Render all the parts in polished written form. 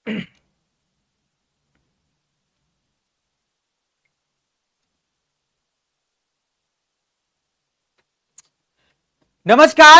नमस्कार,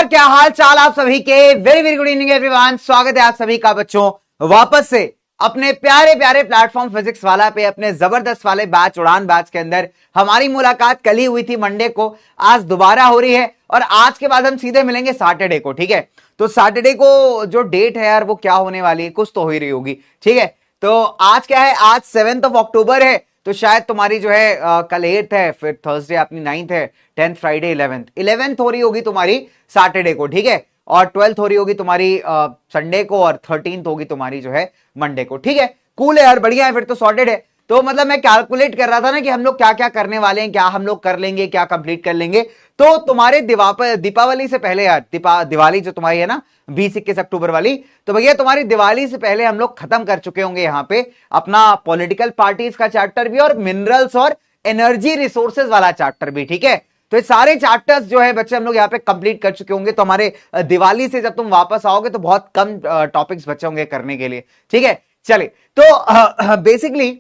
क्या हाल चाल आप सभी के। Very very good evening everyone. स्वागत है आप सभी का बच्चों वापस से अपने प्यारे प्यारे प्लेटफॉर्म फिजिक्स वाला पे, अपने जबरदस्त वाले बैच उड़ान बैच के अंदर। हमारी मुलाकात कल ही हुई थी मंडे को, आज दोबारा हो रही है और आज के बाद हम सीधे मिलेंगे सैटरडे को। ठीक है, तो सैटरडे को जो डेट है यार वो क्या होने वाली है, कुछ तो हो ही रही होगी। ठीक है, तो आज क्या है, आज 7 अक्टूबर है, तो शायद तुम्हारी जो है कल 8th है, फिर थर्सडे अपनी 9th है, 10th फ्राइडे 11th हो रही होगी तुम्हारी सैटरडे को। ठीक है, और 12th हो रही होगी तुम्हारी संडे को, और 13th होगी तुम्हारी जो है मंडे को। ठीक है, कूल है यार, बढ़िया है, फिर तो सॉर्टेड है। तो मतलब मैं कैलकुलेट कर रहा था ना कि हम लोग क्या क्या करने वाले हैं, क्या हम लोग कर लेंगे, क्या कंप्लीट कर लेंगे। तो तुम्हारे दीपावली से पहले यार, दिवाली जो तुम्हारी है ना 20-21 अक्टूबर वाली, तो भैया तुम्हारी दिवाली से पहले हम लोग खत्म कर चुके होंगे यहाँ पे अपना पॉलिटिकल पार्टीज का चैप्टर भी, और मिनरल्स और एनर्जी रिसोर्सेज वाला चैप्टर भी। ठीक है, तो ये सारे चैप्टर्स जो है बच्चे हम लोग यहाँ पे कंप्लीट कर चुके होंगे। तो हमारे दिवाली से जब तुम वापस आओगे तो बहुत कम टॉपिक्स बचे होंगे करने के लिए। ठीक है, चलिए, तो बेसिकली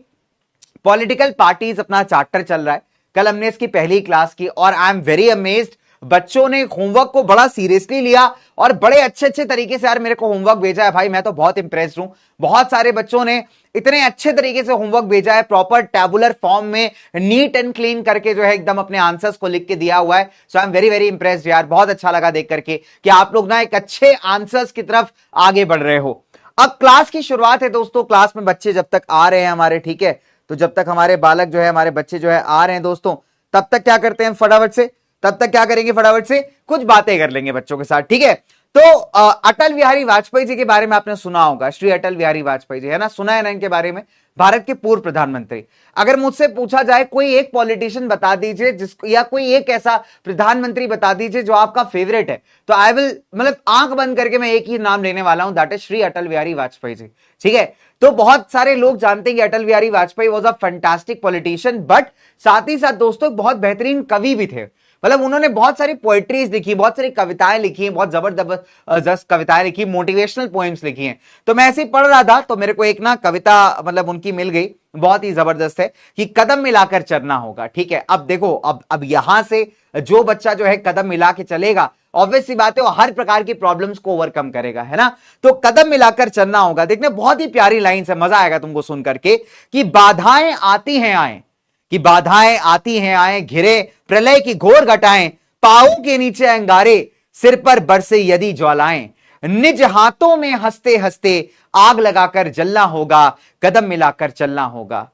पॉलिटिकल पार्टीज अपना चैप्टर चल रहा है। कल हमने इसकी पहली क्लास की और आई एम वेरी अमेज्ड, बच्चों ने होमवर्क को बड़ा सीरियसली लिया और बड़े अच्छे अच्छे तरीके से यार मेरे को होमवर्क भेजा है। भाई मैं तो बहुत इंप्रेस्ड हूं, बहुत सारे बच्चों ने इतने अच्छे तरीके से होमवर्क भेजा है, प्रॉपर टैबुलर फॉर्म में नीट एंड क्लीन करके जो है एकदम अपने आंसर्स को लिख के दिया हुआ है। So I am very very impressed यार, बहुत अच्छा लगा देख करके कि आप लोग ना एक अच्छे आंसर्स की तरफ आगे बढ़ रहे हो। अब क्लास की शुरुआत है दोस्तों। क्लास में बच्चे जब तक आ रहे हैं हमारे, ठीक है, तो जब तक हमारे बालक जो है, हमारे बच्चे जो है आ रहे हैं दोस्तों, तब तक क्या करते हैं फटाफट से, तब तक क्या करेंगे फटाफट से कुछ बातें कर लेंगे बच्चों के साथ। ठीक है, तो अटल बिहारी वाजपेयी जी के बारे में आपने सुना होगा, श्री अटल बिहारी वाजपेयी जी, है ना, सुना है ना इनके बारे में, भारत के पूर्व प्रधानमंत्री। अगर मुझसे पूछा जाए कोई एक पॉलिटिशियन बता दीजिए जिसको, या कोई एक ऐसा प्रधानमंत्री बता दीजिए जो आपका फेवरेट है, तो आई विल, मतलब आंख बंद करके मैं एक ही नाम लेने वाला हूं, दैट इज श्री अटल बिहारी वाजपेयी जी। ठीक है, तो बहुत सारे लोग जानते हैं कि Atal Bihari Vajpayee was a fantastic politician, but साथ ही साथ दोस्तों बहुत बेहतरीन कवि भी थे। मतलब उन्होंने बहुत सारी पोएट्रीज लिखी, बहुत सारी कविताएं लिखी हैं, बहुत जबरदस्त कविताएं लिखी, मोटिवेशनल पोएम्स लिखी हैं। तो मैं ऐसे ही पढ़ रहा था तो मेरे को एक ना कविता मतलब उनकी मिल गई, बहुत ही जबरदस्त है कि कदम मिलाकर चलना होगा। ठीक है, अब देखो, अब यहां से जो बच्चा जो है कदम मिला के चलेगा, ऑब्वियस सी बात है वो हर प्रकार की प्रॉब्लम्स को ओवरकम करेगा, है ना। तो कदम मिलाकर चलना होगा, देखने बहुत ही प्यारी लाइन्स है, मजा आएगा तुमको सुन करके कि बाधाएं आती हैं आए, कि बाधाएं आती हैं आए, घिरे प्रलय की घोर घटाएं, पांवों के नीचे अंगारे, सिर पर बरसे यदि ज्वालाएं, निज हाथों में हंसते हंसते आग लगाकर जलना होगा, कदम मिलाकर चलना होगा।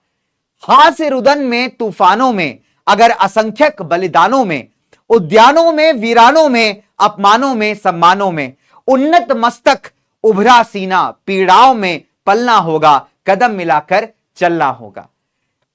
हाथ से रुदन में तूफानों में, अगर असंख्यक बलिदानों में, उद्यानों में वीरानों में, अपमानों में सम्मानों में, उन्नत मस्तक उभरा सीना, पीड़ाओं में पलना होगा, कदम मिलाकर चलना होगा।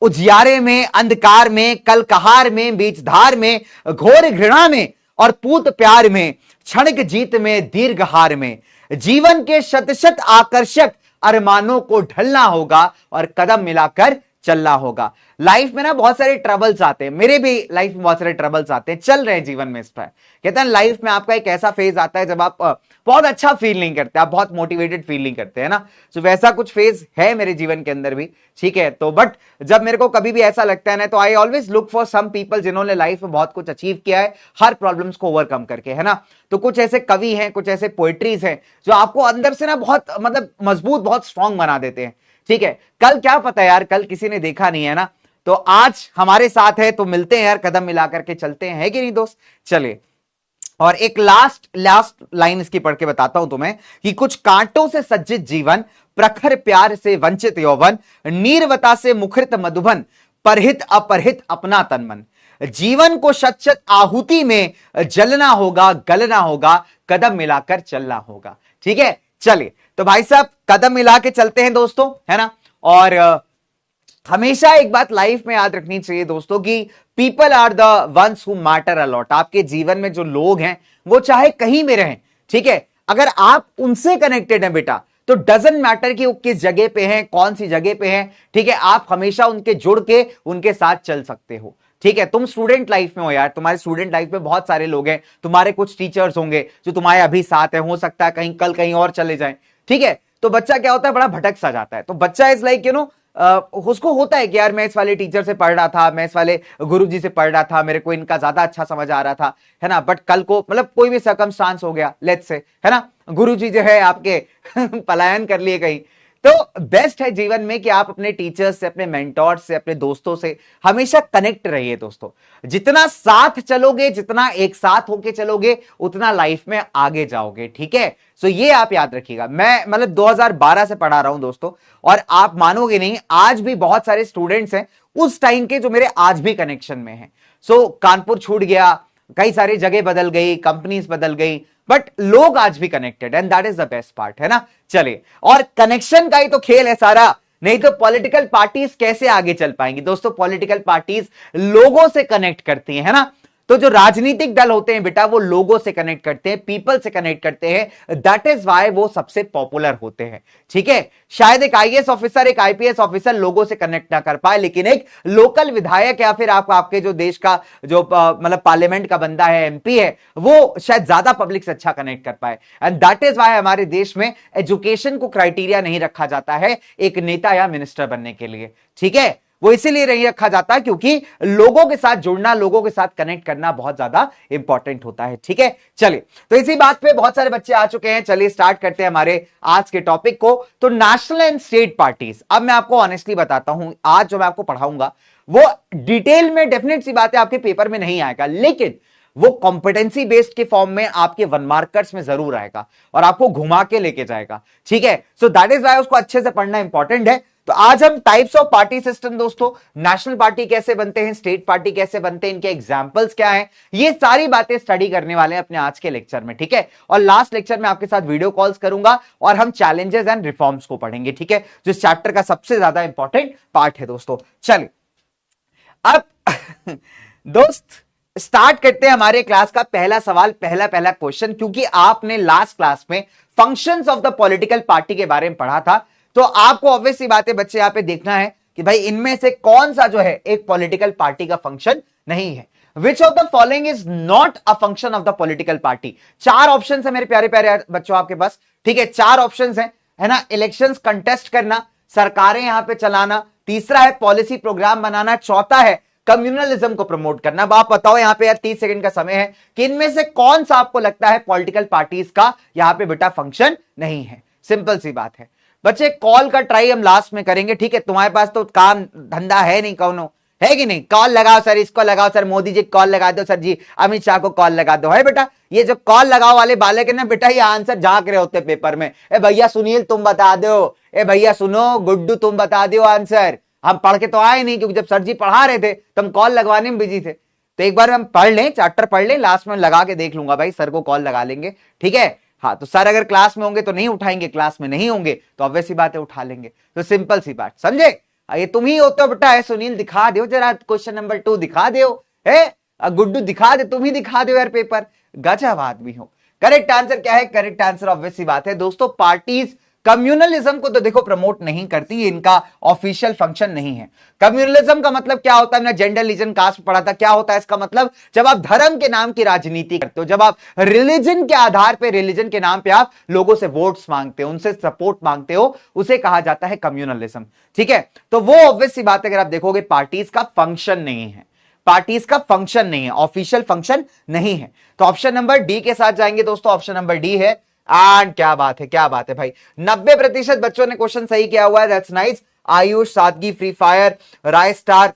उजियारे में, अंधकार में, कल कहार में, बीच धार में, घोर घृणा में और पूत प्यार में, क्षणिक जीत में, दीर्घ हार में, जीवन के शत शत आकर्षक अरमानों को ढलना होगा और कदम मिलाकर चलना होगा। लाइफ में ना बहुत सारे ट्रबल्स आते हैं, मेरे भी लाइफ में बहुत सारे ट्रबल्स आते हैं, चल रहे हैं जीवन में इस पर। कहते हैं लाइफ में आपका एक ऐसा फेज आता है जब आप बहुत अच्छा फील नहीं करते, आप बहुत मोटिवेटेड फील नहीं करते, है ना। तो वैसा कुछ फेज है मेरे जीवन के अंदर भी। ठीक है, तो बट जब मेरे को कभी भी ऐसा लगता है ना, तो I always look for some people जिन्होंने लाइफ में बहुत कुछ अचीव किया है, हर प्रॉब्लम्स को ओवरकम करके, है ना। तो कुछ ऐसे कवि हैं, कुछ ऐसे पोएट्रीज हैं जो आपको अंदर से ना बहुत मतलब मजबूत, बहुत स्ट्रांग बना देते हैं। ठीक है, कल क्या पता यार, कल किसी ने देखा नहीं है ना, तो आज हमारे साथ है तो मिलते हैं यार, कदम मिला करके चलते हैं, है कि नहीं दोस्त। चलिए, और एक लास्ट लाइन इसकी पढ़ के बताता हूं तुम्हें कि कुछ कांटों से सज्जित जीवन, प्रखर प्यार से वंचित यौवन, नीरवता से मुखरित मधुबन, परहित अपरहित अपना तन मन, जीवन को शत शत आहुति में जलना होगा, गलना होगा, कदम मिलाकर चलना होगा। ठीक है, चलिए, तो भाई साहब कदम मिला के चलते हैं दोस्तों, है ना। और हमेशा एक बात लाइफ में याद रखनी चाहिए दोस्तों कि people are the ones who matter a lot. आपके जीवन में जो लोग हैं वो चाहे कहीं में रहें, ठीक है, अगर आप उनसे कनेक्टेड हैं बेटा, तो डजंट मैटर कि वो किस जगह पे हैं, कौन सी जगह पे हैं, ठीक है, आप हमेशा उनके जुड़ के उनके साथ चल सकते हो। ठीक है, तुम स्टूडेंट लाइफ में हो यार, तुम्हारे स्टूडेंट लाइफ में बहुत सारे लोग हैं, तुम्हारे कुछ टीचर्स होंगे जो तुम्हारे अभी साथ हैं, हो सकता है कहीं कल कहीं और चले जाएं। ठीक है, तो बच्चा क्या होता है, बड़ा भटक सा जाता है। तो बच्चा इज लाइक उसको होता है कि यार मैं इस वाले टीचर से पढ़ रहा था, मैं इस वाले गुरुजी से पढ़ रहा था, मेरे को इनका ज्यादा अच्छा समझ आ रहा था, है ना, बट कल को मतलब कोई भी सर्कमस्टांस हो गया, लेट्स से, है ना, गुरुजी जो है आपके पलायन कर लिए कहीं। तो बेस्ट है जीवन में कि आप अपने टीचर्स से, अपने मेंटोर से, अपने दोस्तों से हमेशा कनेक्ट रहिए दोस्तों। जितना साथ चलोगे, जितना एक साथ होके चलोगे, उतना लाइफ में आगे जाओगे, ठीक है। सो ये आप याद रखिएगा। मैं मतलब 2012 से पढ़ा रहा हूं दोस्तों, और आप मानोगे नहीं, आज भी बहुत सारे स्टूडेंट्स हैं उस टाइम के जो मेरे आज भी कनेक्शन में हैं। सो कानपुर छूट गया, कई सारी जगह बदल गई, कंपनीज बदल गई, बट लोग आज भी connected, and that is the best part, है ना। चलिए, और कनेक्शन का ही तो खेल है सारा, नहीं तो पॉलिटिकल पार्टीज कैसे आगे चल पाएंगी दोस्तों। पॉलिटिकल पार्टीज लोगों से कनेक्ट करती है ना। तो जो राजनीतिक दल होते हैं बेटा, वो लोगों से कनेक्ट करते हैं, पीपल से कनेक्ट करते हैं, दैट इज वाई वो सबसे पॉपुलर होते हैं, ठीक है। शायद एक आईएएस ऑफिसर, एक आईपीएस ऑफिसर लोगों से कनेक्ट ना कर पाए, लेकिन एक लोकल विधायक या फिर आपके जो देश का जो मतलब पार्लियामेंट का बंदा है, एमपी है, वो शायद ज्यादा पब्लिक से अच्छा कनेक्ट कर पाए। एंड दैट इज वाई हमारे देश में एजुकेशन को क्राइटेरिया नहीं रखा जाता है एक नेता या मिनिस्टर बनने के लिए, ठीक है। वो इसीलिए नहीं रखा जाता क्योंकि लोगों के साथ जुड़ना, लोगों के साथ कनेक्ट करना बहुत ज्यादा इंपॉर्टेंट होता है, ठीक है। चलिए, तो इसी बात पे बहुत सारे बच्चे आ चुके हैं। चलिए स्टार्ट करते हैं हमारे आज के टॉपिक को। तो नेशनल एंड स्टेट पार्टीज, अब मैं आपको ऑनेस्टली बताता हूं, आज जो मैं आपको पढ़ाऊंगा वो डिटेल में, डेफिनेट सी बात है, आपके पेपर में नहीं आएगा, लेकिन वो कॉम्पिटेंसी बेस्ड के फॉर्म में आपके 1 मार्कर्स में जरूर आएगा और आपको घुमा के लेके जाएगा, ठीक है। सो दैट इज वाई उसको अच्छे से पढ़ना इंपॉर्टेंट है। तो आज हम टाइप्स ऑफ पार्टी सिस्टम दोस्तों, नेशनल पार्टी कैसे बनते हैं, स्टेट पार्टी कैसे बनते हैं, इनके एग्जांपल्स क्या हैं, ये सारी बातें स्टडी करने वाले हैं अपने आज के लेक्चर में, ठीक है। और लास्ट लेक्चर में आपके साथ वीडियो कॉल्स करूंगा और हम चैलेंजेस एंड रिफॉर्म्स को पढ़ेंगे, ठीक है, जो इस चैप्टर का सबसे ज्यादा इंपॉर्टेंट पार्ट है दोस्तों। चलिए अब दोस्त स्टार्ट करते हैं हमारे क्लास का पहला सवाल, पहला क्वेश्चन, क्योंकि आपने लास्ट क्लास में functions of the political party के बारे में पढ़ा था। तो आपको ऑब्वियसली बात है बच्चे, यहां पे देखना है कि भाई इनमें से कौन सा जो है एक पॉलिटिकल पार्टी का फंक्शन नहीं है। Which of the following is not a function of the political party. 4 option है मेरे प्यारे प्यारे बच्चों आपके पास, ठीक है, 4 ऑप्शन है ना। इलेक्शंस कंटेस्ट करना, सरकारें यहां पे चलाना, तीसरा है पॉलिसी प्रोग्राम बनाना, चौथा है कम्युनलिज्म को प्रमोट करना। अब आप बताओ यहां पे यार 30 सेकंड का समय है कि इनमें से कौन सा आपको लगता है पॉलिटिकल पार्टीज का यहां पे बेटा फंक्शन नहीं है। सिंपल सी बात है बच्चे, कॉल का ट्राई हम लास्ट में करेंगे, ठीक है। तुम्हारे पास तो काम धंधा है नहीं, कौनो है कि नहीं। कॉल लगाओ सर, इसको लगाओ सर, मोदी जी कॉल लगा दो सर जी, अमित शाह को कॉल लगा दो, है बेटा। ये जो कॉल लगाओ वाले बालक है ना बेटा, ये आंसर झांक रहे होते पेपर में। ए भैया सुनील तुम बता दो, ए भैया सुनो गुड्डू तुम बता दो आंसर। हम पढ़ के तो आए नहीं, क्योंकि जब सर जी पढ़ा रहे थे तो हम कॉल लगवाने में बिजी थे। तो एक बार हम पढ़ लें, चैप्टर पढ़ लें, लास्ट में लगा के देख लूंगा भाई, सर को कॉल लगा लेंगे, ठीक है। हाँ, तो सर अगर क्लास में होंगे तो नहीं उठाएंगे, क्लास में नहीं होंगे तो ऑब्वियस सी बात है उठा लेंगे। तो सिंपल सी बात, समझे। ये तुम ही होते हो बेटा। है सुनील दिखा दो जरा क्वेश्चन नंबर 2 दिखा दो, है गुड्डू दिखा दे, तुम ही दिखा दो यार पेपर, गजब आदमी हो। करेक्ट आंसर क्या है? करेक्ट आंसर ऑब्वियस सी बात है दोस्तों, पार्टीज कम्युनलिज्म को तो देखो प्रमोट नहीं करती, इनका ऑफिशियल फंक्शन नहीं है। कम्युनलिज्म का मतलब क्या होता है? हमने जेंडर रिलीजन कास्ट पढ़ा था। क्या होता है इसका मतलब? जब आप धर्म के नाम की राजनीति करते हो, जब आप रिलीजन के आधार पे, रिलीजन के नाम पे आप लोगों से वोट्स मांगते हो, उनसे सपोर्ट मांगते हो, उसे कहा जाता है कम्युनलिज्म, ठीक है। तो वो ऑब्वियस सी बात है, अगर आप देखोगे पार्टीज का फंक्शन नहीं है, पार्टीज का फंक्शन नहीं है, ऑफिशियल फंक्शन नहीं है। तो ऑप्शन नंबर डी के साथ जाएंगे दोस्तों, ऑप्शन नंबर डी है। एंड क्या बात है, क्या बात है भाई, 90% बच्चों ने क्वेश्चन सही किया हुआ है, दैट्स नाइस। आयुष, सादगी, फ्री फायर, राय स्टार,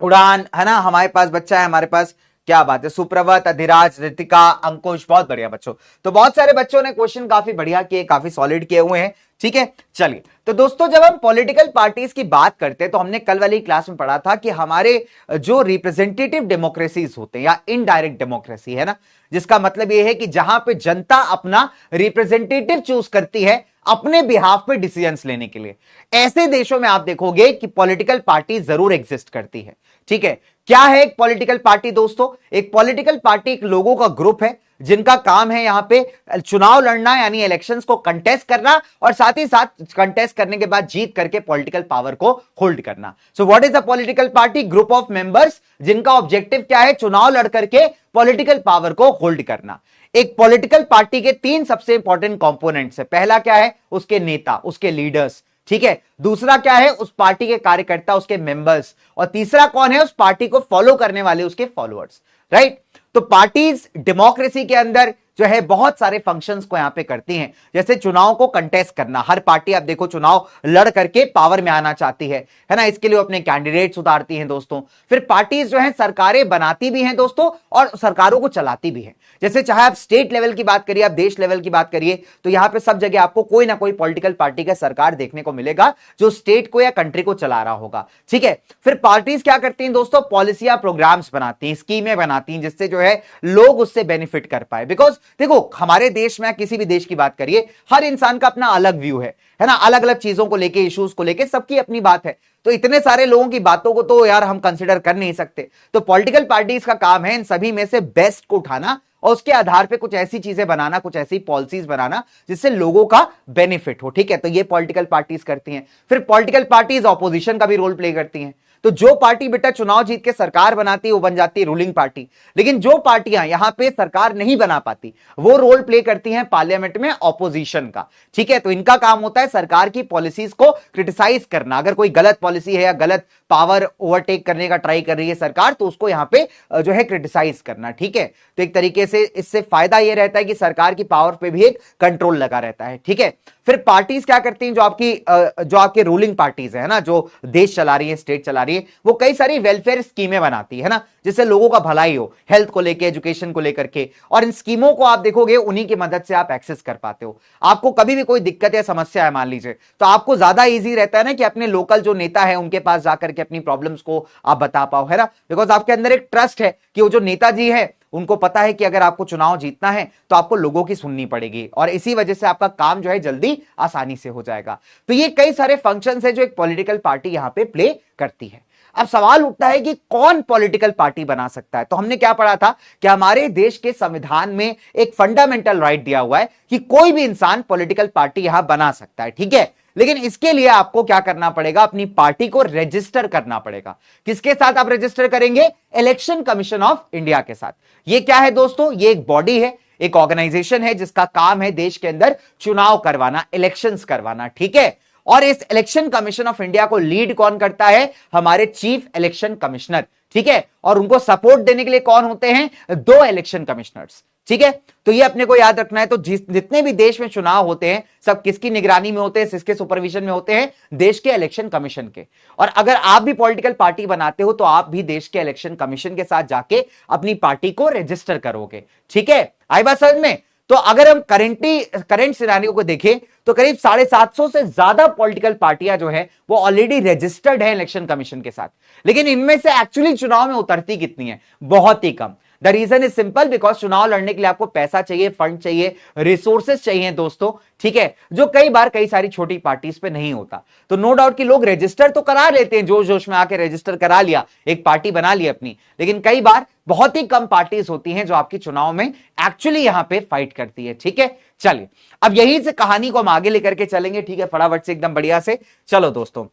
उड़ान, है ना, हमारे पास बच्चा है, हमारे पास क्या बात है, सुप्रवत, अधिराज, रितिका, अंकुश, बहुत बढ़िया बच्चों। तो बहुत सारे बच्चों ने क्वेश्चन काफी बढ़िया किए, काफी सॉलिड किए हुए हैं, ठीक है। चलिए, तो दोस्तों जब हम पॉलिटिकल पार्टीज की बात करते हैं तो हमने कल वाली क्लास में पढ़ा था कि हमारे जो रिप्रेजेंटेटिव डेमोक्रेसीज होते हैं या इनडायरेक्ट डेमोक्रेसी, है ना, जिसका मतलब यह है कि जहां पे जनता अपना रिप्रेजेंटेटिव चूज करती है अपने बिहाफ पे डिसीजंस लेने के लिए, ऐसे देशों में आप देखोगे कि पॉलिटिकल पार्टी जरूर एग्जिस्ट करती है, ठीक है। क्या है एक पॉलिटिकल पार्टी दोस्तों? एक पॉलिटिकल पार्टी एक लोगों का ग्रुप है जिनका काम है यहां पे चुनाव लड़ना, यानी इलेक्शंस को कंटेस्ट करना, और साथ ही साथ कंटेस्ट करने के बाद जीत करके पॉलिटिकल पावर को होल्ड करना। So what is a political party? Group of members जिनका ऑब्जेक्टिव क्या है? चुनाव लड़ करके पॉलिटिकल पावर को होल्ड करना। एक पॉलिटिकल पार्टी के 3 सबसे इंपॉर्टेंट कंपोनेंट्स है। पहला क्या है? उसके नेता, उसके लीडर्स, ठीक है। दूसरा क्या है? उस पार्टी के कार्यकर्ता, उसके मेंबर्स। और तीसरा कौन है? उस पार्टी को फॉलो करने वाले, उसके फॉलोअर्स, राइट। तो पार्टीज डेमोक्रेसी के अंदर जो है बहुत सारे फंक्शंस को यहां पे करती हैं, जैसे चुनाव को कंटेस्ट करना। हर पार्टी आप देखो चुनाव लड़ करके पावर में आना चाहती है ना, इसके लिए अपने कैंडिडेट्स उतारती हैं दोस्तों। फिर पार्टीज जो है सरकारें बनाती भी हैं दोस्तों, और सरकारों को चलाती भी हैं। जैसे चाहे आप स्टेट लेवल की बात करिए, आप देश लेवल की बात करिए, तो यहां पे सब जगह आपको कोई ना कोई पॉलिटिकल पार्टी का सरकार देखने को मिलेगा जो स्टेट को या कंट्री को चला रहा होगा, ठीक है। फिर पार्टीज क्या करती हैं दोस्तों? पॉलिसियां, प्रोग्राम्स बनाती हैं, स्कीमें बनाती हैं, जिससे जो है लोग उससे बेनिफिट कर पाए। बिकॉज देखो हमारे देश में, किसी भी देश की बात करिए, हर इंसान का अपना अलग व्यू है ना, अलग अलग चीजों को लेके, इश्यूज को लेके सबकी अपनी बात है। तो इतने सारे लोगों की बातों को तो यार हम कंसिडर कर नहीं सकते। तो पॉलिटिकल पार्टीज का काम है इन सभी में से बेस्ट को उठाना और उसके आधार पे कुछ ऐसी चीजें बनाना, कुछ ऐसी पॉलिसीज बनाना जिससे लोगों का बेनिफिट हो, ठीक है। तो ये पॉलिटिकल पार्टीज करती हैं। फिर पॉलिटिकल पार्टीज ऑपोजिशन का भी रोल प्ले करती हैं। तो जो पार्टी बेटा चुनाव जीत के सरकार बनाती है वो बन जाती है रूलिंग पार्टी, लेकिन जो पार्टियां यहां पे सरकार नहीं बना पाती वो रोल प्ले करती हैं पार्लियामेंट में ऑपोजिशन का, ठीक है। तो इनका काम होता है सरकार की पॉलिसीज को क्रिटिसाइज करना। अगर कोई गलत पॉलिसी है या गलत पावर ओवरटेक करने का ट्राई कर रही है सरकार, तो उसको यहां पे जो है क्रिटिसाइज करना, ठीक है। तो एक तरीके से इससे फायदा यह रहता है कि सरकार की पावर पे भी एक कंट्रोल लगा रहता है, ठीक है। फिर पार्टीज क्या करती हैं? जो आपकी रूलिंग पार्टीज है ना, जो देश चला रही है, स्टेट चला रही है, वो कई सारी वेलफेयर स्कीमें बनाती है ना, जिससे लोगों का भलाई हो, हेल्थ को लेके, एजुकेशन को लेकर के। और इन स्कीमों को आप देखोगे उन्हीं की मदद से आप एक्सेस कर पाते हो। आपको कभी भी कोई दिक्कत या समस्या है मान लीजिए, तो आपको ज्यादा इजी रहता है ना कि अपने लोकल जो नेता है उनके पास जाकर के अपनी प्रॉब्लम्स को आप बता पाओ, है ना। बिकॉज आपके अंदर एक ट्रस्ट है कि वो जो नेताजी है उनको पता है कि अगर आपको चुनाव जीतना है तो आपको लोगों की सुननी पड़ेगी, और इसी वजह से आपका काम जो है जल्दी आसानी से हो जाएगा। तो ये कई सारे फंक्शंस है जो एक पॉलिटिकल पार्टी यहां पे प्ले करती है। अब सवाल उठता है कि कौन पॉलिटिकल पार्टी बना सकता है? तो हमने क्या पढ़ा था कि हमारे देश के संविधान में एक फंडामेंटल राइट दिया हुआ है कि कोई भी इंसान पॉलिटिकल पार्टी यहां बना सकता है, ठीक है। लेकिन इसके लिए आपको क्या करना पड़ेगा? अपनी पार्टी को रजिस्टर करना पड़ेगा। किसके साथ आप रजिस्टर करेंगे? इलेक्शन कमीशन ऑफ इंडिया के साथ। ये क्या है दोस्तों? ये एक बॉडी है, एक ऑर्गेनाइजेशन है जिसका काम है देश के अंदर चुनाव करवाना, इलेक्शंस करवाना, ठीक है। और इस इलेक्शन कमीशन ऑफ इंडिया को लीड कौन करता है? हमारे चीफ इलेक्शन कमिश्नर, ठीक है। और उनको सपोर्ट देने के लिए कौन होते हैं? 2 इलेक्शन कमिश्नर्स, ठीक है। तो ये अपने को याद रखना है। तो जितने भी देश में चुनाव होते हैं सब किसकी निगरानी में होते हैं, किसके सुपरविजन में होते हैं? देश के इलेक्शन कमीशन के। और अगर आप भी पॉलिटिकल पार्टी बनाते हो तो आप भी देश के इलेक्शन कमीशन के साथ जाके अपनी पार्टी को रजिस्टर करोगे, ठीक है। आई बात समझ में? तो अगर हम करंट सिनेरियो को देखें तो करीब 750 से ज्यादा पॉलिटिकल पार्टियां जो है वो ऑलरेडी रजिस्टर्ड है इलेक्शन कमीशन के साथ, लेकिन इनमें से एक्चुअली चुनाव में उतरती कितनी है? बहुत ही कम। The reason is simple, because चुनाव लड़ने के लिए आपको पैसा चाहिए, फंड चाहिए, रिसोर्सेस चाहिए दोस्तों, ठीक है, जो कई बार कई सारी छोटी पार्टीज पे नहीं होता। तो नो डाउट कि लोग रजिस्टर तो करा लेते हैं, जोश जोश में आके रजिस्टर करा लिया, एक पार्टी बना ली अपनी, लेकिन कई बार बहुत ही कम पार्टीज होती हैं जो आपकी चुनाव में एक्चुअली यहां पे फाइट करती है, ठीक है। चलिए अब यहीं से कहानी को हम आगे लेकर के चलेंगे, ठीक है, फटाफट से एकदम बढ़िया से। चलो दोस्तों,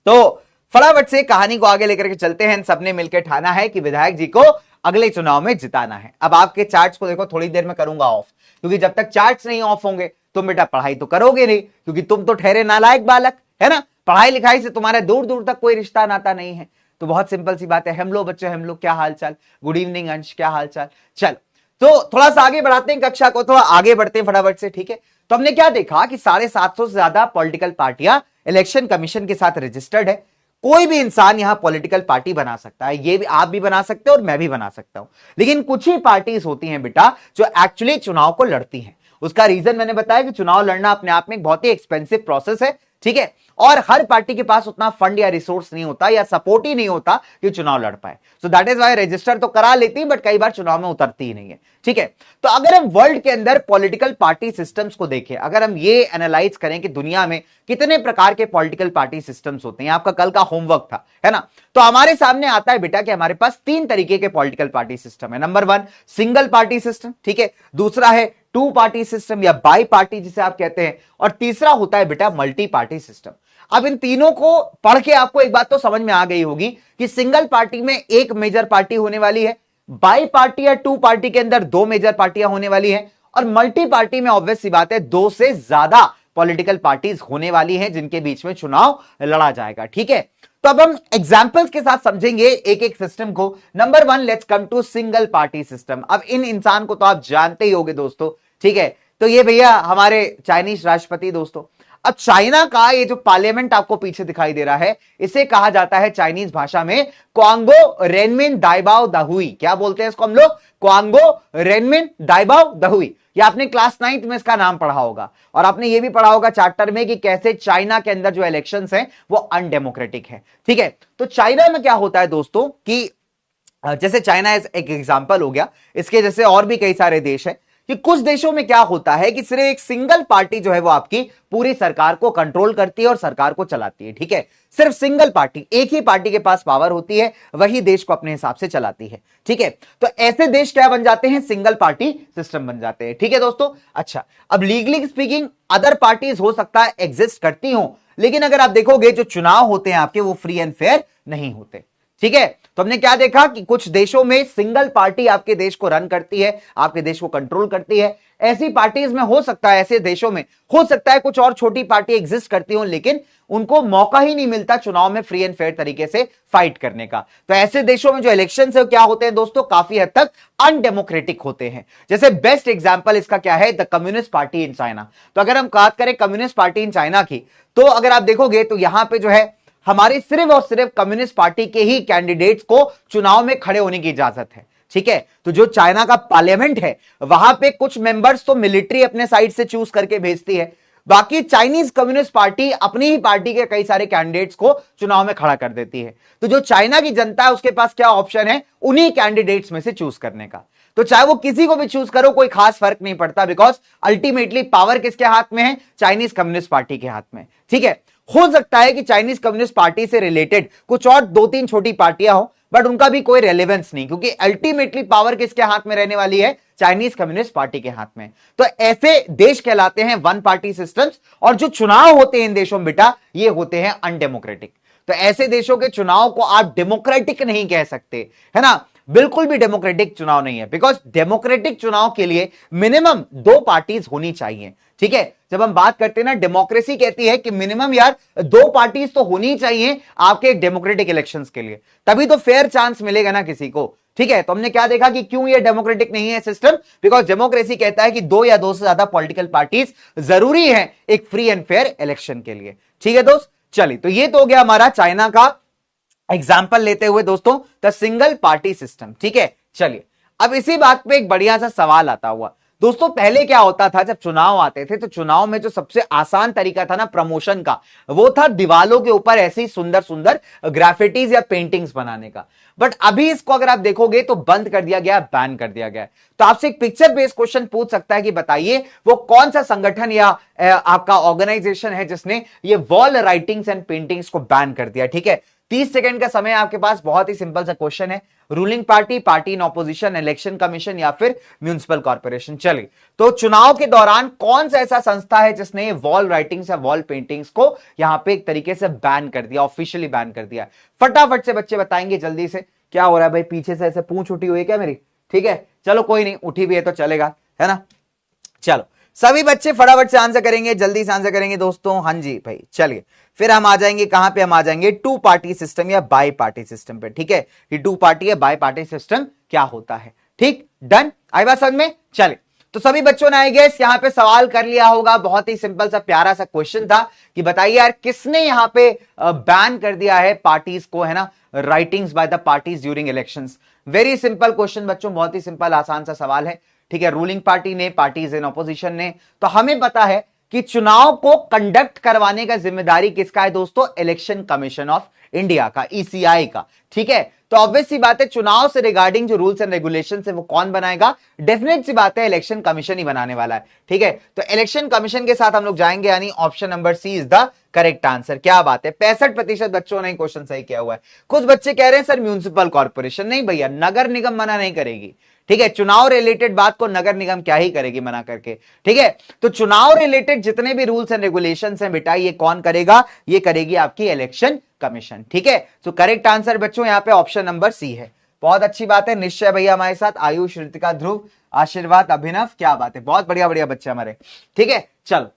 तो फटाफट से कहानी को आगे लेकर के चलते हैं। सबने मिलकर ठाना है कि विधायक जी को अगले चुनाव में जिताना है। अब आपके चार्ट्स को देखो, थोड़ी देर में करूंगा ऑफ, क्योंकि जब तक चार्ट्स नहीं ऑफ होंगे तुम बेटा पढ़ाई तो करोगे नहीं, क्योंकि तुम तो ठहरे नालायक बालक, है ना। पढ़ाई लिखाई से तुम्हारे दूर दूर तक कोई रिश्ता नाता नहीं है। तो बहुत सिंपल सी बात है, हम लोग बच्चे, हम लोग क्या हाल चाल, गुड इवनिंग अंश, क्या हाल चाल। चलो तो थोड़ा सा आगे बढ़ाते हैं कक्षा को, थोड़ा आगे बढ़ते हैं फटाफट से, ठीक है। तो हमने क्या देखा कि 750 से ज्यादा पॉलिटिकल पार्टियां इलेक्शन कमीशन के साथ रजिस्टर्ड है। कोई भी इंसान यहां पॉलिटिकल पार्टी बना सकता है, ये भी आप भी बना सकते हो और मैं भी बना सकता हूं। लेकिन कुछ ही पार्टीज होती हैं बेटा जो एक्चुअली चुनाव को लड़ती हैं। उसका रीजन मैंने बताया कि चुनाव लड़ना अपने आप में एक बहुत ही एक्सपेंसिव प्रोसेस है, ठीक है, और हर पार्टी के पास उतना फंड या रिसोर्स नहीं होता या सपोर्ट ही नहीं होता कि चुनाव लड़ पाए। सो दैट इज व्हाई रजिस्टर तो करा लेती है बट कई बार चुनाव में उतरती ही नहीं है, ठीक है। तो अगर हम वर्ल्ड के अंदर पॉलिटिकल पार्टी सिस्टम्स को देखें, अगर हम ये एनालाइज करें कि दुनिया में कितने प्रकार के पॉलिटिकल पार्टी सिस्टम्स होते हैं, आपका कल का होमवर्क था, है ना, तो हमारे सामने आता है बेटा कि हमारे पास 3 तरीके के पॉलिटिकल पार्टी सिस्टम है। नंबर 1 सिंगल पार्टी सिस्टम, ठीक है, दूसरा है 2 पार्टी सिस्टम या बाई पार्टी जिसे आप कहते हैं, और तीसरा होता है बेटा मल्टी पार्टी सिस्टम। अब इन तीनों को पढ़ के आपको एक बात तो समझ में आ गई होगी कि सिंगल पार्टी में एक मेजर पार्टी होने वाली है, बाई पार्टी या 2 पार्टी के अंदर 2 मेजर पार्टियां होने वाली हैं, और मल्टी पार्टी में ऑब्वियस सी बात है 2 से ज्यादा पॉलिटिकल पार्टीज होने वाली हैं जिनके बीच में चुनाव लड़ा जाएगा। ठीक है, तो अब हम एग्जांपल्स के साथ समझेंगे एक एक सिस्टम को। नंबर 1 let's come to single party system. अब इन इंसान को तो आप जानते ही होंगे दोस्तों, ठीक है, तो ये भैया हमारे चाइनीज राष्ट्रपति दोस्तों। अब चाइना का ये जो पार्लियामेंट आपको पीछे दिखाई दे रहा है, इसे कहा जाता है चाइनीज भाषा में क्वांगो रेनमिन दाइबाओ दाहुई। क्या बोलते हैं इसको हम लोग? क्वांगो रेनमिन दाइबाओ दाहुई। या आपने क्लास 9th में इसका नाम पढ़ा होगा, और आपने ये भी पढ़ा होगा चार्टर में कि कैसे चाइना के अंदर जो इलेक्शंस हैं वो अनडेमोक्रेटिक है। ठीक है, तो चाइना में क्या होता है दोस्तों कि जैसे चाइना एक एग्जांपल हो गया, इसके जैसे और भी कई सारे देश हैं कि कुछ देशों में क्या होता है कि सिर्फ एक सिंगल पार्टी जो है वो आपकी पूरी सरकार को कंट्रोल करती है और सरकार को चलाती है। ठीक है, सिर्फ सिंगल पार्टी, एक ही पार्टी के पास पावर होती है, वही देश को अपने हिसाब से चलाती है। ठीक है, तो ऐसे देश क्या बन जाते हैं? सिंगल पार्टी सिस्टम बन जाते हैं। ठीक है दोस्तों, अच्छा, अब लीगली स्पीकिंग अदर पार्टीज हो सकता है एग्जिस्ट करती हो, लेकिन अगर आप देखोगे जो चुनाव होते हैं आपके वो फ्री एंड फेयर नहीं होते। ठीक है, तो हमने क्या देखा कि कुछ देशों में सिंगल पार्टी आपके देश को रन करती है, आपके देश को कंट्रोल करती है। ऐसी पार्टीज में हो सकता है, ऐसे देशों में हो सकता है कुछ और छोटी पार्टी एग्जिस्ट करती हो, लेकिन उनको मौका ही नहीं मिलता चुनाव में फ्री एंड फेयर तरीके से फाइट करने का। तो ऐसे देशों में जो इलेक्शन है क्या होते हैं दोस्तों? काफी हद तक अनडेमोक्रेटिक होते हैं। जैसे बेस्ट एग्जांपल इसका क्या है? The communist party in China. तो अगर हम बात करें कम्युनिस्ट पार्टी इन चाइना की, तो अगर आप देखोगे तो यहां पे जो है हमारी सिर्फ और सिर्फ कम्युनिस्ट पार्टी के ही कैंडिडेट्स को चुनाव में खड़े होने की इजाजत है। ठीक है, तो जो चाइना का पार्लियामेंट है वहां पे कुछ मेंबर्स तो मिलिट्री अपने साइड से चूज करके भेजती है, बाकी चाइनीज कम्युनिस्ट पार्टी अपनी ही पार्टी के कई सारे कैंडिडेट्स को चुनाव में खड़ा कर देती है। तो जो चाइना की जनता है उसके पास क्या ऑप्शन है? उन्हीं कैंडिडेट्स में से चूज करने का। तो चाहे वो किसी को भी चूज करो कोई खास फर्क नहीं पड़ता, बिकॉज अल्टीमेटली पावर किसके हाथ में है? चाइनीज कम्युनिस्ट पार्टी के हाथ में। ठीक है, हो सकता है कि चाइनीज कम्युनिस्ट पार्टी से रिलेटेड कुछ और 2-3 छोटी पार्टियां हो, बट उनका भी कोई रेलेवेंस नहीं, क्योंकि अल्टीमेटली पावर किसके हाथ में रहने वाली है? चाइनीज कम्युनिस्ट पार्टी के हाथ में। तो ऐसे देश कहलाते हैं वन पार्टी सिस्टम्स, और जो चुनाव होते हैं इन देशों में बेटा ये होते हैं अनडेमोक्रेटिक। तो ऐसे देशों के चुनाव को आप डेमोक्रेटिक नहीं कह सकते, है ना, बिल्कुल भी डेमोक्रेटिक चुनाव नहीं है, बिकॉज डेमोक्रेटिक चुनाव के लिए मिनिमम 2 पार्टीज होनी चाहिए। ठीक है, जब हम बात करते हैं ना, डेमोक्रेसी कहती है कि मिनिमम यार 2 पार्टीज तो होनी चाहिए आपके डेमोक्रेटिक इलेक्शंस के लिए, तभी तो फेयर चांस मिलेगा ना किसी को। ठीक है, तो हमने क्या देखा कि क्यों ये डेमोक्रेटिक नहीं है सिस्टम? बिकॉज डेमोक्रेसी कहता है कि 2 या 2 से ज्यादा पॉलिटिकल पार्टीज जरूरी है एक फ्री एंड फेयर इलेक्शन के लिए। ठीक है दोस्त, चलिए, तो ये तो हो गया हमारा चाइना का एग्जाम्पल लेते हुए दोस्तों द सिंगल पार्टी सिस्टम। ठीक है, चलिए, अब इसी बात पे एक बढ़िया सा सवाल आता हुआ दोस्तों, पहले क्या होता था जब चुनाव आते थे तो चुनाव में जो सबसे आसान तरीका था ना प्रमोशन का, वो था दीवालों के ऊपर ऐसी सुंदर सुंदर ग्राफिटीज या पेंटिंग्स बनाने का। बट अभी इसको अगर आप देखोगे तो बंद कर दिया गया, बैन कर दिया गया। तो आपसे एक पिक्चर बेस्ड क्वेश्चन पूछ सकता है कि बताइए वो कौन सा संगठन या आपका ऑर्गेनाइजेशन है जिसने ये वॉल राइटिंग्स एंड पेंटिंग्स को बैन कर दिया। ठीक है, 30 सेकंड का समय आपके पास, बहुत ही सिंपल सा क्वेश्चन है। Ruling party, party in opposition, election commission या फिर म्युनिसिपल कॉर्पोरेशन। चलिए, तो चुनाव के दौरान कौन सा ऐसा संस्था है जिसने वॉल राइटिंग्स या वॉल पेंटिंग्स को यहां पे एक तरीके से बैन कर दिया, ऑफिशियली बैन कर दिया? फटाफट से बच्चे बताएंगे जल्दी से। क्या हो रहा है भाई, पीछे से ऐसे पूंछ उठी हुई है क्या मेरी? ठीक है, चलो कोई नहीं, उठी भी है तो चलेगा, है ना। चलो सभी बच्चे फटाफट से आंसर करेंगे, जल्दी से आंसर करेंगे दोस्तों। हाँ जी भाई, चलिए, फिर हम आ जाएंगे कहां पे? हम आ जाएंगे 2 पार्टी सिस्टम या बाई पार्टी सिस्टम पे। ठीक है, कि 2 पार्टी या बाई पार्टी सिस्टम क्या होता है। ठीक, डन, आई बात समझ में? चलिए, तो सभी बच्चों ने आई गेस यहां पे सवाल कर लिया होगा। बहुत ही सिंपल सा प्यारा सा क्वेश्चन था कि बताइए यार किसने यहां पे बैन कर दिया है पार्टीज को, है ना, writings by the parties during elections. Very simple question बच्चों, बहुत ही सिंपल आसान सा सवाल है। ठीक है, रूलिंग पार्टी ने, पार्टीज इन ऑपोजिशन ने। तो हमें पता है कि चुनाव को कंडक्ट करवाने का जिम्मेदारी किसका है दोस्तों? इलेक्शन कमीशन ऑफ इंडिया का, ईसीआई का। ठीक है, तो ऑब्वियस सी बात है चुनाव से रिगार्डिंग जो रूल्स एंड रेगुलेशन है वो कौन बनाएगा? डेफिनेट सी बात है इलेक्शन कमीशन ही बनाने वाला है। ठीक है, तो इलेक्शन कमीशन के साथ हम लोग जाएंगे, यानी option number C is the correct answer. क्या बात है, 65% बच्चों ने क्वेश्चन सही किया हुआ है। कुछ बच्चे कह रहे हैं सर म्यूनिसिपल कॉर्पोरेशन, नहीं भैया, नगर निगम मना नहीं करेगी। ठीक है, चुनाव रिलेटेड बात को नगर निगम क्या ही करेगी मना करके। ठीक है, तो चुनाव रिलेटेड जितने भी रूल्स एंड रेगुलेशंस हैं बेटा, ये कौन करेगा? ये करेगी आपकी इलेक्शन कमीशन। ठीक है, तो करेक्ट आंसर बच्चों यहां पे ऑप्शन नंबर सी है। बहुत अच्छी बात है, निश्चय भैया हमारे साथ, आयुष, ऋतिका, ध्रुव, आशीर्वाद, अभिनव, क्या बात है, बहुत बढ़िया बढ़िया बच्चे हमारे। ठीक है, चलो,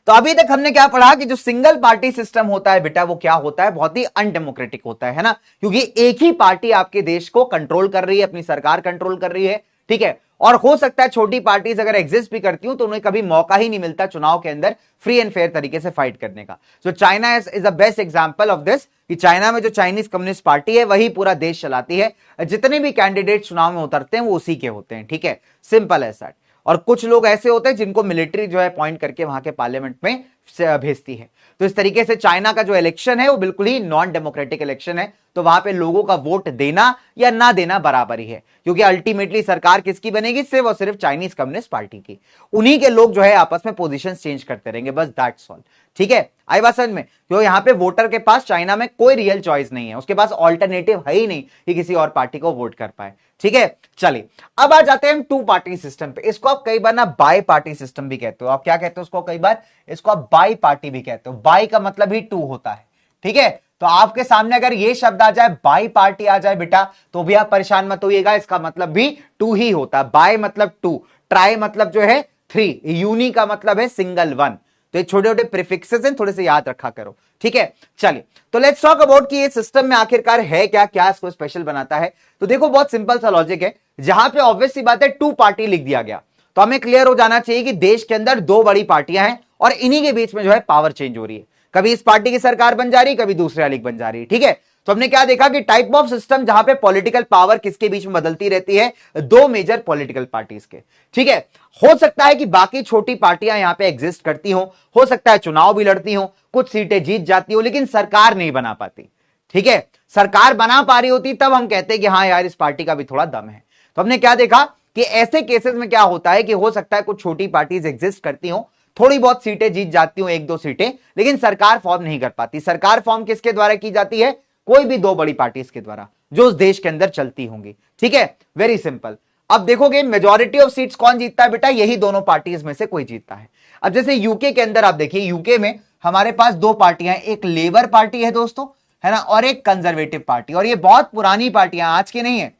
तो अभी तक हमने क्या पढ़ा कि जो सिंगल पार्टी सिस्टम होता है बेटा, वो क्या होता है? बहुत ही अनडेमोक्रेटिक होता है ना, क्योंकि एक ही पार्टी आपके देश को कंट्रोल कर रही है, अपनी सरकार कंट्रोल कर रही है। ठीक है, और हो सकता है छोटी पार्टीज अगर एग्जिस्ट भी करती हूं तो उन्हें कभी मौका ही नहीं मिलता चुनाव के अंदर फ्री एंड फेयर तरीके से फाइट करने का। So China is the best example of this, कि चाइना में जो चाइनीज कम्युनिस्ट पार्टी है वही पूरा देश चलाती है, जितने भी कैंडिडेट चुनाव में उतरते हैं वो उसी के होते हैं। ठीक है, सिंपल है सर। और कुछ लोग ऐसे होते हैं जिनको मिलिट्री जो है अपॉइंट करके वहां के पार्लियामेंट में भेजती है। तो इस तरीके से चाइना का जो इलेक्शन है वो बिल्कुल ही नॉन डेमोक्रेटिक इलेक्शन है, तो वहां पे लोगों का वोट देना या ना देना बराबर ही है, क्योंकि अल्टीमेटली सरकार किसकी बनेगी? सिर्फ और सिर्फ चाइनीज कम्युनिस्ट पार्टी की। उन्हीं के लोग जो है आपस में पोजीशन चेंज करते रहेंगे, बस दैट्स ऑल। ठीक है, आई बात समझ में? क्योंकि यहाँ पे वोटर के पास चाइना में कोई रियल चॉइस नहीं है, उसके पास ऑल्टरनेटिव है ही नहीं कि किसी और पार्टी को वोट कर पाए। ठीक है, चलिए अब आ जाते हैं हम टू पार्टी सिस्टम पे। इसको आप कई बार ना बाई पार्टी सिस्टम भी कहते हो। आप क्या कहते हो उसको? कई बार इसको आप बाई पार्टी भी कहते हो। बाई का मतलब ही टू होता है। ठीक है, तो आपके सामने अगर ये शब्द आ जाए, बाई पार्टी आ जाए बेटा, तो भी आप परेशान मत होइएगा, इसका मतलब भी टू ही होता है। बाई मतलब टू, ट्राई मतलब जो है थ्री, यूनी का मतलब है सिंगल वन। तो ये छोटे छोटे प्रीफिक्सेस हैं, थोड़े से याद रखा करो। ठीक है, चलिए तो लेट्स टॉक अबाउट कि ये सिस्टम में आखिरकार है क्या, क्या इसको स्पेशल बनाता है। तो देखो बहुत सिंपल सा लॉजिक है, जहां पे ऑब्वियस सी बात है टू पार्टी लिख दिया गया, तो हमें क्लियर हो जाना चाहिए कि देश के अंदर दो बड़ी पार्टियां हैं और इन्हीं के बीच में जो है पावर चेंज हो रही है। कभी इस पार्टी की सरकार बन जा रही, कभी दूसरे वाली बन जा रही है। ठीक है, तो हमने क्या देखा कि टाइप ऑफ सिस्टम जहां पे पॉलिटिकल पावर किसके बीच में बदलती रहती है? दो मेजर पॉलिटिकल पार्टीज के। ठीक है, हो सकता है कि बाकी छोटी पार्टियां यहां पे एग्जिस्ट करती हो सकता है चुनाव भी लड़ती हो, कुछ सीटें जीत जाती हो, लेकिन सरकार नहीं बना पाती। ठीक है, सरकार बना पा रही होती तब हम कहते हैं कि हाँ यार इस पार्टी का भी थोड़ा दम है। तो हमने क्या देखा कि ऐसे केसेस में क्या होता है कि हो सकता है कुछ छोटी पार्टीज एग्जिस्ट करती हो, थोड़ी बहुत सीटें जीत जाती हो, एक दो सीटें, लेकिन सरकार फॉर्म नहीं कर पाती। सरकार फॉर्म किसके द्वारा की जाती है? कोई भी दो बड़ी पार्टीज के द्वारा जो उस देश के अंदर चलती होंगी। ठीक है, वेरी सिंपल। अब देखोगे मेजॉरिटी ऑफ सीट्स कौन जीतता है बेटा? यही दोनों पार्टीज में से कोई जीतता है। अब जैसे यूके के अंदर आप देखिए, यूके में हमारे पास दो पार्टियां, एक लेबर पार्टी है दोस्तों, है ना, और एक कंजर्वेटिव पार्टी, और ये बहुत पुरानी पार्टियां, आज की नहीं है।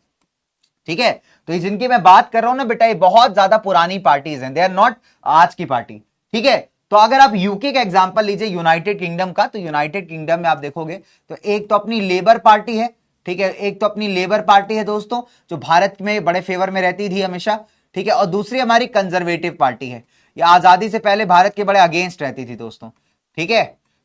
ठीक है, तो ये जिनकी मैं बात कर रहा हूं ना बेटा, ये बहुत ज्यादा पुरानी पार्टीज हैं, दे आर नॉट आज की पार्टी। ठीक है, तो अगर आप यूके का एग्जांपल लीजिए, यूनाइटेड किंगडम का, तो यूनाइटेड किंगडम में आप देखोगे तो एक तो अपनी लेबर पार्टी है। ठीक है, एक तो अपनी लेबर पार्टी है दोस्तों, जो भारत में बड़े फेवर में रहती थी हमेशा। ठीक है, और दूसरी हमारी कंजर्वेटिव पार्टी है, ये आजादी से पहले भारत के बड़े अगेंस्ट रहती थी दोस्तों। ठीक है,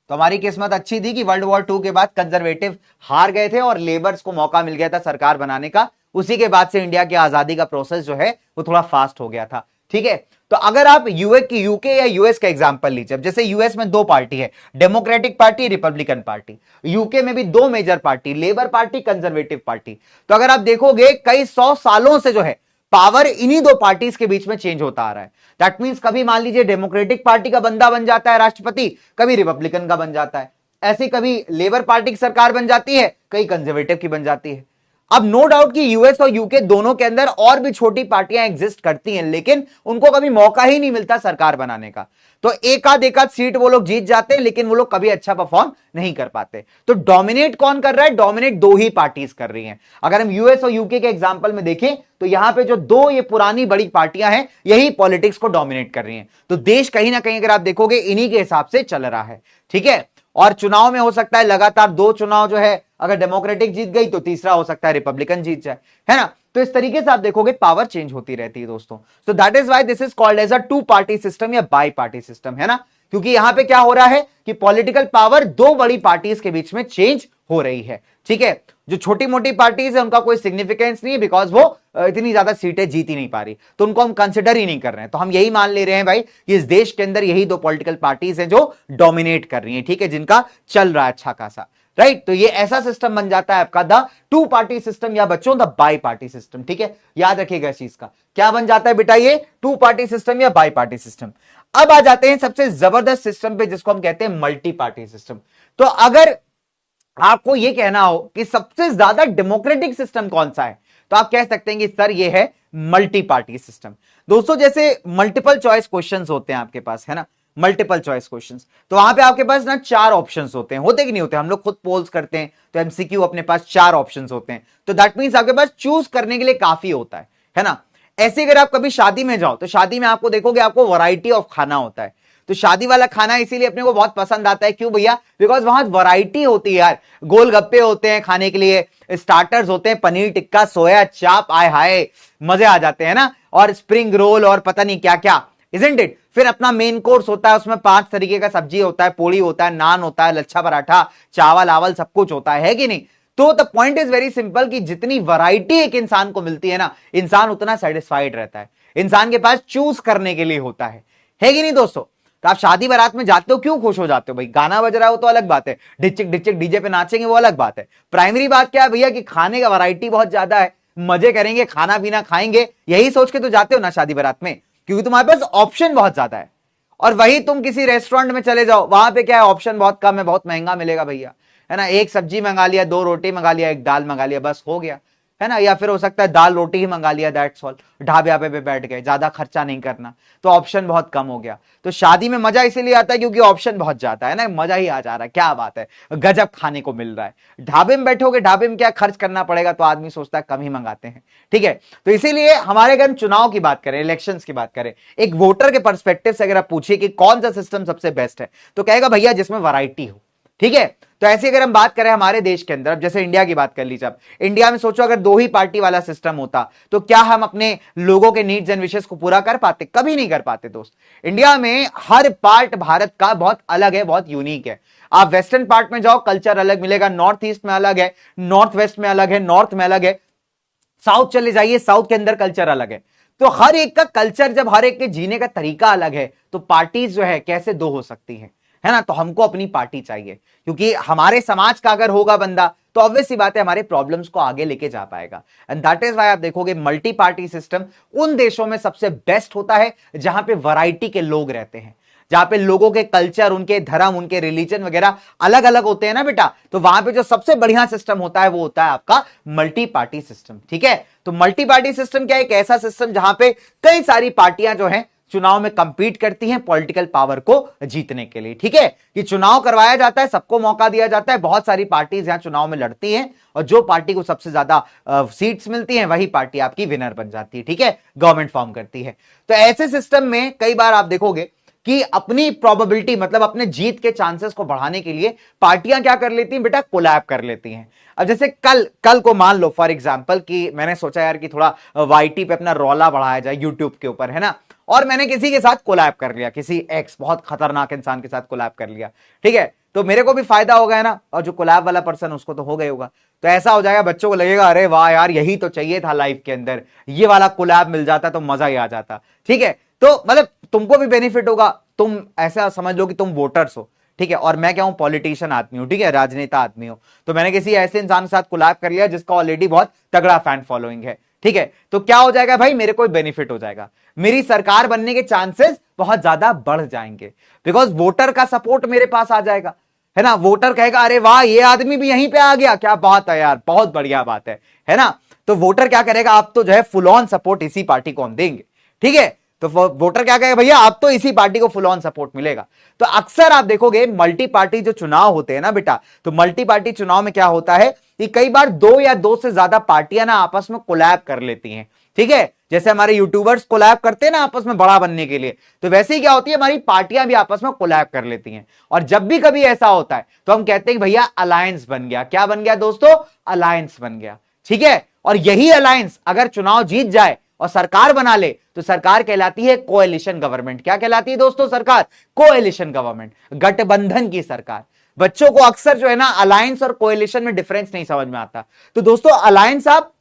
तो हमारी किस्मत अच्छी थी कि वर्ल्ड वॉर 2 के बाद कंजर्वेटिव हार गए थे और लेबर्स को मौका मिल गया था सरकार बनाने का। उसी के बाद से इंडिया की आजादी का प्रोसेस जो है वो थोड़ा फास्ट हो गया था। ठीक है, तो अगर आप यूके या यूएस का एग्जांपल लीजिए, जैसे यूएस में दो पार्टी है, Democratic Party, Republican Party. UK में भी दो major party, Labour Party, Conservative Party. तो अगर आप देखोगे कई 100 सालों से जो है पावर इन्हीं दो पार्टीज के बीच में चेंज होता आ रहा है। दैट मींस कभी मान लीजिए डेमोक्रेटिक पार्टी का बंदा बन जाता है राष्ट्रपति, कभी रिपब्लिकन का बन जाता है, ऐसे कभी लेबर पार्टी की सरकार बन जाती है, कई कंजर्वेटिव की बन जाती है। अब नो डाउट कि यूएस और यूके दोनों के अंदर और भी छोटी पार्टियां एग्जिस्ट करती हैं, लेकिन उनको कभी मौका ही नहीं मिलता सरकार बनाने का। तो एक आध सीट वो लोग जीत जाते हैं, लेकिन वो लोग कभी अच्छा परफॉर्म नहीं कर पाते। तो डोमिनेट कौन कर रहा है? डोमिनेट दो ही पार्टीज कर रही हैं। अगर हम यूएस और यूके के एग्जांपल में देखें तो यहां पे जो दो ये पुरानी बड़ी पार्टियां हैं, यही पॉलिटिक्स को डोमिनेट कर रही हैं। तो देश कहीं ना कहीं अगर आप देखोगे इन्हीं के हिसाब से चल रहा है। ठीक है, और चुनाव में हो सकता है लगातार दो चुनाव जो है, अगर डेमोक्रेटिक जीत गई तो तीसरा हो सकता है रिपब्लिकन जीत जाए, है ना। तो इस तरीके से आप देखोगे पावर चेंज होती रहती है दोस्तों। So that is why this is called as a two party system या बाई पार्टी सिस्टम, है ना, क्योंकि यहां पे क्या हो रहा है कि पॉलिटिकल पावर दो बड़ी पार्टीज के बीच में चेंज हो रही है। ठीक है। जो छोटी मोटी पार्टीज है उनका कोई सिग्निफिकेंस नहीं है, बिकॉज वो इतनी ज्यादा सीटें जीत ही नहीं पा रही, तो उनको हम कंसिडर ही नहीं कर रहे हैं। तो हम यही मान ले रहे हैं भाई कि इस देश के अंदर यही दो पॉलिटिकल पार्टीज हैं जो डोमिनेट कर रही हैं, ठीक है, जिनका चल रहा है अच्छा खासा, राइट। तो ये ऐसा सिस्टम बन जाता है आपका द टू पार्टी सिस्टम, या बच्चों द बाई पार्टी सिस्टम, ठीक है, याद रखिएगा इस चीज का। क्या बन जाता है बेटा, ये टू पार्टी सिस्टम या बाई पार्टी सिस्टम। अब आ जाते हैं सबसे जबरदस्त सिस्टम पे, जिसको हम कहते हैं मल्टी पार्टी सिस्टम। तो अगर आपको यह कहना हो कि सबसे ज्यादा डेमोक्रेटिक सिस्टम कौन सा है, तो आप कह सकते हैं कि सर ये है मल्टी पार्टी सिस्टम। दोस्तों जैसे मल्टीपल चॉइस क्वेश्चंस होते हैं आपके पास, है ना, मल्टीपल चॉइस क्वेश्चंस, तो वहां पे आपके पास ना 4 ऑप्शंस होते हैं, होते कि नहीं होते, हम लोग खुद पोल्स करते हैं तो एमसीक्यू अपने पास 4 ऑप्शंस होते हैं, तो दैट मींस आपके पास चूज करने के लिए काफी होता है ना। ऐसे अगर आप कभी शादी में जाओ तो शादी में आपको देखोगे आपको वैरायटी ऑफ खाना होता है, तो शादी वाला खाना इसीलिए अपने को बहुत पसंद आता है, क्यों भैया, बिकॉज वहां वैरायटी होती है यार, गोलगप्पे होते हैं खाने के लिए, स्टार्टर्स होते हैं, पनीर टिक्का, सोया चाप, आय हाय मजे आ जाते हैं ना, और स्प्रिंग रोल और पता नहीं क्या क्या, इजंट इट। फिर अपना मेन कोर्स होता है, उसमें 5 तरीके का सब्जी होता है, पूड़ी होता है, नान होता है, लच्छा पराठा, चावल आवल सब कुछ होता है कि नहीं। तो the point is very simple कि जितनी वैरायटी एक इंसान को मिलती है ना, इंसान उतना सेटिस्फाइड रहता है, इंसान के पास चूज करने के लिए होता है कि नहीं दोस्तों। तो आप शादी बारात में जाते हो क्यों खुश हो जाते हो भाई, गाना बज रहा हो तो अलग बात है, डिचिक डिचिक डीजे पे नाचेंगे वो अलग बात है, प्राइमरी बात क्या है भैया कि खाने का वैरायटी बहुत ज्यादा है, मजे करेंगे, खाना पीना खाएंगे, यही सोच के तो जाते हो ना शादी बारात में, क्योंकि तुम्हारे पास ऑप्शन बहुत ज्यादा है। और वही तुम किसी रेस्टोरेंट में चले जाओ, वहां पे क्या है, ऑप्शन बहुत कम है, बहुत महंगा मिलेगा भैया, है ना, एक सब्जी मंगा लिया, 2 रोटी मंगा लिया, एक दाल मंगा लिया, बस हो गया, है ना, या फिर हो सकता है दाल रोटी ही मंगा लिया, दैट्स ऑल, ढाबे पे बैठ गए, ज्यादा खर्चा नहीं करना, तो ऑप्शन बहुत कम हो गया। तो शादी में मजा इसीलिए आता है क्योंकि ऑप्शन बहुत ज्यादा है ना, मजा ही आ जा रहा है, क्या बात है, गजब खाने को मिल रहा है। ढाबे में बैठोगे, ढाबे में क्या खर्च करना पड़ेगा, तो आदमी सोचता है कम ही मंगाते हैं, ठीक है। तो इसीलिए हमारे अगर चुनाव की बात करें, इलेक्शन की बात करें, एक वोटर के पर्सपेक्टिव से अगर आप पूछिए कि कौन सा सिस्टम सबसे बेस्ट है, तो कहेगा भैया जिसमें वैरायटी हो, ठीक है। तो ऐसे अगर हम बात करें हमारे देश के अंदर, अब जैसे इंडिया की बात कर लीजिए, अब इंडिया में सोचो अगर 2 ही पार्टी वाला सिस्टम होता तो क्या हम अपने लोगों के नीड्स एंड विशेष को पूरा कर पाते, कभी नहीं कर पाते दोस्त। इंडिया में हर पार्ट भारत का बहुत अलग है, बहुत यूनिक है। आप वेस्टर्न पार्ट में जाओ, कल्चर अलग मिलेगा, नॉर्थ ईस्ट में अलग है, नॉर्थ वेस्ट में अलग है, नॉर्थ में अलग है, साउथ चले जाइए, साउथ के अंदर कल्चर अलग है। तो हर एक का कल्चर, जब हर एक के जीने का तरीका अलग है, तो पार्टीज जो है कैसे 2 हो सकती है ना। तो हमको अपनी पार्टी चाहिए, क्योंकि हमारे समाज का अगर होगा बंदा तो ऑब्वियस सी बात है हमारे प्रॉब्लम्स को आगे लेके जा पाएगा। एंड दैट इज व्हाई आप देखोगे मल्टी पार्टी सिस्टम उन देशों में सबसे बेस्ट होता है जहां पे वैरायटी के लोग रहते हैं, जहां पे लोगों के कल्चर, उनके धर्म, उनके रिलीजन वगैरह अलग अलग होते हैं ना बेटा। तो वहां पे जो सबसे बढ़िया सिस्टम होता है वो होता है आपका मल्टी पार्टी सिस्टम, ठीक है। तो मल्टी पार्टी सिस्टम क्या है, एक ऐसा सिस्टम जहां पे कई सारी पार्टियां जो हैं चुनाव में कंपीट करती हैं पॉलिटिकल पावर को जीतने के लिए, ठीक है। कि चुनाव करवाया जाता है, सबको मौका दिया जाता है, बहुत सारी पार्टीज यहां चुनाव में लड़ती हैं, और जो पार्टी को सबसे ज्यादा सीट्स मिलती हैं वही पार्टी आपकी विनर बन जाती है, ठीक है, गवर्नमेंट फॉर्म करती है। तो ऐसे सिस्टम में कई बार आप देखोगे कि अपनी प्रोबेबिलिटी, मतलब अपने जीत के चांसेस को बढ़ाने के लिए पार्टियां क्या कर लेती हैं बेटा, कोलैब कर लेती हैं। अब जैसे कल को मान लो फॉर एग्जांपल कि मैंने सोचा यार कि थोड़ा वाईटी पे अपना रौला बढ़ाया जाए यूट्यूब के ऊपर, है ना, और मैंने किसी के साथ कोलैब कर लिया, किसी एक्स बहुत खतरनाक इंसान के साथ कोलैब कर लिया, ठीक है। तो मेरे को भी फायदा होगा, है ना, और जो कोलैब वाला पर्सन उसको तो हो गई होगा। तो ऐसा हो जाएगा, बच्चों को लगेगा अरे वाह यार यही तो चाहिए था लाइफ के अंदर, ये वाला कोलैब मिल जाता तो मजा ही आ जाता, ठीक है। तो मतलब तुमको भी बेनिफिट होगा, तुम ऐसा समझ लो कि तुम वोटर्स हो, ठीक है, और मैं क्या हूं, पॉलिटिशियन आदमी हूं, ठीक है, राजनेता आदमी हूं। तो मैंने किसी ऐसे इंसान के साथ कोलैब कर लिया जिसका ऑलरेडी बहुत तगड़ा फैन फॉलोइंग है, ठीक है। तो क्या हो जाएगा भाई, मेरे को बेनिफिट हो जाएगा, मेरी सरकार बनने के चांसेस बहुत ज्यादा बढ़ जाएंगे, बिकॉज वोटर का सपोर्ट मेरे पास आ जाएगा, है ना। वोटर कहेगा अरे वाह ये आदमी भी यहीं पे आ गया, क्या बात है यार, बहुत बढ़िया बात है ना। तो वोटर क्या करेगा, आप तो जो है फुल ऑन सपोर्ट इसी पार्टी को हम देंगे, ठीक है। तो वोटर क्या कहेगा, भैया आप तो इसी पार्टी को फुल ऑन सपोर्ट मिलेगा। तो अक्सर आप देखोगे मल्टी पार्टी जो चुनाव होते हैं ना बेटा, तो मल्टी पार्टी चुनाव में क्या होता है कि कई बार 2 या 2 से ज्यादा पार्टियां ना आपस में कोलैब कर लेती हैं, ठीक है। जैसे हमारे यूट्यूबर्स कोलैब करते हैं ना आपस में बड़ा बनने के लिए, तो वैसे ही क्या होती है, हमारी पार्टियां भी आपस में कोलैब कर लेती हैं। और जब भी कभी ऐसा होता है तो हम कहते हैं कि भैया अलायंस बन गया, क्या बन गया दोस्तों, अलायंस बन गया, ठीक है। और यही अलायंस अगर चुनाव जीत जाए और सरकार बना ले तो सरकार कहलाती है कोएलिशन गवर्नमेंट। क्या कहलाती है दोस्तों सरकार, कोएलिशन गवर्नमेंट, गठबंधन की सरकार। बच्चों को अक्सर जो है ना अलायंस और कोएलिशन में डिफरेंस नहीं समझ में आता। तो दोस्तों अलायंस आप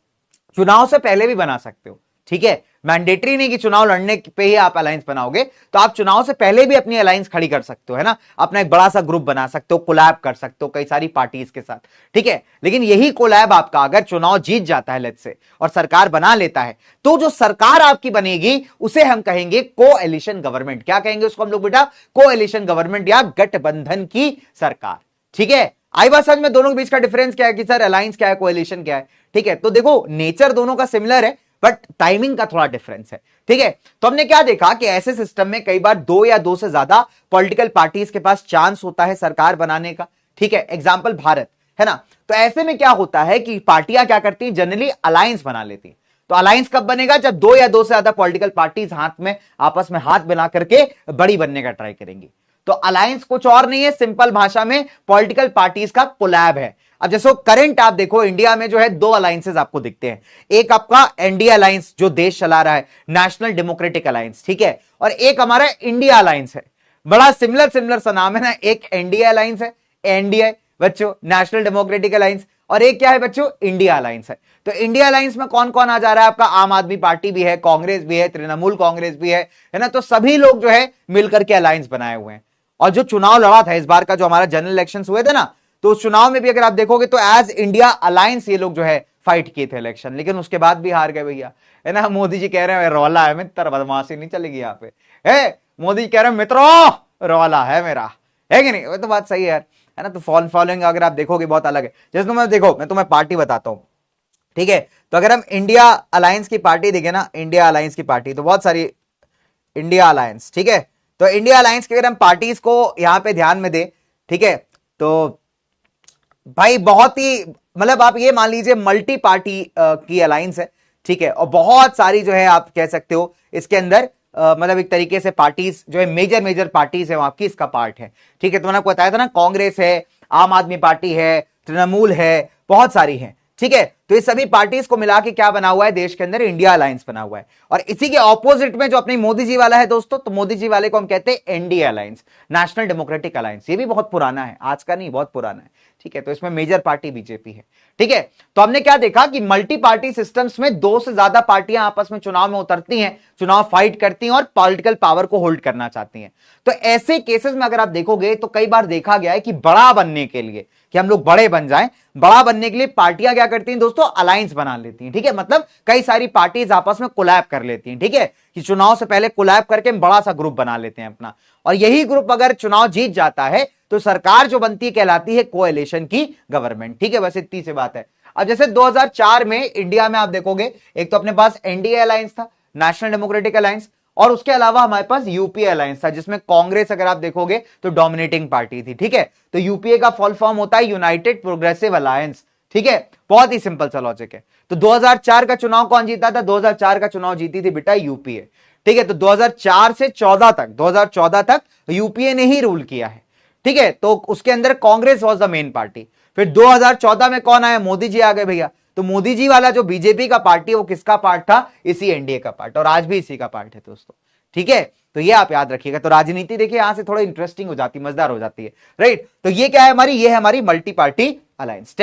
चुनाव से पहले भी बना सकते हो, ठीक है, मैंडेटरी नहीं कि चुनाव लड़ने पे ही आप अलायंस बनाओगे, तो आप चुनाव से पहले भी अपनी अलायंस खड़ी कर सकते हो, है ना, अपना एक बड़ा सा ग्रुप बना सकते हो, कोलैब कर सकते हो कई सारी पार्टीज के साथ, ठीक है। लेकिन यही कोलैब आपका अगर चुनाव जीत जाता है लेट्स से और सरकार बना लेता है, तो जो सरकार आपकी बनेगी उसे हम कहेंगे कोएलिशन गवर्नमेंट। क्या कहेंगे उसको हम लोग बेटा? कोएलिशन गवर्नमेंट या गठबंधन की सरकार, ठीक है। आई बात समझ में? दोनों के बीच का डिफरेंस क्या है कि सर अलायंस क्या है, कोएलिशन क्या है, ठीक है। तो देखो नेचर दोनों का सिमिलर है बट टाइमिंग का थोड़ा डिफरेंस है, ठीक है। तो हमने क्या देखा कि ऐसे सिस्टम में कई बार दो या दो से ज्यादा पॉलिटिकल पार्टीज के पास चांस होता है सरकार बनाने का, ठीक है। एग्जांपल भारत, है ना। तो ऐसे में क्या होता है कि पार्टियां क्या करती हैं, जनरली अलायंस बना लेती हैं। तो अलायंस कब बनेगा? जब दो या दो से ज्यादा पॉलिटिकल पार्टीज हाथ में आपस में हाथ मिला करके बड़ी बनने का ट्राई करेंगी। तो अलायंस कुछ और नहीं है, सिंपल भाषा में पॉलिटिकल पार्टीज का कोलैब है। अब जैसे करंट आप देखो इंडिया में जो है दो अलायंसेस आपको दिखते हैं, एक आपका एनडीए अलायंस जो देश चला रहा है, नेशनल डेमोक्रेटिक अलायंस, ठीक है, और एक हमारा इंडिया अलायंस है। बड़ा सिमिलर सा नाम है ना, एक एनडीए अलायंस है, एनडीए बच्चों, नेशनल डेमोक्रेटिक अलायंस, और एक क्या है बच्चों? इंडिया अलायंस है। तो इंडिया अलायंस में कौन कौन आ जा रहा है आपका? आम आदमी पार्टी भी है, कांग्रेस भी है, तृणमूल कांग्रेस भी है ना। तो सभी लोग जो है मिलकर के अलायंस बनाए हुए हैं। और जो चुनाव लड़ा था इस बार का, जो हमारा जनरल इलेक्शंस हुए थे ना, तो उस चुनाव में भी अगर आप देखोगे तो एज इंडिया अलायंस ये लोग जो है फाइट किए थे इलेक्शन, लेकिन उसके बाद भी हार गए भैया, है ना। मोदी जी कह रहे हैं रौला है मित्र, बदमाशी नहीं चलेगी यहाँ पे, है मोदी जी कह रहे हैं मित्रों रौला है मेरा, है कि नहीं? वो तो बात सही है ना। तो फॉलोइंग अगर आप देखोगे बहुत अलग है। जैसे तुम्हें देखो, मैं तुम्हें पार्टी बताता हूं, ठीक है। तो अगर हम इंडिया अलायंस की पार्टी देखें ना, इंडिया अलायंस की पार्टी तो बहुत सारी इंडिया अलायंस, ठीक है। तो इंडिया अलायंस के अगर हम पार्टीज को यहां पे ध्यान में दे, ठीक है, तो भाई बहुत ही मतलब आप ये मान लीजिए मल्टी पार्टी की अलायंस है, ठीक है। और बहुत सारी जो है आप कह सकते हो इसके अंदर मतलब एक तरीके से पार्टीज जो है मेजर पार्टीज है आपकी इसका पार्ट है, ठीक है। तो मैंने आपको बताया था ना, कांग्रेस है, आम आदमी पार्टी है, तृणमूल है, बहुत सारी है, ठीक है। तो ये सभी पार्टीज को मिला के क्या बना हुआ है देश के अंदर? इंडिया अलायंस बना हुआ है। और इसी के ऑपोजिट में जो अपनी मोदी जी वाला है दोस्तों, तो मोदी जी वाले को हम कहते हैं NDA alliance, national democratic alliance. ये भी बहुत पुराना है, आज का नहीं, बहुत पुराना है, ठीक है। तो इसमें मेजर पार्टी बीजेपी है, ठीक है। तो हमने क्या देखा कि मल्टी पार्टी सिस्टम्स में दो से ज्यादा पार्टियां आपस में चुनाव में उतरती हैं, चुनाव फाइट करती हैं और पॉलिटिकल पावर को होल्ड करना चाहती हैं। तो ऐसे केसेस में अगर आप देखोगे तो कई बार देखा गया है कि बड़ा बनने के लिए, कि हम लोग बड़े बन जाएं, बड़ा बनने के लिए पार्टियां क्या करती हैं दोस्तों? अलायंस बना लेती हैं, ठीक है। मतलब कई सारी पार्टीज आपस में कोलैब कर लेती हैं, ठीक है, कि चुनाव से पहले कोलैब करके हम बड़ा सा ग्रुप बना लेते हैं अपना, और यही ग्रुप अगर चुनाव जीत जाता है तो सरकार जो बनती है कहलाती है कोएलिशन की गवर्नमेंट, ठीक है। बस इतनी सी बात है। अब जैसे 2004 में इंडिया में आप देखोगे, एक तो अपने पास एनडीए अलायंस था, नेशनल डेमोक्रेटिक अलायंस, और उसके अलावा हमारे पास यूपीए अलायंस था, जिसमें कांग्रेस अगर आप देखोगे तो डोमिनेटिंग पार्टी थी, ठीक है। तो यूपीए का फुल फॉर्म होता है यूनाइटेड प्रोग्रेसिव अलायंस, ठीक है। बहुत ही सिंपल सा लॉजिक है। तो 2004 का चुनाव कौन जीता था? 2004 का चुनाव जीती थी बेटा यूपीए, ठीक है। तो 2004 से 2014 तक यूपीए ने ही रूल किया है, ठीक है। तो उसके अंदर Congress was the main party. फिर 2014 में कौन आया? मोदी जी आ गए भैया। तो मोदी जी वाला जो बीजेपी का पार्टी है वो किसका पार्ट था? इसी एनडीए का पार्ट, और आज भी इसी का पार्ट है दोस्तों, ठीक है। तो ये आप याद रखिएगा। तो राजनीति देखिए यहां से थोड़ा इंटरेस्टिंग हो जाती है, मजेदार हो जाती है, राइट। तो ये क्या है हमारी? ये है हमारी मल्टी पार्टी अलायंस।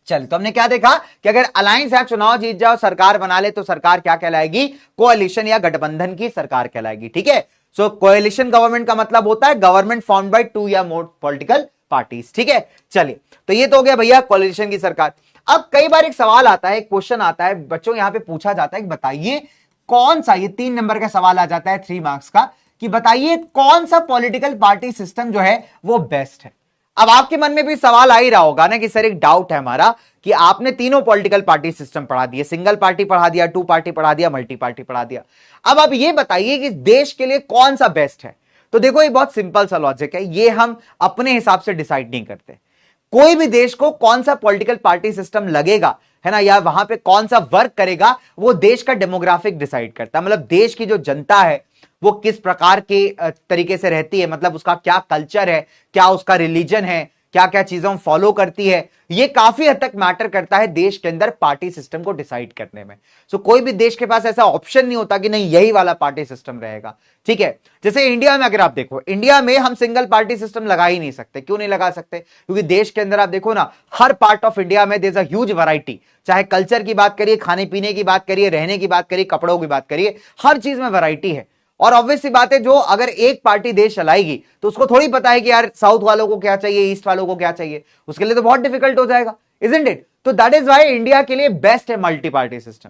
चल, तो हमने क्या देखा कि अगर अलायंस है चुनाव जीत जाओ, सरकार बना ले, तो सरकार क्या कहलाएगी? कोएलिशन या गठबंधन की सरकार कहलाएगी, ठीक है। सो कोएलिशन गवर्नमेंट का मतलब होता है गवर्नमेंट फॉर्म्ड बाय टू या मोर पॉलिटिकल पार्टीज, ठीक है। चलिए, तो ये तो हो गया भैया कोएलिशन की सरकार। अब कई बार एक सवाल आता है, एक क्वेश्चन आता है बच्चों, यहां पे पूछा जाता है कि बताइए कौन सा, ये 3 नंबर का सवाल आ जाता है 3 मार्क्स का, कि बताइए कौन सा पॉलिटिकल पार्टी सिस्टम जो है वो बेस्ट है। अब आपके मन में भी सवाल आ ही रहा होगा ना कि सर एक डाउट है हमारा कि आपने तीनों पॉलिटिकल पार्टी सिस्टम पढ़ा दिए, सिंगल पार्टी पढ़ा दिया, 2 पार्टी पढ़ा दिया, मल्टी पार्टी पढ़ा दिया। अब आप ये बताइए कि देश के लिए कौन सा बेस्ट है। तो देखो ये बहुत सिंपल सा लॉजिक है, ये हम अपने हिसाब से डिसाइड नहीं करते। कोई भी देश को कौन सा पॉलिटिकल पार्टी सिस्टम लगेगा, है ना, या वहां पे कौन सा वर्क करेगा, वो देश का डेमोग्राफिक डिसाइड करता है। मतलब देश की जो जनता है वो किस प्रकार के तरीके से रहती है, मतलब उसका क्या कल्चर है, क्या उसका रिलीजन है, क्या क्या चीजें हम फॉलो करती है, ये काफी हद तक मैटर करता है देश के अंदर पार्टी सिस्टम को डिसाइड करने में। सो कोई भी देश के पास ऐसा ऑप्शन नहीं होता कि नहीं यही वाला पार्टी सिस्टम रहेगा, ठीक है। जैसे इंडिया में अगर आप देखो, इंडिया में हम सिंगल पार्टी सिस्टम लगा ही नहीं सकते। क्यों नहीं लगा सकते? क्योंकि देश के अंदर आप देखो ना, हर पार्ट ऑफ इंडिया में there is a huge variety. चाहे कल्चर की बात करिए, खाने पीने की बात करिए, रहने की बात करिए, कपड़ों की बात करिए, हर चीज में वैरायटी है। और ऑब्वियस सी बात है, जो अगर एक पार्टी देश चलाएगी तो उसको थोड़ी पता है कि यार साउथ वालों को क्या चाहिए, ईस्ट वालों को क्या चाहिए, उसके लिए तो बहुत डिफिकल्ट हो जाएगा, इजंट इट? तो दैट इज व्हाई इंडिया के लिए बेस्ट है मल्टी पार्टी सिस्टम,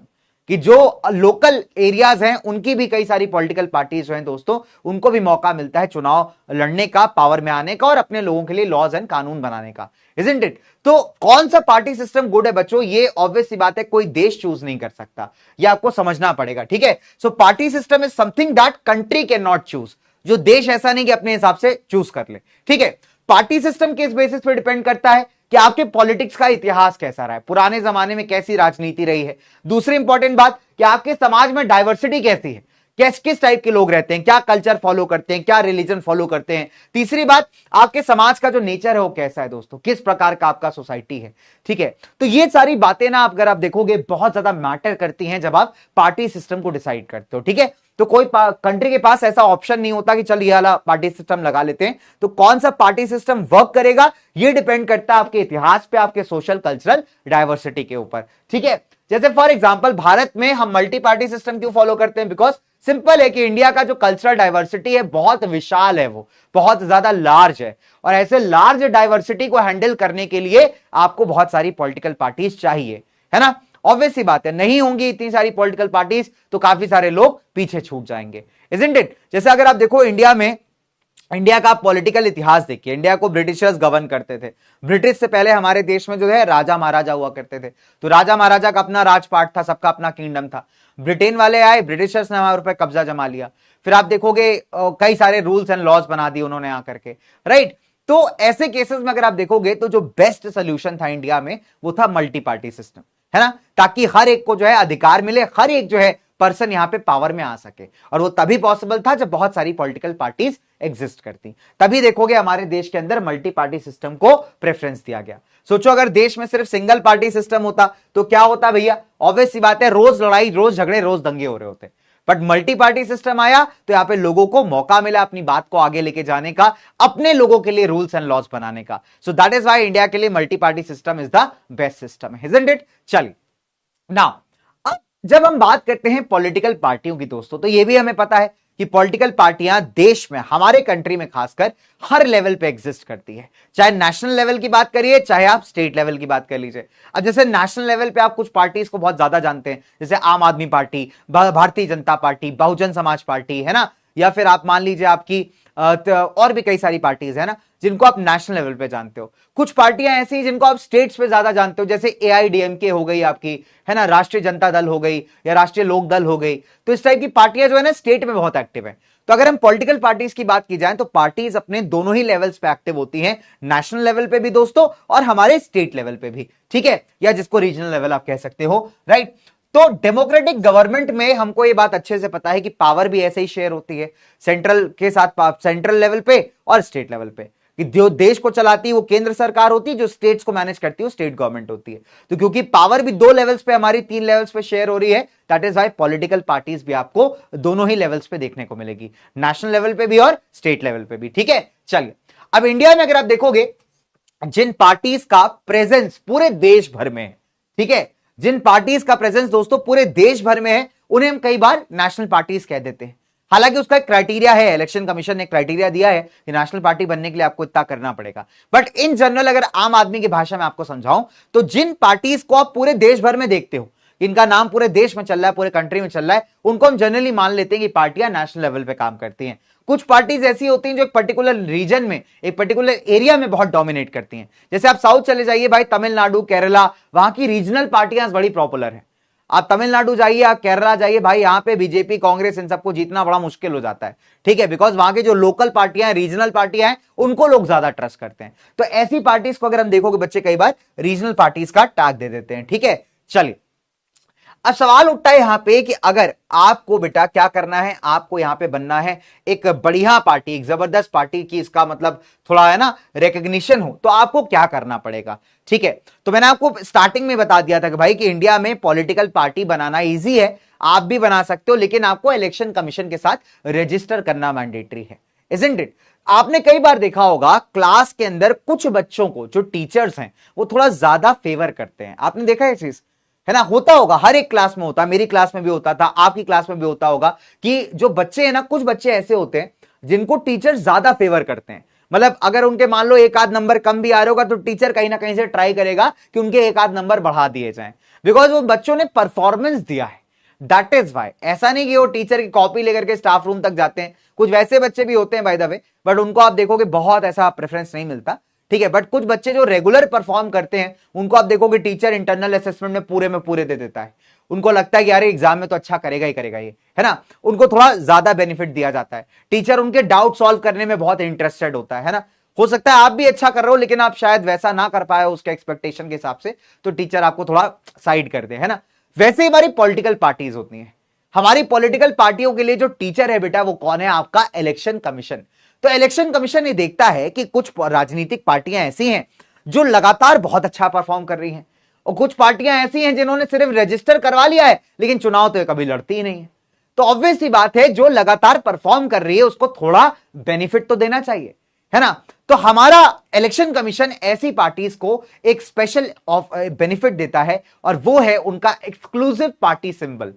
कि जो लोकल एरियाज हैं उनकी भी कई सारी पॉलिटिकल पार्टीज जो हैं दोस्तों, उनको भी मौका मिलता है चुनाव लड़ने का, पावर में आने का और अपने लोगों के लिए लॉज एंड कानून बनाने का, इजंट इट? तो कौन सा पार्टी सिस्टम गुड है बच्चों, ये ऑब्वियस सी बात है कोई देश चूज नहीं कर सकता, ये आपको समझना पड़ेगा, ठीक है। So party system is something that country can not choose, जो देश ऐसा नहीं कि अपने हिसाब से चूज कर ले, ठीक है। पार्टी सिस्टम किस बेसिस पे डिपेंड करता है कि आपके पॉलिटिक्स का इतिहास कैसा रहा है, पुराने जमाने में कैसी राजनीति रही है। दूसरी इंपॉर्टेंट बात कि आपके समाज में डाइवर्सिटी कैसी है, किस टाइप के लोग रहते हैं, क्या कल्चर फॉलो करते हैं, क्या रिलीजन फॉलो करते हैं। तीसरी बात, आपके समाज का जो नेचर है वो कैसा है दोस्तों, किस प्रकार का आपका सोसाइटी है, ठीक है। तो ये सारी बातें ना अगर आप देखोगे बहुत ज्यादा मैटर करती हैं जब आप पार्टी सिस्टम को डिसाइड करते हो, ठीक है। तो कोई कंट्री के पास ऐसा ऑप्शन नहीं होता कि चल ये वाला पार्टी सिस्टम लगा लेते हैं। तो कौन सा पार्टी सिस्टम वर्क करेगा ये डिपेंड करता है आपके इतिहास पे, आपके सोशल कल्चरल डाइवर्सिटी के ऊपर, ठीक है। जैसे फॉर एग्जांपल भारत में हम मल्टी पार्टी सिस्टम क्यों फॉलो करते हैं? बिकॉज सिंपल है कि इंडिया का जो कल्चरल डाइवर्सिटी है बहुत विशाल है, वो बहुत ज्यादा लार्ज है, और ऐसे लार्ज डाइवर्सिटी को हैंडल करने के लिए आपको बहुत सारी पॉलिटिकल पार्टीज चाहिए, है ना। ऑब्वियस सी बात है, नहीं होंगी इतनी सारी पॉलिटिकल पार्टीज तो काफी सारे लोग पीछे छूट जाएंगे, इजंट इट? जैसे अगर आप देखो इंडिया में, इंडिया का पॉलिटिकल इतिहास देखिए, इंडिया को ब्रिटिशर्स गवर्न करते थे। ब्रिटिश से पहले हमारे देश में जो है राजा महाराजा हुआ करते थे, तो राजा महाराजा का अपना राजपाट था, सबका अपना किंगडम था। ब्रिटेन वाले आए, ब्रिटिशर्स ने हमारे ऊपर कब्जा जमा लिया, फिर आप देखोगे कई सारे रूल्स एंड लॉज बना दिए उन्होंने आकर के, राइट। तो ऐसे केसेस में अगर आप देखोगे तो जो बेस्ट सोल्यूशन था इंडिया में वो था मल्टी पार्टी सिस्टम, है ना, ताकि हर एक को जो है अधिकार मिले, हर एक जो है पर्सन यहां पे पावर में आ सके। और वो तभी पॉसिबल था जब बहुत सारी पॉलिटिकल पार्टीज एग्जिस्ट करती, तभी देखोगे हमारे देश के अंदर मल्टी पार्टी सिस्टम को प्रेफरेंस दिया गया। सोचो अगर देश में सिर्फ सिंगल पार्टी सिस्टम होता तो क्या होता भैया? ऑब्वियस सी बात है, रोज लड़ाई, रोज झगड़े, रोज दंगे हो रहे होते। बट मल्टी पार्टी सिस्टम आया तो यहां पे लोगों को मौका मिला अपनी बात को आगे लेके जाने का, अपने लोगों के लिए रूल्स एंड लॉज बनाने का। सो दैट इज व्हाई इंडिया के लिए multi party system is the best system, isn't it? चलिए नाउ, अब जब हम बात करते हैं पॉलिटिकल पार्टियों की दोस्तों, तो यह भी हमें पता है कि पॉलिटिकल पार्टियां देश में, हमारे कंट्री में खासकर हर लेवल पे एग्जिस्ट करती है। चाहे नेशनल लेवल की बात करिए, चाहे आप स्टेट लेवल की बात कर लीजिए। अब जैसे नेशनल लेवल पे आप कुछ पार्टीज को बहुत ज्यादा जानते हैं, जैसे आम आदमी party, Bharatiya Janata party, Bahujan Samaj party, है ना, या फिर आप मान लीजिए आपकी और भी कई सारी पार्टीज है ना जिनको आप नेशनल लेवल पे जानते हो। कुछ पार्टियां ऐसी जिनको आप स्टेट्स पे ज्यादा जानते हो, जैसे एआईडीएमके हो गई आपकी, है ना, राष्ट्रीय जनता दल हो गई या राष्ट्रीय लोक दल हो गई। तो इस टाइप की पार्टियां जो है ना स्टेट में बहुत एक्टिव है। तो अगर हम पॉलिटिकल पार्टीज की बात की जाए तो पार्टीज अपने दोनों ही लेवल्स पे एक्टिव होती हैं, नेशनल लेवल पे भी दोस्तों और हमारे स्टेट लेवल पे भी, ठीक है, या जिसको रीजनल लेवल आप कह सकते हो, राइट। तो डेमोक्रेटिक गवर्नमेंट में हमको ये बात अच्छे से पता है कि पावर भी ऐसे ही शेयर होती है, सेंट्रल के साथ, सेंट्रल लेवल पे और स्टेट लेवल पे, कि जो देश को चलाती है वो केंद्र सरकार होती है, जो स्टेट्स को मैनेज करती है वो स्टेट गवर्नमेंट होती है। तो क्योंकि पावर भी दो लेवल्स पे, हमारी तीन लेवल्स पे शेयर हो रही है, that is why political parties भी आपको दोनों ही लेवल्स पे देखने को मिलेगी, नेशनल लेवल पे भी और स्टेट लेवल पे भी, ठीक है। चलिए, अब इंडिया में अगर आप देखोगे जिन पार्टीज का प्रेजेंस पूरे देश भर में है, ठीक है, जिन पार्टीज का प्रेजेंस दोस्तों पूरे देश भर में है, उन्हें हम कई बार नेशनल पार्टीज कह देते हैं। हालांकि उसका एक क्राइटेरिया है, इलेक्शन कमीशन ने क्राइटेरिया दिया है कि नेशनल पार्टी बनने के लिए आपको इतना करना पड़ेगा। बट इन जनरल अगर आम आदमी की भाषा में आपको समझाऊं तो जिन पार्टीज को आप पूरे देश भर में देखते हो, इनका नाम पूरे देश में चल रहा है, पूरे कंट्री में चल रहा है, उनको हम जनरली मान लेते हैं कि पार्टियां नेशनल लेवल पे काम करती हैं। कुछ पार्टीज ऐसी होती हैं जो एक पर्टिकुलर रीजन में, एक पर्टिकुलर एरिया में बहुत डोमिनेट करती हैं। जैसे आप साउथ चले जाइए भाई, तमिलनाडु, केरला, वहां की रीजनल पार्टियां बड़ी पॉपुलर है। आप तमिलनाडु जाइए, आप केरला जाइए भाई, यहां पे बीजेपी, कांग्रेस, इन सबको जीतना बड़ा मुश्किल हो जाता है, ठीक है, बिकॉज वहां के जो लोकल पार्टियां हैं, रीजनल पार्टियां हैं, उनको लोग ज्यादा ट्रस्ट करते हैं। तो ऐसी पार्टीज को अगर हम देखोगे बच्चे कई बार रीजनल पार्टीज का टैग दे देते हैं, ठीक है। चलिए, अब सवाल उठता है यहां पे कि अगर आपको बेटा क्या करना है, आपको यहां पे बनना है एक बढ़िया पार्टी, एक जबरदस्त पार्टी की, इसका मतलब थोड़ा है ना रिकग्निशन हो, तो आपको क्या करना पड़ेगा। ठीक है, तो मैंने आपको स्टार्टिंग में बता दिया था कि भाई कि इंडिया में पॉलिटिकल पार्टी बनाना ईजी है, आप भी बना सकते हो, लेकिन आपको इलेक्शन कमीशन के साथ रजिस्टर करना मैंडेटरी है, इजंट इट। आपने कई बार देखा होगा क्लास के अंदर कुछ बच्चों को, जो टीचर्स हैं, वो थोड़ा ज्यादा फेवर करते हैं, आपने देखा है चीज, है ना, होता होगा, हर एक क्लास में होता है, मेरी क्लास में भी होता था, आपकी क्लास में भी होता होगा कि जो बच्चे हैं ना, कुछ बच्चे ऐसे होते हैं जिनको टीचर ज्यादा फेवर करते हैं। मतलब अगर उनके मान लो एक आध नंबर कम भी आ रहे होगा तो टीचर कहीं ना कहीं से ट्राई करेगा कि उनके एक आध नंबर बढ़ा दिए जाएं, बिकॉज वो बच्चों ने परफॉर्मेंस दिया है। दैट इज वाई, ऐसा नहीं कि वो टीचर की कॉपी लेकर के स्टाफ रूम तक जाते हैं, कुछ वैसे बच्चे भी होते हैं बाय द वे, बट उनको आप देखोगे बहुत ऐसा प्रेफरेंस नहीं मिलता। ठीक है, बट कुछ बच्चे जो रेगुलर परफॉर्म करते हैं उनको आप देखोगे टीचर इंटरनल असेसमेंट में पूरे दे देता है, उनको लगता है कि यार एग्जाम में तो अच्छा करेगा ही करेगा ये, है ना, उनको थोड़ा ज्यादा बेनिफिट दिया जाता है। टीचर उनके डाउट सॉल्व करने में बहुत इंटरेस्टेड होता है ना। हो सकता है आप भी अच्छा कर रहे हो लेकिन आप शायद वैसा ना कर पाए उसके एक्सपेक्टेशन के हिसाब से, तो टीचर आपको थोड़ा साइड कर दे, है ना। वैसे ही हमारी पॉलिटिकल पार्टीज होती हैं, हमारी पॉलिटिकल पार्टियों के लिए जो टीचर है बेटा वो कौन है, आपका इलेक्शन कमीशन। तो इलेक्शन कमीशन ये देखता है कि कुछ राजनीतिक पार्टियां ऐसी हैं जो लगातार बहुत अच्छा परफॉर्म कर रही हैं, और कुछ पार्टियां ऐसी हैं जिन्होंने सिर्फ रजिस्टर करवा लिया है लेकिन चुनाव तो कभी लड़ती ही नहीं है। तो ऑब्वियस सी बात है, जो लगातार परफॉर्म कर रही है उसको थोड़ा बेनिफिट तो देना चाहिए, है ना। तो हमारा इलेक्शन कमीशन ऐसी पार्टीज को एक स्पेशल बेनिफिट देता है, और वो है उनका एक्सक्लूसिव पार्टी सिंबल।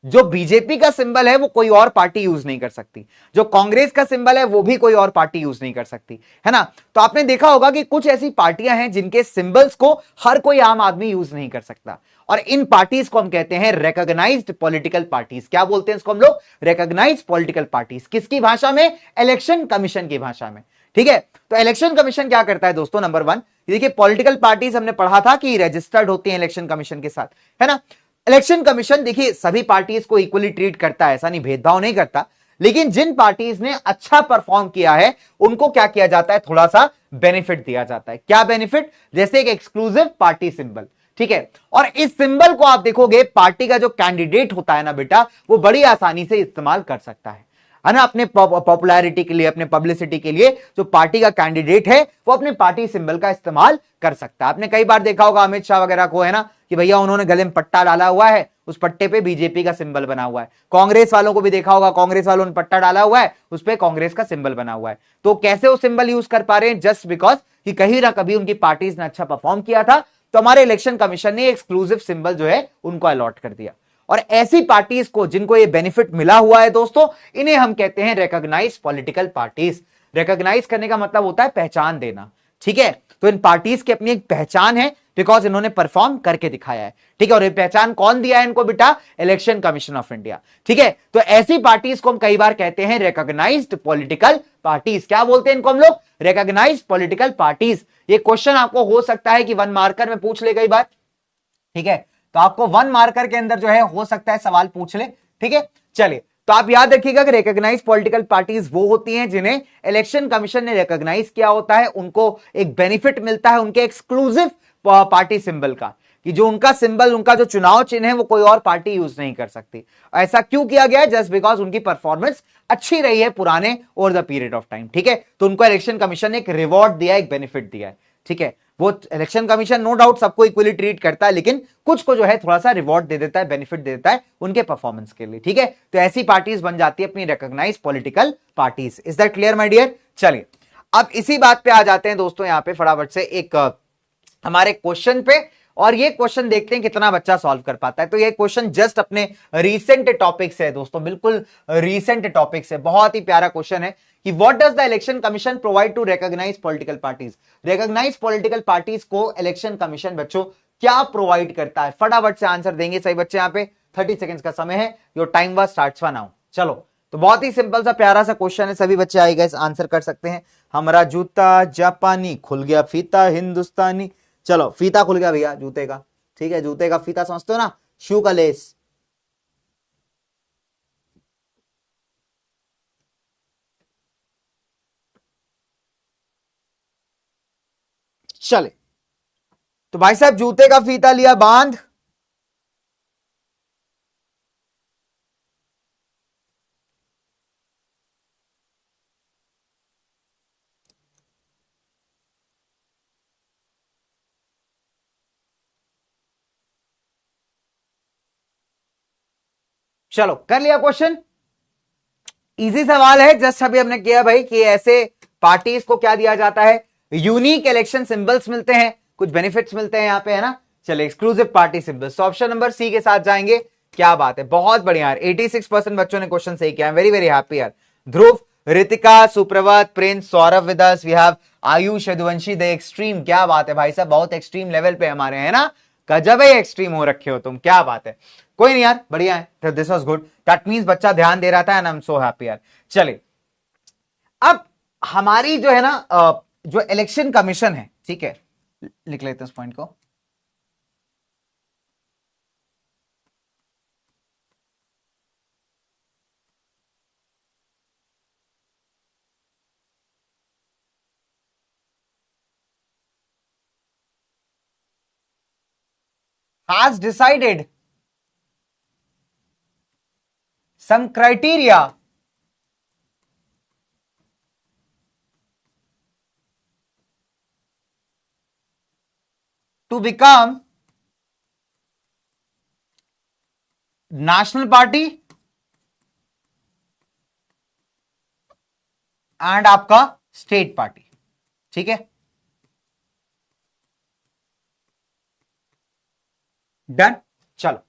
जो बीजेपी का सिंबल है वो कोई और पार्टी यूज नहीं कर सकती, जो कांग्रेस का सिंबल है वो भी कोई और पार्टी यूज नहीं कर सकती, है ना। तो आपने देखा होगा कि कुछ ऐसी पार्टियां हैं जिनके सिंबल्स को हर कोई आम आदमी यूज नहीं कर सकता, और इन पार्टीज को हम कहते हैं रिकॉग्नाइज्ड पॉलिटिकल पार्टीज। क्या बोलते हैं इसको हम लोग, रिकॉग्नाइज्ड पॉलिटिकल पार्टीज। किसकी भाषा में, इलेक्शन कमीशन की भाषा में। ठीक है, तो इलेक्शन कमीशन क्या करता है दोस्तों, नंबर वन, देखिए पॉलिटिकल पार्टीज हमने पढ़ा था कि रजिस्टर्ड होती है इलेक्शन कमीशन के साथ, है ना। इलेक्शन कमीशन देखिए सभी पार्टीज को इक्वली ट्रीट करता है, ऐसा नहीं, भेदभाव नहीं करता, लेकिन जिन पार्टीज ने अच्छा परफॉर्म किया है उनको क्या किया जाता है, थोड़ा सा बेनिफिट दिया जाता है। क्या बेनिफिट, जैसे एक एक्सक्लूसिव पार्टी सिंबल। ठीक है, और इस सिंबल को आप देखोगे पार्टी का जो कैंडिडेट होता है ना बेटा, वो बड़ी आसानी से इस्तेमाल कर सकता है ना, अपने पॉपुलैरिटी के लिए, अपने पब्लिसिटी के लिए जो पार्टी का कैंडिडेट है वो अपने पार्टी सिंबल का इस्तेमाल कर सकता है। आपने कई बार देखा होगा अमित शाह वगैरह को, है ना, कि भैया उन्होंने गले में पट्टा डाला हुआ है, उस पट्टे पे बीजेपी का सिंबल बना हुआ है। कांग्रेस वालों को भी देखा होगा, कांग्रेस वालों ने पट्टा डाला हुआ है, उस पर कांग्रेस का सिंबल बना हुआ है। तो कैसे वो सिंबल यूज कर पा रहे हैं, जस्ट बिकॉज कि कहीं ना कभी उनकी पार्टीज ने अच्छा परफॉर्म किया था, तो हमारे इलेक्शन कमीशन ने एक्सक्लूसिव सिंबल जो है उनको अलॉट कर दिया। और ऐसी पार्टीज को जिनको ये बेनिफिट मिला हुआ है दोस्तों, इन्हें हम कहते हैं रिकॉग्नाइज्ड पॉलिटिकल पार्टीज। रिकॉग्नाइज करने का मतलब होता है पहचान देना। ठीक है, तो इन पार्टीज की अपनी एक पहचान है बिकॉज इन्होंने परफॉर्म करके दिखाया है। ठीक है, और ये पहचान कौन दिया है इनको बेटा, इलेक्शन कमीशन ऑफ इंडिया। ठीक है, तो ऐसी पार्टीज को हम कई बार कहते हैं रिकॉग्नाइज्ड पॉलिटिकल पार्टीज। क्या बोलते हैं इनको हम लोग, रिकॉग्नाइज्ड पॉलिटिकल पार्टीज। ये क्वेश्चन आपको हो सकता है कि 1 मार्कर में पूछ ले कई बार। ठीक है, तो आपको 1 मार्कर के अंदर जो है हो सकता है सवाल पूछ ले। ठीक है, चलिए, तो आप याद रखिएगा कि रिकॉग्नाइज पॉलिटिकल पार्टीज वो होती हैं जिन्हें इलेक्शन कमीशन ने रिकॉग्नाइज किया होता है, उनको एक बेनिफिट मिलता है उनके एक्सक्लूसिव पार्टी सिंबल का, कि जो उनका सिंबल, उनका जो चुनाव चिन्ह है वो कोई और पार्टी यूज नहीं कर सकती। ऐसा क्यों किया गया है, जस्ट बिकॉज उनकी परफॉर्मेंस अच्छी रही है पुराने over the period of time. ठीक है, तो उनको इलेक्शन कमीशन ने एक रिवॉर्ड दिया, एक बेनिफिट दिया है। ठीक है, वो इलेक्शन कमीशन नो डाउट सबको इक्वली ट्रीट करता है, लेकिन कुछ को जो है थोड़ा सा रिवॉर्ड दे देता है, बेनिफिट दे देता है उनके परफॉर्मेंस के लिए। ठीक है, तो ऐसी पार्टीज बन जाती है अपनी recognised political parties. Is that clear my dear. चलिए, अब इसी बात पे आ जाते हैं दोस्तों, यहां पे फटाफट से एक हमारे क्वेश्चन पे, और ये क्वेश्चन देखते हैं कितना बच्चा सॉल्व कर पाता है। तो ये क्वेश्चन जस्ट अपने रीसेंट टॉपिक से है दोस्तों, बिल्कुल रीसेंट टॉपिक से, बहुत ही प्यारा क्वेश्चन है कि what does the Election Commission provide to recognise political parties. Recognise political parties को इलेक्शन कमीशन बच्चों क्या प्रोवाइड करता है, फटाफट से आंसर देंगे सही बच्चे। यहां पे 30 सेकंड्स का समय है, your time was starts now. चलो, तो बहुत ही सिंपल सा प्यारा सा क्वेश्चन है, सभी बच्चे आएगा इस आंसर कर सकते हैं। हमारा जूता जापानी, खुल गया फीता हिंदुस्तानी। चलो, फीता खुल गया भैया जूते का। ठीक है, जूते का फीता समझते हो ना, शू का लेस। चले, तो भाई साहब जूते का फीता लिया बांध, चलो कर लिया क्वेश्चन, इजी सवाल है, जस्ट अभी हमने किया भाई कि ऐसे पार्टीज को क्या दिया जाता है, यूनिक इलेक्शन सिंबल्स मिलते हैं, कुछ बेनिफिट्स मिलते हैं यहां पे, है ना। चलिए एक्सक्लूसिव पार्टी सिंबल्स, तो ऑप्शन नंबर सी के साथ जाएंगे। क्या बात है, बहुत बढ़िया यार, 86% बच्चों ने क्वेश्चन सही किया, वेरी वेरी हैप्पी यार। Dhruv, Ritika, Suprabhat, Prince, Saurabh with us, we have Ayush, Yaduvanshi, the extreme. क्या बात है भाई साहब, बहुत एक्सट्रीम लेवल पे हमारे, है ना, गजब ही एक्सट्रीम हो रखे हो तुम, क्या बात है। कोई नहीं यार, बढ़िया है, this was good, that means बच्चा ध्यान दे रहा था and I am so happy यार। चलिए अब हमारी जो है ना जो इलेक्शन कमीशन है, ठीक है, लिख लेते हैं इस पॉइंट को। has decided some criteria to become national party and आपका स्टेट पार्टी, ठीक है, डन। चलो,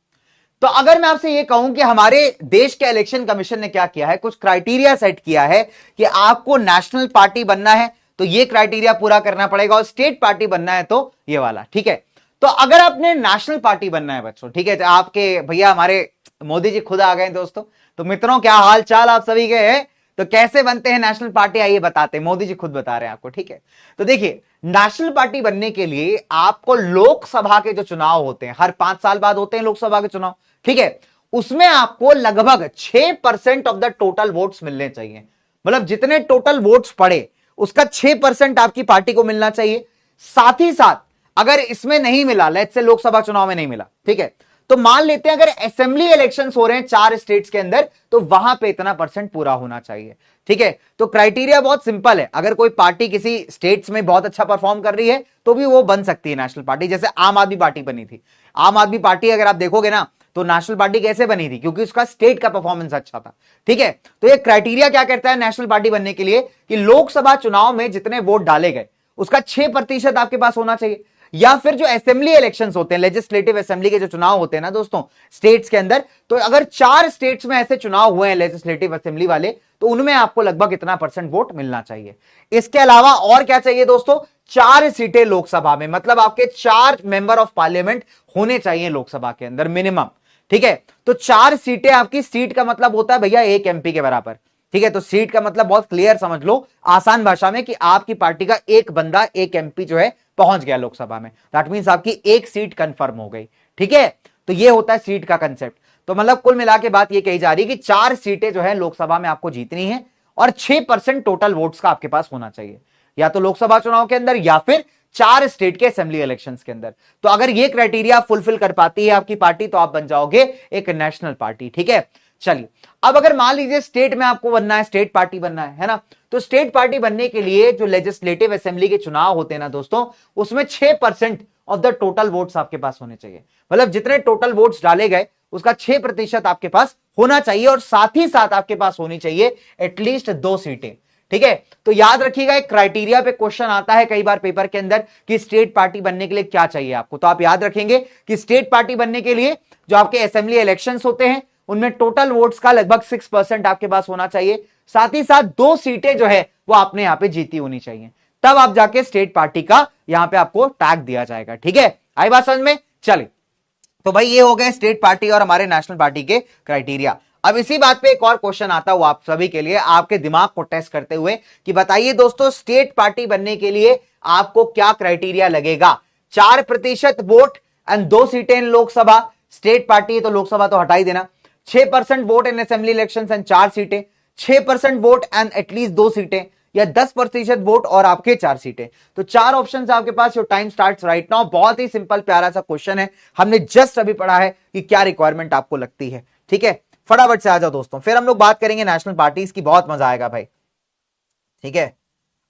तो अगर मैं आपसे यह कहूं कि हमारे देश के इलेक्शन कमीशन ने क्या किया है, कुछ क्राइटेरिया सेट किया है कि आपको नेशनल पार्टी बनना है तो ये क्राइटेरिया पूरा करना पड़ेगा, और स्टेट पार्टी बनना है तो ये वाला, ठीक है। तो अगर आपने नेशनल पार्टी बनना है बच्चों, ठीक है, तो आपके भैया हमारे मोदी जी खुद आ गए दोस्तों, तो मित्रों क्या हाल चाल आप सभी के हैं, तो कैसे बनते हैं नेशनल पार्टी, आइए बताते हैं, मोदी जी खुद बता रहे हैं आपको, ठीक है। तो देखिए, नेशनल पार्टी बनने के लिए आपको लोकसभा के जो चुनाव होते हैं, हर 5 साल बाद होते हैं लोकसभा के चुनाव, ठीक है, उसमें आपको लगभग 6% ऑफ द टोटल वोट्स मिलने चाहिए, मतलब जितने टोटल वोट्स पड़े उसका 6% आपकी पार्टी को मिलना चाहिए। साथ ही साथ अगर इसमें नहीं मिला, लेट्स से लोकसभा चुनाव में नहीं मिला, ठीक है, तो मान लेते हैं अगर असेंबली इलेक्शंस हो रहे हैं 4 स्टेट्स के अंदर, तो वहां पे इतना परसेंट पूरा होना चाहिए, ठीक है। तो क्राइटेरिया बहुत सिंपल है, अगर कोई पार्टी किसी स्टेट्स में बहुत अच्छा परफॉर्म कर रही है तो भी वो बन सकती है नेशनल पार्टी, जैसे आम आदमी पार्टी बनी थी। आम आदमी पार्टी अगर आप देखोगे ना, तो नेशनल पार्टी कैसे बनी थी, क्योंकि उसका स्टेट का परफॉर्मेंस अच्छा था, ठीक है। तो ये क्राइटेरिया क्या कहता है नेशनल पार्टी बनने के लिए, कि लोकसभा चुनाव में जितने वोट डाले गए उसका 6% आपके पास होना चाहिए, या फिर जो असेंबली इलेक्शंस होते हैं, लेजिस्लेटिव असेंबली के जो चुनाव होते हैं ना दोस्तों स्टेट्स के अंदर, तो अगर 4 स्टेट्स में ऐसे चुनाव हुए हैं लेजिस्लेटिव असेंबली वाले, तो उनमें आपको लगभग इतना परसेंट वोट मिलना चाहिए। इसके अलावा और क्या चाहिए दोस्तों, 4 सीटें लोकसभा में, मतलब आपके 4 मेंबर ऑफ पार्लियामेंट होने चाहिए लोकसभा के अंदर मिनिमम, ठीक है। तो 4 सीटें, आपकी सीट का मतलब होता है भैया 1 एमपी के बराबर, ठीक है। तो सीट का मतलब बहुत क्लियर समझ लो आसान भाषा में, कि आपकी पार्टी का एक बंदा 1 एमपी जो है पहुंच गया लोकसभा में, दैट मींस आपकी 1 सीट कंफर्म हो गई, ठीक है। तो ये होता है सीट का कंसेप्ट। तो मतलब कुल मिला के बात ये कही जा रही है कि 4 सीटें जो है लोकसभा में आपको जीतनी है, और 6% टोटल वोट्स का आपके पास होना चाहिए, या तो लोकसभा चुनाव के अंदर या फिर 4 स्टेट के असेंबली इलेक्शंस के अंदर। तो अगर ये क्राइटेरिया फुलफिल कर पाती है आपकी पार्टी, तो आप बन जाओगे एक नेशनल पार्टी, ठीक है। चलिए, अब अगर मान लीजिए स्टेट में आपको बनना है, स्टेट पार्टी बनना है ना, तो स्टेट पार्टी बनने के लिए जो लेजिस्लेटिव असेंबली के चुनाव होते हैं ना दोस्तों, उसमें 6% ऑफ द टोटल वोट्स आपके पास होने चाहिए, मतलब जितने टोटल वोट्स डाले गए उसका 6% आपके पास होना चाहिए, और साथ ही साथ आपके पास होनी चाहिए एटलीस्ट 2 सीटें, ठीक है। तो याद रखिएगा, एक क्राइटेरिया पे क्वेश्चन आता है कई बार पेपर के अंदर कि स्टेट पार्टी बनने के लिए क्या चाहिए आपको, तो आप याद रखेंगे कि स्टेट पार्टी बनने के लिए जो आपके असेंबली इलेक्शंस होते हैं उनमें टोटल वोट्स का लगभग 6% आपके पास होना चाहिए, साथ ही साथ 2 सीटें जो है वो आपने यहां पे जीती होनी चाहिए, तब आप जाके स्टेट पार्टी का यहां पे आपको टैग दिया जाएगा, ठीक है। आई बात समझ में, चलिए, तो भाई ये हो गए स्टेट पार्टी और हमारे नेशनल पार्टी के क्राइटेरिया। अब इसी बात पे एक और क्वेश्चन आता हुआ आप सभी के लिए, आपके दिमाग को टेस्ट करते हुए, कि बताइए दोस्तों स्टेट पार्टी बनने के लिए आपको क्या क्राइटेरिया लगेगा। 4% वोट एंड 2 सीटें इन लोकसभा, स्टेट पार्टी है तो लोकसभा तो हटा ही देना, 6% vote in assembly election and 4 सीटें, 6% वोट एंड एटलीस्ट 2 सीटें, या 10% वोट और आपके 4 सीटें। तो 4 ऑप्शंस आपके पास। Your time starts right now. बहुत ही सिंपल प्यारा सा क्वेश्चन है, हमने जस्ट अभी पढ़ा है कि क्या रिक्वायरमेंट आपको लगती है, ठीक है। फटाफट से आ जाओ दोस्तों, फिर हम लोग बात करेंगे नेशनल पार्टीज की, बहुत मजा आएगा भाई, ठीक है।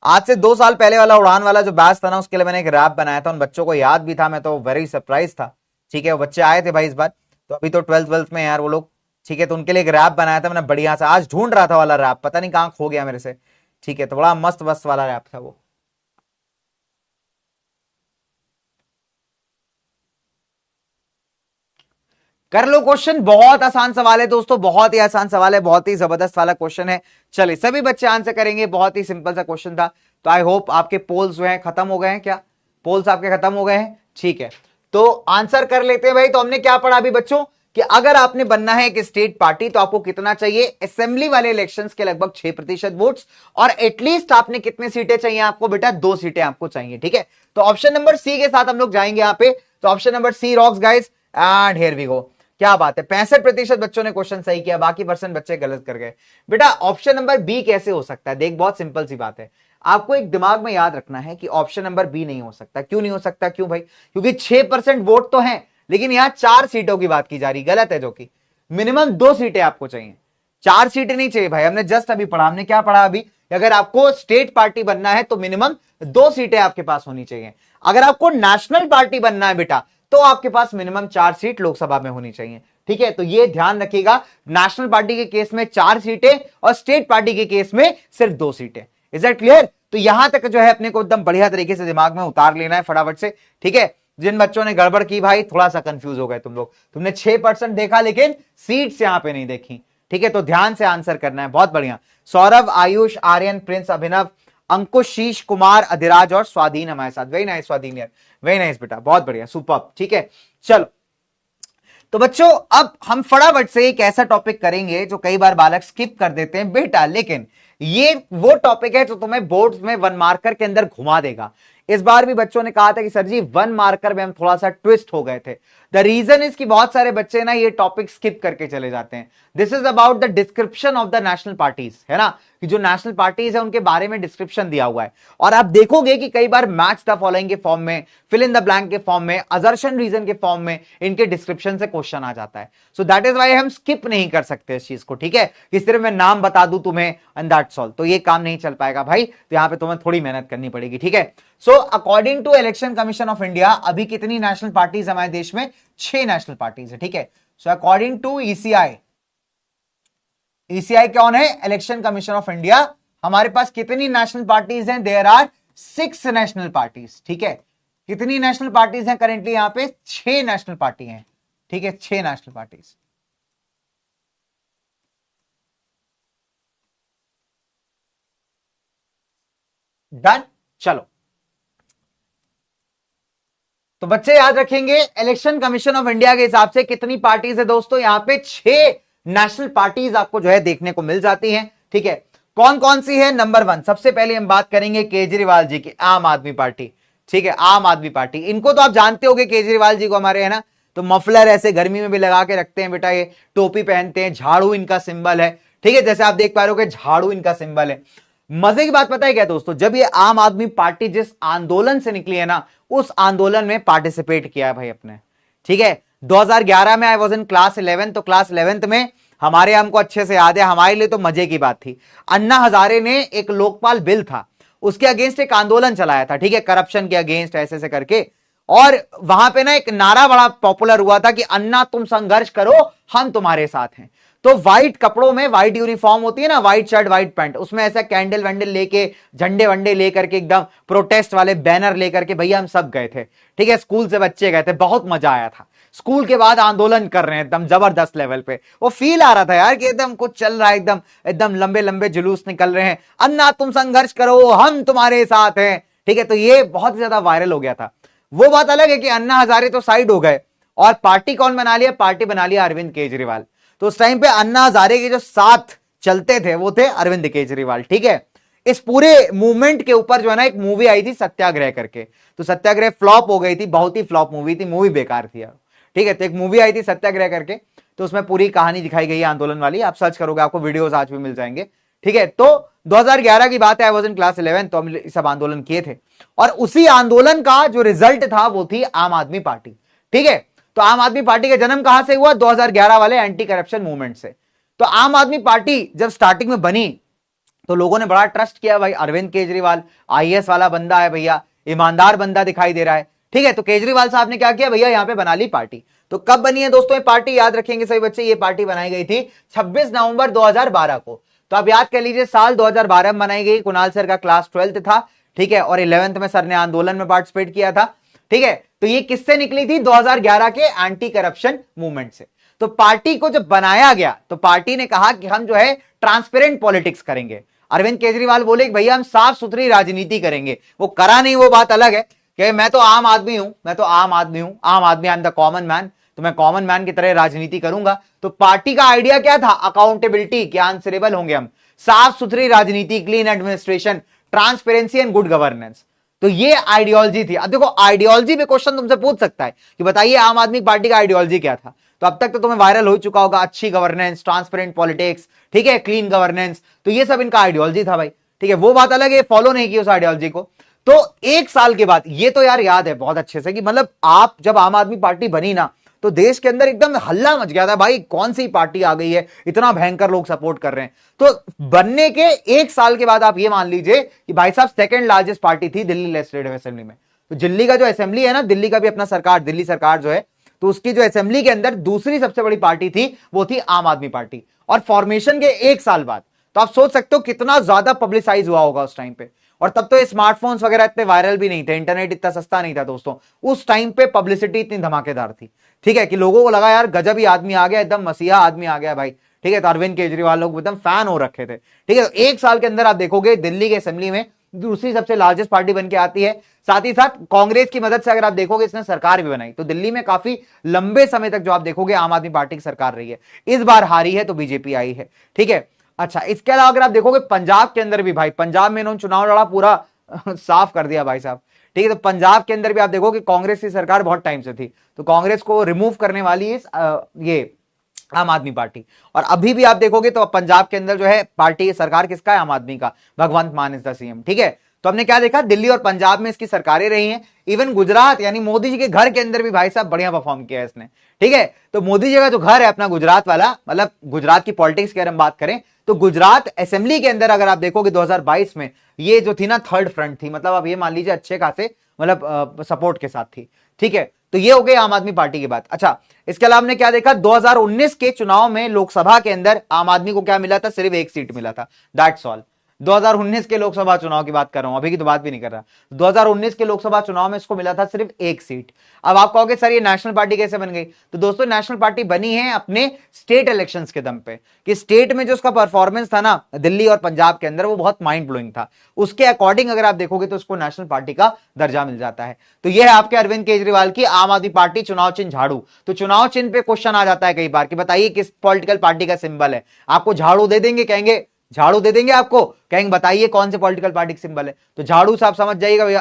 आज से 2 साल पहले वाला उड़ान वाला जो बैच था ना, उसके लिए मैंने एक रैप बनाया था, उन बच्चों को याद भी था, मैं तो वेरी सरप्राइज था, ठीक है। वो बच्चे आए थे भाई इस बार, तो अभी तो 12th में यार वो लोग, ठीक है, तो उनके लिए एक रैप बनाया था मैंने बढ़िया सा, आज ढूंढ रहा था वाला रैप, पता नहीं कहां खो गया मेरे से। ठीक है, तो बड़ा मस्त मस्त वाला रैप था वो। कर लो क्वेश्चन, बहुत आसान सवाल है दोस्तों, बहुत ही आसान सवाल है, बहुत ही जबरदस्त वाला क्वेश्चन है। चलिए सभी बच्चे आंसर करेंगे, बहुत ही सिंपल सा क्वेश्चन था। तो आई होप आपके पोल्स जो हैं खत्म हो गए हैं, क्या पोल्स आपके खत्म हो गए हैं? ठीक है, तो आंसर कर लेते हैं भाई। तो हमने क्या पढ़ा अभी बच्चों कि अगर आपने बनना है एक स्टेट पार्टी तो आपको कितना चाहिए? असेंबली वाले इलेक्शंस के लगभग 6% वोट्स, और एटलीस्ट आपने कितनी सीटें चाहिए आपको? बेटा 2 सीटें आपको चाहिए। ठीक है, तो ऑप्शन नंबर सी के साथ हम लोग जाएंगे यहां पे। तो option number C rocks guys, and here we go. क्या बात है, 65% बच्चों ने क्वेश्चन सही किया, बाकी परसेंट बच्चे गलत कर गए। बेटा ऑप्शन नंबर बी कैसे हो सकता है? देख बहुत सिंपल सी बात है, आपको एक दिमाग में याद रखना है कि ऑप्शन नंबर बी नहीं हो सकता। क्यों नहीं हो सकता? क्यों भाई? क्योंकि 6% वोट तो है, लेकिन यहां 4 सीटों की बात की जा रही, गलत है। जो कि मिनिमम 2 सीटें आपको चाहिए, 4 सीटें नहीं चाहिए भाई। हमने जस्ट अभी पढ़ा, हमने क्या पढ़ा अभी? अगर आपको स्टेट पार्टी बनना है तो मिनिमम 2 सीटें आपके पास होनी चाहिए। अगर आपको नेशनल पार्टी बनना है बेटा तो आपके पास मिनिमम 4 सीट लोकसभा में होनी चाहिए। ठीक है, तो ये ध्यान रखिएगा, नेशनल पार्टी के केस में 4 सीटें और स्टेट पार्टी के केस में सिर्फ 2 सीटें। Is that clear? तो यहां तक जो है अपने को एकदम बढ़िया तरीके से दिमाग में उतार लेना है फटाफट से। ठीक है, जिन बच्चों ने गड़बड़ की भाई, थोड़ा सा कंफ्यूज हो गए तुम लोग, तुमने 6% देखा लेकिन सीट्स यहां पे नहीं देखी। ठीक है, तो ध्यान से आंसर करना है, बहुत बढ़िया। सौरभ, आयुष, आर्यन, प्रिंस, अभिनव, अंकुश, शीश, कुमार, अधिराज और स्वाधीन हमारे साथ। वेरी नाइस स्वाधीन यार, वेरी नाइस बेटा, बहुत बढ़िया, सुपर। ठीक है, चलो तो बच्चों अब हम फटाफट से एक ऐसा टॉपिक करेंगे जो कई बार बालक स्किप कर देते हैं बेटा, लेकिन ये वो टॉपिक है जो तुम्हें बोर्ड्स में 1 मार्कर के अंदर घुमा देगा। इस बार भी बच्चों ने कहा था कि सर जी 1 मार्कर में हम थोड़ा सा ट्विस्ट हो गए थे। द रीजन इज कि बहुत सारे बच्चे ना ये टॉपिक स्किप करके चले जाते हैं। This is about the description of the national parties, है ना, कि जो नेशनल पार्टीज है उनके बारे में डिस्क्रिप्शन दिया हुआ है। और आप देखोगे कि कई बार मैच द फॉलोइंग के फॉर्म में, फिल इन द ब्लैंक के फॉर्म में, असर्शन रीजन के फॉर्म में इनके डिस्क्रिप्शन से क्वेश्चन आ जाता है। सो दैट इज वाई हम स्किप नहीं कर सकते इस चीज को। ठीक है, कि सिर्फ मैं नाम बता दूं तुम्हें एंड दैट्स ऑल, तो ये काम नहीं चल पाएगा भाई। तो यहां पे तुम्हें थोड़ी मेहनत करनी पड़ेगी। ठीक है, so according to Election Commission of India अभी कितनी नेशनल पार्टीज हमारे देश में? 6 नेशनल पार्टीज है। ठीक है, so according to ECI, ECI कौन है? Election Commission of India. हमारे पास कितनी नेशनल पार्टीज हैं? There are 6 national parties. ठीक है, कितनी नेशनल पार्टीज हैं करेंटली? यहां पे 6 नेशनल पार्टी हैं। ठीक है, 6 नेशनल पार्टीज। डन, चलो तो बच्चे याद रखेंगे इलेक्शन कमीशन ऑफ इंडिया के हिसाब से कितनी पार्टीज है दोस्तों? यहां पे 6 नेशनल पार्टीज आपको जो है देखने को मिल जाती हैं। ठीक है, कौन कौन सी है? नंबर 1, सबसे पहले हम बात करेंगे केजरीवाल जी की, आम आदमी पार्टी। ठीक है, आम आदमी पार्टी, इनको तो आप जानते होंगे केजरीवाल जी को हमारे, है ना। तो मफलर ऐसे गर्मी में भी लगा के रखते हैं बेटा, ये टोपी पहनते हैं, झाड़ू इनका सिंबल है। ठीक है, जैसे आप देख पा रहे हो कि झाड़ू इनका सिंबल है। मजे की बात पता है क्या दोस्तों? जब ये आम आदमी पार्टी जिस आंदोलन से निकली है ना, उस आंदोलन में पार्टिसिपेट किया है भाई अपने। ठीक है, 2011 में आई वॉज इन क्लास 11, तो क्लास 11th में हमारे हमको अच्छे से याद है, हमारे लिए तो मजे की बात थी। अन्ना हजारे ने एक लोकपाल बिल था, उसके अगेंस्ट एक आंदोलन चलाया था। ठीक है, करप्शन के अगेंस्ट ऐसे ऐसे करके, और वहां पे ना एक नारा बड़ा पॉपुलर हुआ था कि अन्ना तुम संघर्ष करो, हम तुम्हारे साथ हैं। तो व्हाइट कपड़ों में, व्हाइट यूनिफॉर्म होती है ना, व्हाइट शर्ट व्हाइट पैंट, उसमें ऐसा कैंडल वैंडल लेके, झंडे वंडे लेकर के, एकदम प्रोटेस्ट वाले बैनर लेकर के भैया हम सब गए थे। ठीक है, स्कूल से बच्चे गए थे, बहुत मजा आया था। स्कूल के बाद आंदोलन कर रहे हैं एकदम जबरदस्त लेवल पे, वो फील आ रहा था यार कि एकदम कुछ चल रहा है, एकदम एकदम लंबे लंबे जुलूस निकल रहे हैं, अन्ना तुम संघर्ष करो, हम तुम्हारे साथ हैं। ठीक है, तो ये बहुत ज्यादा वायरल हो गया था। वो बात अलग है कि अन्ना हजारे तो साइड हो गए और पार्टी कौन बना लिया? पार्टी बना लिया अरविंद केजरीवाल। तो उस टाइम पे अन्ना हजारे के जो साथ चलते थे वो थे अरविंद केजरीवाल। ठीक है, इस पूरे मूवमेंट के ऊपर जो है ना एक मूवी आई थी सत्याग्रह करके, तो सत्याग्रह फ्लॉप हो गई थी, बहुत ही फ्लॉप मूवी थी, मूवी बेकार थी यार। ठीक है, तो एक मूवी आई थी सत्याग्रह करके, तो उसमें पूरी कहानी दिखाई गई है आंदोलन वाली, आप सर्च करोगे आपको वीडियोस आज भी मिल जाएंगे। ठीक है, तो 2011 की बात है, आई वाज इन क्लास 11, तो हम सब आंदोलन किए थे, और उसी आंदोलन का जो रिजल्ट था वो थी आम आदमी पार्टी। ठीक है, तो आम आदमी पार्टी का जन्म कहां से हुआ? 2011 वाले एंटी करप्शन मूवमेंट से। तो आम आदमी पार्टी जब स्टार्टिंग में बनी तो लोगों ने बड़ा ट्रस्ट किया, भाई अरविंद केजरीवाल आईएएस वाला बंदा है भैया, ईमानदार बंदा दिखाई दे रहा है। ठीक है, तो केजरीवाल साहब ने क्या किया भैया, यहां पे बना ली पार्टी। तो कब बनी है दोस्तों ये पार्टी, याद रखेंगे सभी बच्चे, ये पार्टी बनाई गई थी 26 नवंबर 2012 को। तो आप याद कर लीजिए साल 2012 में बनाई गई। कुणाल सर का क्लास 12th था, ठीक है, और 11th में सर ने आंदोलन में पार्टिसिपेट किया था, ठीक है। तो ये किससे निकली थी, 2011 के एंटी करप्शन मूवमेंट से। तो पार्टी को जब बनाया गया तो पार्टी ने कहा कि हम जो है ट्रांसपेरेंट पॉलिटिक्स करेंगे। अरविंद केजरीवाल बोले कि भैया हम साफ सुथरी राजनीति करेंगे। वो करा नहीं, वो बात अलग है कि मैं तो आम आदमी हूं, मैं तो आम आदमी हूं, आम आदमी, I am the common man, तो मैं कॉमन मैन की तरह राजनीति करूंगा। तो पार्टी का आइडिया क्या था, अकाउंटेबिलिटी, क्या आंसरेबल होंगे हम, साफ सुथरी राजनीति, clean administration, transparency and good governance. तो ये आइडियोलॉजी थी। अब देखो आइडियोलॉजी पे क्वेश्चन तुमसे पूछ सकता है कि बताइए आम आदमी पार्टी का आइडियोलॉजी क्या था। तो अब तक तो तुम्हें वायरल हो चुका होगा, अच्छी गवर्नेंस, ट्रांसपेरेंट पॉलिटिक्स, ठीक है, क्लीन गवर्नेंस। तो ये सब इनका आइडियोलॉजी था भाई, ठीक है। वो बात अलग है, फॉलो नहीं की उस आइडियोलॉजी को। तो एक साल के बाद, ये तो यार याद है बहुत अच्छे से कि मतलब आप जब आम आदमी पार्टी बनी ना तो देश के अंदर एकदम हल्ला मच गया था भाई, कौन सी पार्टी आ गई है, इतना भयंकर लोग सपोर्ट कर रहे हैं। तो बनने के एक साल के बाद आप ये मान लीजिए कि भाई साहब सेकंड लार्जेस्ट पार्टी थी दिल्ली लेजिस्लेटिव असेंबली में। तो दिल्ली का जो असेंबली है ना, दिल्ली का भी अपना सरकार, दिल्ली सरकार जो है, तो उसकी जो असेंबली के अंदर दूसरी सबसे बड़ी पार्टी थी वो थी आम आदमी पार्टी। और फॉर्मेशन के एक साल बाद, तो आप सोच सकते हो कितना ज्यादा पब्लिसाइज हुआ होगा उस टाइम पे। और तब तो स्मार्टफोन्स वगैरह इतने वायरल भी नहीं थे, इंटरनेट इतना सस्ता नहीं था दोस्तों। उस टाइम पे पब्लिसिटी इतनी धमाकेदार थी, ठीक है, कि लोगों को लगा यार गजब ही आदमी आ गया, एकदम मसीहा आदमी आ गया भाई, ठीक है। तो अरविंद केजरीवाल लोग एकदम फैन हो रखे थे, ठीक है। तो एक साल के अंदर आप देखोगे दिल्ली के असेंबली में दूसरी सबसे लार्जेस्ट पार्टी बन के आती है। साथ ही साथ कांग्रेस की मदद से अगर आप देखोगे इसने सरकार भी बनाई। तो दिल्ली में काफी लंबे समय तक जो आप देखोगे आम आदमी पार्टी की सरकार रही है। इस बार हारी है तो बीजेपी आई है, ठीक है। अच्छा, इसके अलावा अगर आप देखोगे पंजाब के अंदर भी भाई, पंजाब में इन्होंने चुनाव लड़ा, पूरा साफ कर दिया भाई साहब, ठीक है। तो पंजाब के अंदर भी आप देखोगे कांग्रेस की सरकार बहुत टाइम से थी, तो कांग्रेस को रिमूव करने वाली है ये आम आदमी पार्टी। और अभी भी आप देखोगे तो पंजाब के अंदर जो है पार्टी सरकार किसका है, आम आदमी का, भगवंत मान इज द सीएम, ठीक है। तो हमने क्या देखा, दिल्ली और पंजाब में इसकी सरकारें रही हैं। इवन गुजरात यानी मोदी जी के घर के अंदर भी भाई साहब बढ़िया परफॉर्म किया है इसने, ठीक है। तो मोदी जी का जो घर है अपना गुजरात वाला, मतलब गुजरात की पॉलिटिक्स की अगर हम बात करें तो गुजरात असेंबली के अंदर अगर आप देखोगे 2022 में ये जो थी ना थर्ड फ्रंट थी, मतलब आप ये मान लीजिए अच्छे खासे मतलब सपोर्ट के साथ थी, ठीक है। तो ये हो गई आम आदमी पार्टी की बात। अच्छा, इसके अलावा हमने क्या देखा, 2019 के चुनाव में लोकसभा के अंदर आम आदमी को क्या मिला था, सिर्फ एक सीट मिला था, दैट्स ऑल। 2019 के लोकसभा चुनाव की बात कर रहा हूं, अभी की तो बात भी नहीं कर रहा। 2019 के लोकसभा चुनाव में इसको मिला था सिर्फ एक सीट। अब आप कहोगे सर ये नेशनल पार्टी कैसे बन गई, तो दोस्तों नेशनल पार्टी बनी है अपने स्टेट इलेक्शंस के दम पे, कि स्टेट में जो उसका परफॉर्मेंस था ना दिल्ली और पंजाब के अंदर, वो बहुत माइंड ब्लोइंग था। उसके अकॉर्डिंग अगर आप देखोगे तो उसको नेशनल पार्टी का दर्जा मिल जाता है। तो यह है आपके अरविंद केजरीवाल की आम आदमी पार्टी, चुनाव चिन्ह झाड़ू। तो चुनाव चिन्ह पे क्वेश्चन आ जाता है कई बार कि बताइए किस पॉलिटिकल पार्टी का सिंबल है, आपको झाड़ू दे देंगे, कहेंगे झाड़ू दे देंगे आपको, कहेंगे बताइए कौन से पॉलिटिकल पार्टी का सिंबल है, तो झाड़ू से आप समझ जाइएगा भैया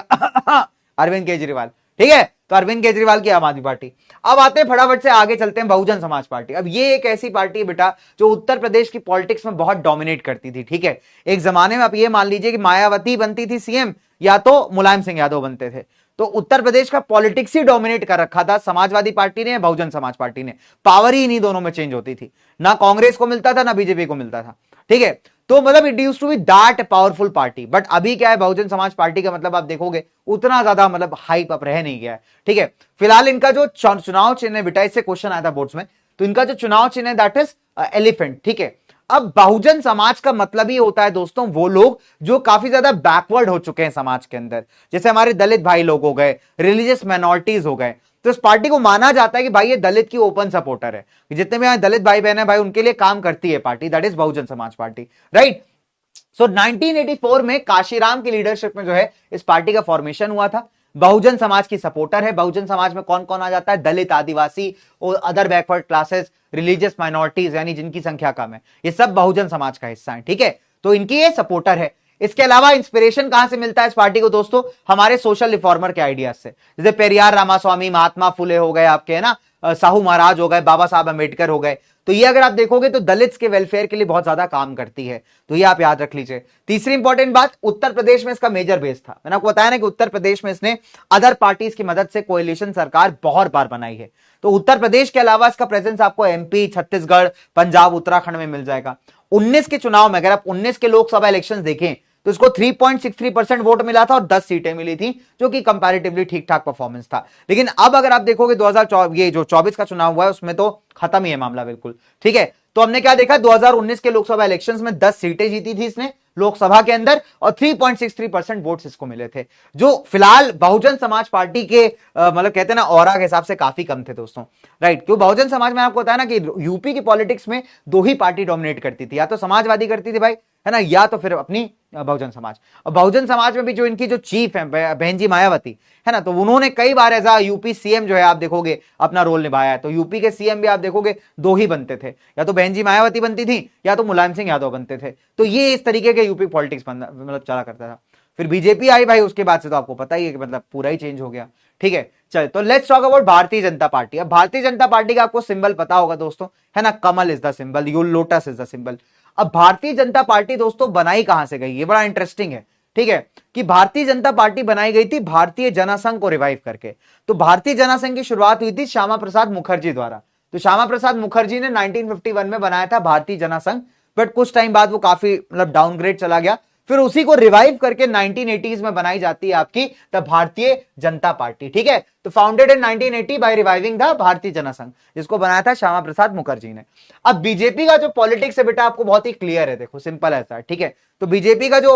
अरविंद केजरीवाल, ठीक है। तो अरविंद केजरीवाल की आम आदमी पार्टी। अब आते हैं फटाफट से आगे चलते हैं बहुजन समाज पार्टी। अब ये एक ऐसी पार्टी है बेटा जो उत्तर प्रदेश की पॉलिटिक्स में बहुत डोमिनेट करती थी, ठीक है। एक जमाने में आप ये मान लीजिए कि मायावती बनती थी सीएम या तो मुलायम सिंह यादव बनते थे। तो उत्तर प्रदेश का पॉलिटिक्स ही डोमिनेट कर रखा था समाजवादी पार्टी ने, बहुजन समाज पार्टी ने। पावर ही इन्हीं दोनों में चेंज होती थी, ना कांग्रेस को मिलता था ना बीजेपी को मिलता था, ठीक है। तो मतलब it used to be that powerful party. But अभी क्या है, बहुजन समाज पार्टी का मतलब आप देखोगे उतना ज्यादा मतलब हाइप अप रह नहीं गया है, ठीक है। फिलहाल इनका जो चुनाव चिन्ह है बेटा, इससे क्वेश्चन आया था बोर्ड्स में, तो इनका जो चुनाव चिन्ह है दैट इज एलिफेंट, ठीक है। अब बहुजन समाज का मतलब ही होता है दोस्तों वो लोग जो काफी ज्यादा बैकवर्ड हो चुके हैं समाज के अंदर, जैसे हमारे दलित भाई लोग हो गए, रिलीजियस माइनॉरिटीज हो गए। तो इस पार्टी को माना जाता है कि भाई ये दलित की ओपन सपोर्टर है, जितने भी दलित भाई बहन है भाई उनके लिए काम करती है party, that is Bahujan Samaj party, right. सो 1984 में काशीराम की लीडरशिप में जो है इस पार्टी का फॉर्मेशन हुआ था। बहुजन समाज की सपोर्टर है। बहुजन समाज में कौन कौन आ जाता है, दलित, आदिवासी और other backward classes, religious minorities यानी जिनकी संख्या कम है, ये सब बहुजन समाज का हिस्सा है, ठीक है। तो इनकी ये सपोर्टर है। इसके अलावा इंस्पिरेशन कहां से मिलता है इस पार्टी को दोस्तों, हमारे सोशल रिफॉर्मर के आइडियाज से, जैसे पेरियार रामास्वामी, महात्मा फुले हो गए आपके, है ना, साहू महाराज हो गए, बाबा साहब अम्बेडकर हो गए। तो ये अगर आप देखोगे तो दलित्स के वेलफेयर के लिए बहुत ज्यादा काम करती है, तो ये आप याद रख लीजिए। तीसरी इंपॉर्टेंट बात, उत्तर प्रदेश में इसका मेजर बेस था। मैंने आपको बताया ना कि उत्तर प्रदेश में इसने अदर पार्टीज की मदद से कोएलिशन सरकार बहुत बार बनाई है। तो उत्तर प्रदेश के अलावा इसका प्रेजेंस आपको एमपी, छत्तीसगढ़, पंजाब, उत्तराखंड में मिल जाएगा। 19 के चुनाव में अगर आप 19 के लोकसभा इलेक्शन देखें तो इसको 3.63% वोट मिला था और 10 सीटें मिली थी, जो कि कंपैरेटिवली ठीक ठाक परफॉर्मेंस था। लेकिन अब अगर आप देखोगे 2024 ये जो 24 का चुनाव हुआ है उसमें तो खत्म ही है मामला बिल्कुल। ठीक है, तो हमने क्या देखा, 2019 के लोकसभा इलेक्शंस में 10 सीटें जीती थी इसने लोकसभा के अंदर और 3.63% वोट्स इसको मिले थे, जो फिलहाल बहुजन समाज पार्टी के मतलब कहते हैं ना ऑरा के हिसाब से काफी कम थे दोस्तों। राइट, क्यों बहुजन समाज में आपको बताया ना कि यूपी की पॉलिटिक्स में दो ही पार्टी डोमिनेट करती थी, या तो समाजवादी करती थी भाई, है ना, या तो फिर अपनी बहुजन समाज। और बहुजन समाज में भी जो इनकी जो चीफ है बहन जी मायावती, है ना, तो उन्होंने कई बार ऐसा यूपी सीएम जो है आप देखोगे अपना रोल निभाया है। तो यूपी के सीएम भी आप देखोगे दो ही बनते थे, या तो बहन जी मायावती बनती थी या तो मुलायम सिंह यादव बनते थे। तो ये इस तरीके के यूपी पॉलिटिक्स मतलब चला करता था। फिर बीजेपी आई भाई, उसके बाद से तो आपको पता ही है कि मतलब पूरा ही चेंज हो गया। ठीक है, चल तो let's talk about Bharatiya Janata party. अब भारतीय जनता पार्टी का आपको सिंबल पता होगा दोस्तों, है ना, kamal is the symbol, you lotus is the symbol. अब भारतीय जनता पार्टी दोस्तों बनाई कहां से गई, ये बड़ा इंटरेस्टिंग है। ठीक है, कि भारतीय जनता पार्टी बनाई गई थी भारतीय जनसंघ को रिवाइव करके। तो भारतीय जनसंघ की शुरुआत हुई थी श्यामा प्रसाद मुखर्जी द्वारा। तो श्यामा प्रसाद मुखर्जी ने 1951 में बनाया था भारतीय जनसंघ, बट कुछ टाइम बाद वो काफी मतलब डाउनग्रेड चला गया। फिर उसी को रिवाइव करके 1980s में बनाई जाती है आपकी द भारतीय जनता पार्टी। ठीक है, तो founded in 1980 by reviving the Bharatiya Jana Sangh, जिसको बनाया था श्यामा प्रसाद मुखर्जी ने। अब बीजेपी का जो पॉलिटिक्स है बेटा आपको बहुत ही क्लियर है, देखो सिंपल ऐसा है। ठीक है, तो बीजेपी का जो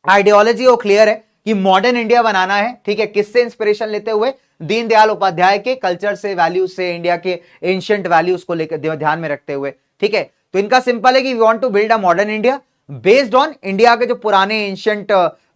आइडियोलॉजी वो क्लियर है कि मॉडर्न इंडिया बनाना है। ठीक है, किससे इंस्पिरेशन लेते हुए, दीनदयाल उपाध्याय के कल्चर से, वैल्यूज से, इंडिया के एंशिएंट वैल्यूज को लेकर ध्यान में रखते हुए। ठीक है, तो इनका सिंपल है कि we want to build a modern India based on India के जो पुराने एंशिएंट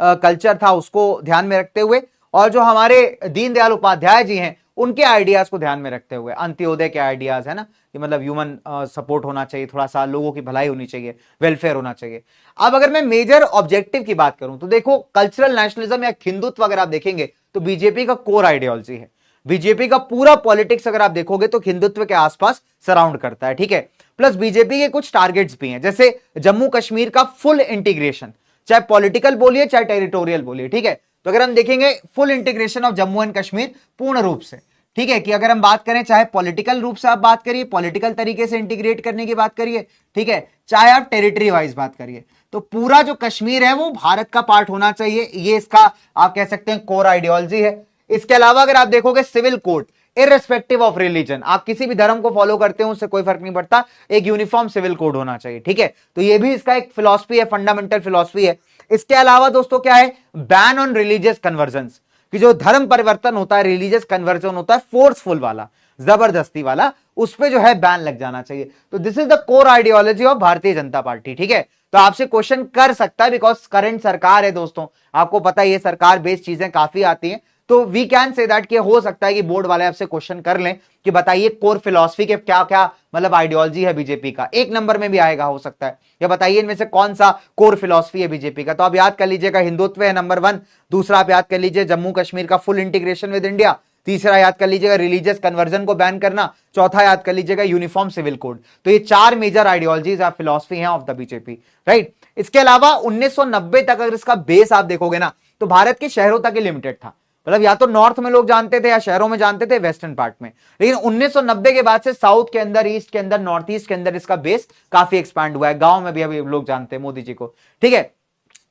कल्चर था उसको ध्यान में रखते हुए, और जो हमारे दीनदयाल उपाध्याय जी हैं उनके आइडियाज को ध्यान में रखते हुए, अंत्योदय के आइडियाज, है ना, कि मतलब ह्यूमन सपोर्ट होना चाहिए, थोड़ा सा लोगों की भलाई होनी चाहिए, वेलफेयर होना चाहिए। अब अगर मैं मेजर ऑब्जेक्टिव की बात करूं तो देखो, कल्चरल नेशनलिज्म या हिंदुत्व अगर आप देखेंगे तो बीजेपी का कोर आइडियोलॉजी है। बीजेपी का पूरा पॉलिटिक्स अगर आप देखोगे तो हिंदुत्व के आसपास सराउंड करता है। ठीक है, प्लस बीजेपी के कुछ टारगेट्स भी हैं, जैसे जम्मू कश्मीर का फुल इंटीग्रेशन, चाहे पॉलिटिकल बोलिए चाहे टेरिटोरियल बोलिए। ठीक है, तो अगर हम देखेंगे full integration of Jammu and Kashmir पूर्ण रूप से। ठीक है, कि अगर हम बात करें चाहे पॉलिटिकल रूप से आप बात करिए, पॉलिटिकल तरीके से इंटीग्रेट करने की बात करिए, ठीक है, चाहे आप टेरिटरी वाइज बात करिए, तो पूरा जो कश्मीर है वो भारत का पार्ट होना चाहिए। ये इसका आप कह सकते हैं कोर आइडियोलॉजी है। इसके अलावा अगर आप देखोगे civil code irrespective of religion, आप किसी भी धर्म को फॉलो करते हो उससे कोई फर्क नहीं पड़ता, एक यूनिफॉर्म सिविल कोड होना चाहिए। ठीक है, तो ये भी इसका एक फिलॉसफी है, फंडामेंटल फिलॉसफी है। इसके अलावा दोस्तों क्या है, बैन ऑन रिलीजियस कन्वर्जन्स, कि जो धर्म परिवर्तन होता है, रिलीजियस कन्वर्जन होता है फोर्सफुल वाला, जबरदस्ती वाला, उस पे जो है बैन लग जाना चाहिए। तो this is the core ideology of Bharatiya Janata party. ठीक है, तो आपसे क्वेश्चन कर सकता है, बिकॉज करंट सरकार है दोस्तों, आपको पता है ये सरकार बेस्ड चीजें काफी आती हैं, तो वी कैन से दैट कि हो सकता है कि बोर्ड वाले आपसे क्वेश्चन कर लें कि बताइए कोर फिलॉसफी के क्या क्या मतलब आइडियोलॉजी है बीजेपी का, एक नंबर में भी आएगा हो सकता है, या बताइए इनमें से कौन सा कोर फिलॉसफी है बीजेपी का। तो आप याद कर लीजिएगा हिंदुत्व है नंबर 1, दूसरा आप याद कर लीजिए जम्मू कश्मीर का फुल इंटीग्रेशन विद इंडिया, तीसरा याद कर लीजिएगा रिलीजियस कन्वर्जन को बैन करना, चौथा याद कर लीजिएगा यूनिफॉर्म सिविल कोड। तो ये 4 मेजर आइडियोलॉजीज ऑफ फिलॉसफी हैं ऑफ द बीजेपी, राइट। इसके अलावा 1990 तक अगर इसका बेस आप देखोगे ना तो भारत के शहरों तक ही लिमिटेड था, मतलब या तो नॉर्थ में लोग जानते थे या शहरों में जानते थे, वेस्टर्न पार्ट में। लेकिन 1990 के बाद से साउथ के अंदर, ईस्ट के अंदर, नॉर्थ ईस्ट के अंदर इसका बेस काफी एक्सपैंड हुआ है, गांव में भी अभी लोग जानते हैं मोदी जी को। ठीक है,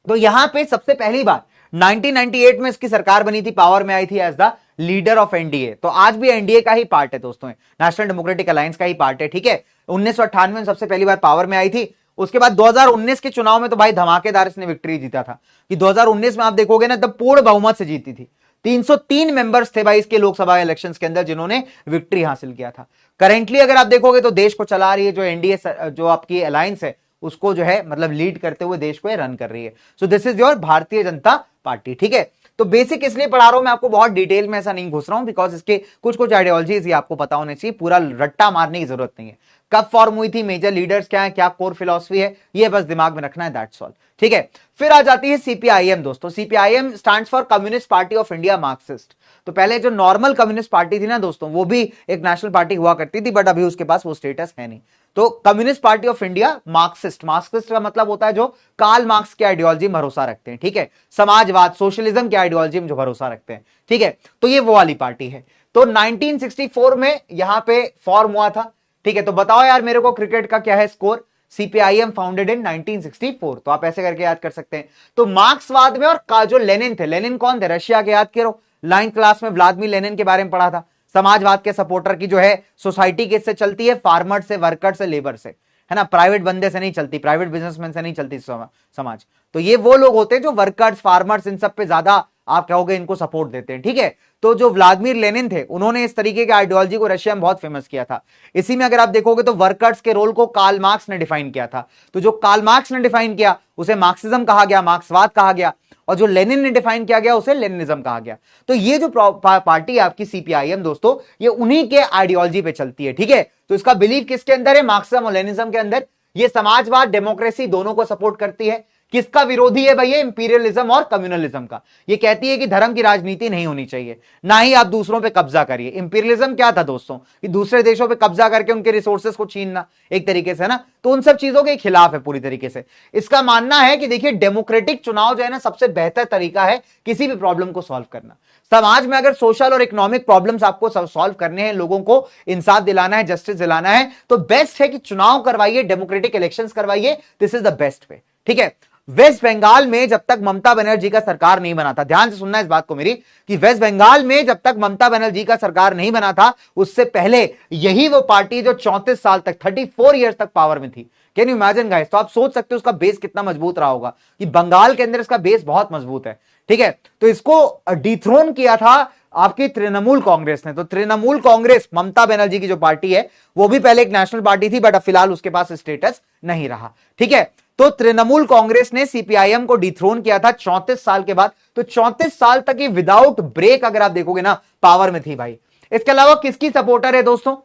तो यहां पे सबसे पहली बार 1998 में इसकी सरकार बनी थी, पावर में आई थी as the leader of NDA. तो आज भी एनडीए का ही पार्ट है दोस्तों, नेशनल डेमोक्रेटिक अलायंस का ही पार्ट है। ठीक है, 1998 में सबसे पहली बार पावर में आई थी। उसके बाद 2019 के चुनाव में तो भाई धमाकेदार इसने विक्ट्री जीता था, कि 2019 में आप देखोगे ना तब पूर्ण बहुमत से जीती थी। 303 मेंबर्स थे भाई इसके लोकसभा इलेक्शंस के अंदर जिन्होंने विक्ट्री हासिल किया था। करेंटली अगर आप देखोगे तो देश को चला रही है जो एनडीए, जो आपकी अलायंस है, उसको जो है मतलब लीड करते हुए देश को रन कर रही है। So this is your Bharatiya Janata party. ठीक है, तो बेसिक इसलिए पढ़ा रहा हूं मैं आपको, बहुत डिटेल में ऐसा नहीं घुस रहा हूं, बिकॉज इसके कुछ कुछ आइडियोलॉजीज आपको पता होने चाहिए, पूरा रट्टा मारने की जरूरत नहीं है। कब फॉर्म हुई थी, मेजर लीडर्स क्या है, क्या कोर फिलॉसफी है, ये बस दिमाग में रखना है, दैट्स ऑल। ठीक है, फिर आ जाती है सीपीआईएम दोस्तों। CPIM stands for communist party of India Marxist. तो पहले जो नॉर्मल कम्युनिस्ट पार्टी थी ना दोस्तों, वो भी एक नेशनल पार्टी हुआ करती थी, बट अभी उसके पास वो स्टेटस है नहीं। तो communist party of India Marxist, Marxist का मतलब होता है जो कार्ल मार्क्स की आइडियोलॉजी में भरोसा रखते हैं। ठीक है, समाजवाद, सोशलिज्म की आइडियोलॉजी में जो भरोसा रखते हैं। ठीक है, तो ये वो वाली पार्टी है। तो 1964 में यहां पे फॉर्म हुआ था। ठीक है, तो बताओ यार मेरे को क्रिकेट का क्या है स्कोर। CPIM founded in 1964। तो आप ऐसे करके याद कर सकते हैं। तो मार्क्सवाद में, और का जो लेनिन थे, लेनिन कौन थे? रशिया के, याद करो 9th क्लास में व्लादिमीर लेनिन के बारे में पढ़ा था। समाजवाद के सपोर्टर की जो है सोसाइटी किससे चलती है? फार्मर से, वर्कर से, लेबर से, है ना, प्राइवेट बंदे से नहीं चलती, प्राइवेट बिजनेसमैन से नहीं चलती समाज। तो ये वो लोग होते हैं जो वर्कर्स, फार्मर्स, इन सब पे ज्यादा आप कहोगे इनको सपोर्ट देते हैं, ठीक है। तो जो व्लादिमीर लेनिन थे, उन्होंने इस तरीके के आइडियोलॉजी को रशिया में बहुत फेमस किया था। इसी में अगर आप देखोगे तो वर्कर्स के रोल को कार्ल मार्क्स ने डिफाइन किया था। तो जो कार्ल मार्क्स ने डिफाइन किया उसे मार्क्सिज्म कहा गया, मार्क्सवाद कहा गया, और जो लेनिन ने डिफाइन किया गया उसे लेनिनिज्म कहा गया। तो ये जो पार्टी है आपकी सीपीआईएम दोस्तों, ये उन्हीं के आइडियोलॉजी पे चलती है, ठीक है। तो इसका बिलीव किसके अंदर है? मार्क्सिज्म और लेनिनिज्म के अंदर। ये समाजवाद, डेमोक्रेसी दोनों को सपोर्ट करती है। किसका विरोधी है भैया? इंपीरियलिज्म और कम्युनलिज्म का। ये कहती है कि धर्म की राजनीति नहीं होनी चाहिए, ना ही आप दूसरों पे कब्जा करिए। इंपीरियलिज्म क्या था दोस्तों? कि दूसरे देशों पे कब्जा करके उनके रिसोर्सेज को छीनना, एक तरीके से, ना। तो उन सब चीजों के खिलाफ है पूरी तरीके से। इसका मानना है कि देखिए, डेमोक्रेटिक चुनाव जो है ना, सबसे बेहतर तरीका है किसी भी प्रॉब्लम को सॉल्व करना। समाज में अगर सोशल और इकोनॉमिक प्रॉब्लम्स आपको सॉल्व करने हैं, लोगों को इंसाफ दिलाना है, जस्टिस दिलाना है, तो बेस्ट है कि चुनाव करवाइए, डेमोक्रेटिक इलेक्शंस करवाइए। This is the best way, ठीक है। वेस्ट बंगाल में जब तक ममता बनर्जी का सरकार नहीं बना था, ध्यान से सुनना इस बात को मेरी, कि वेस्ट बंगाल में जब तक ममता बनर्जी का सरकार नहीं बना था, उससे पहले यही वो पार्टी जो 34 साल तक, 34 ईयर्स तक पावर में थी। Can you imagine guys? तो आप सोच सकते हो उसका बेस कितना मजबूत रहा होगा, कि बंगाल के अंदर इसका बेस बहुत मजबूत है, ठीक है। तो इसको डिथ्रोन किया था आपकी तृणमूल कांग्रेस ने। तो तृणमूल कांग्रेस, ममता बनर्जी की जो पार्टी है, वो भी पहले एक नेशनल पार्टी थी, बट अब फिलहाल उसके पास स्टेटस नहीं रहा, ठीक है। तो तृणमूल कांग्रेस ने सीपीआईएम को डिथ्रोन किया था 34 साल के बाद। तो 34 साल तक ये विदाउट ब्रेक, अगर आप देखोगे ना, पावर में थी भाई। इसके अलावा किसकी सपोर्टर है दोस्तों?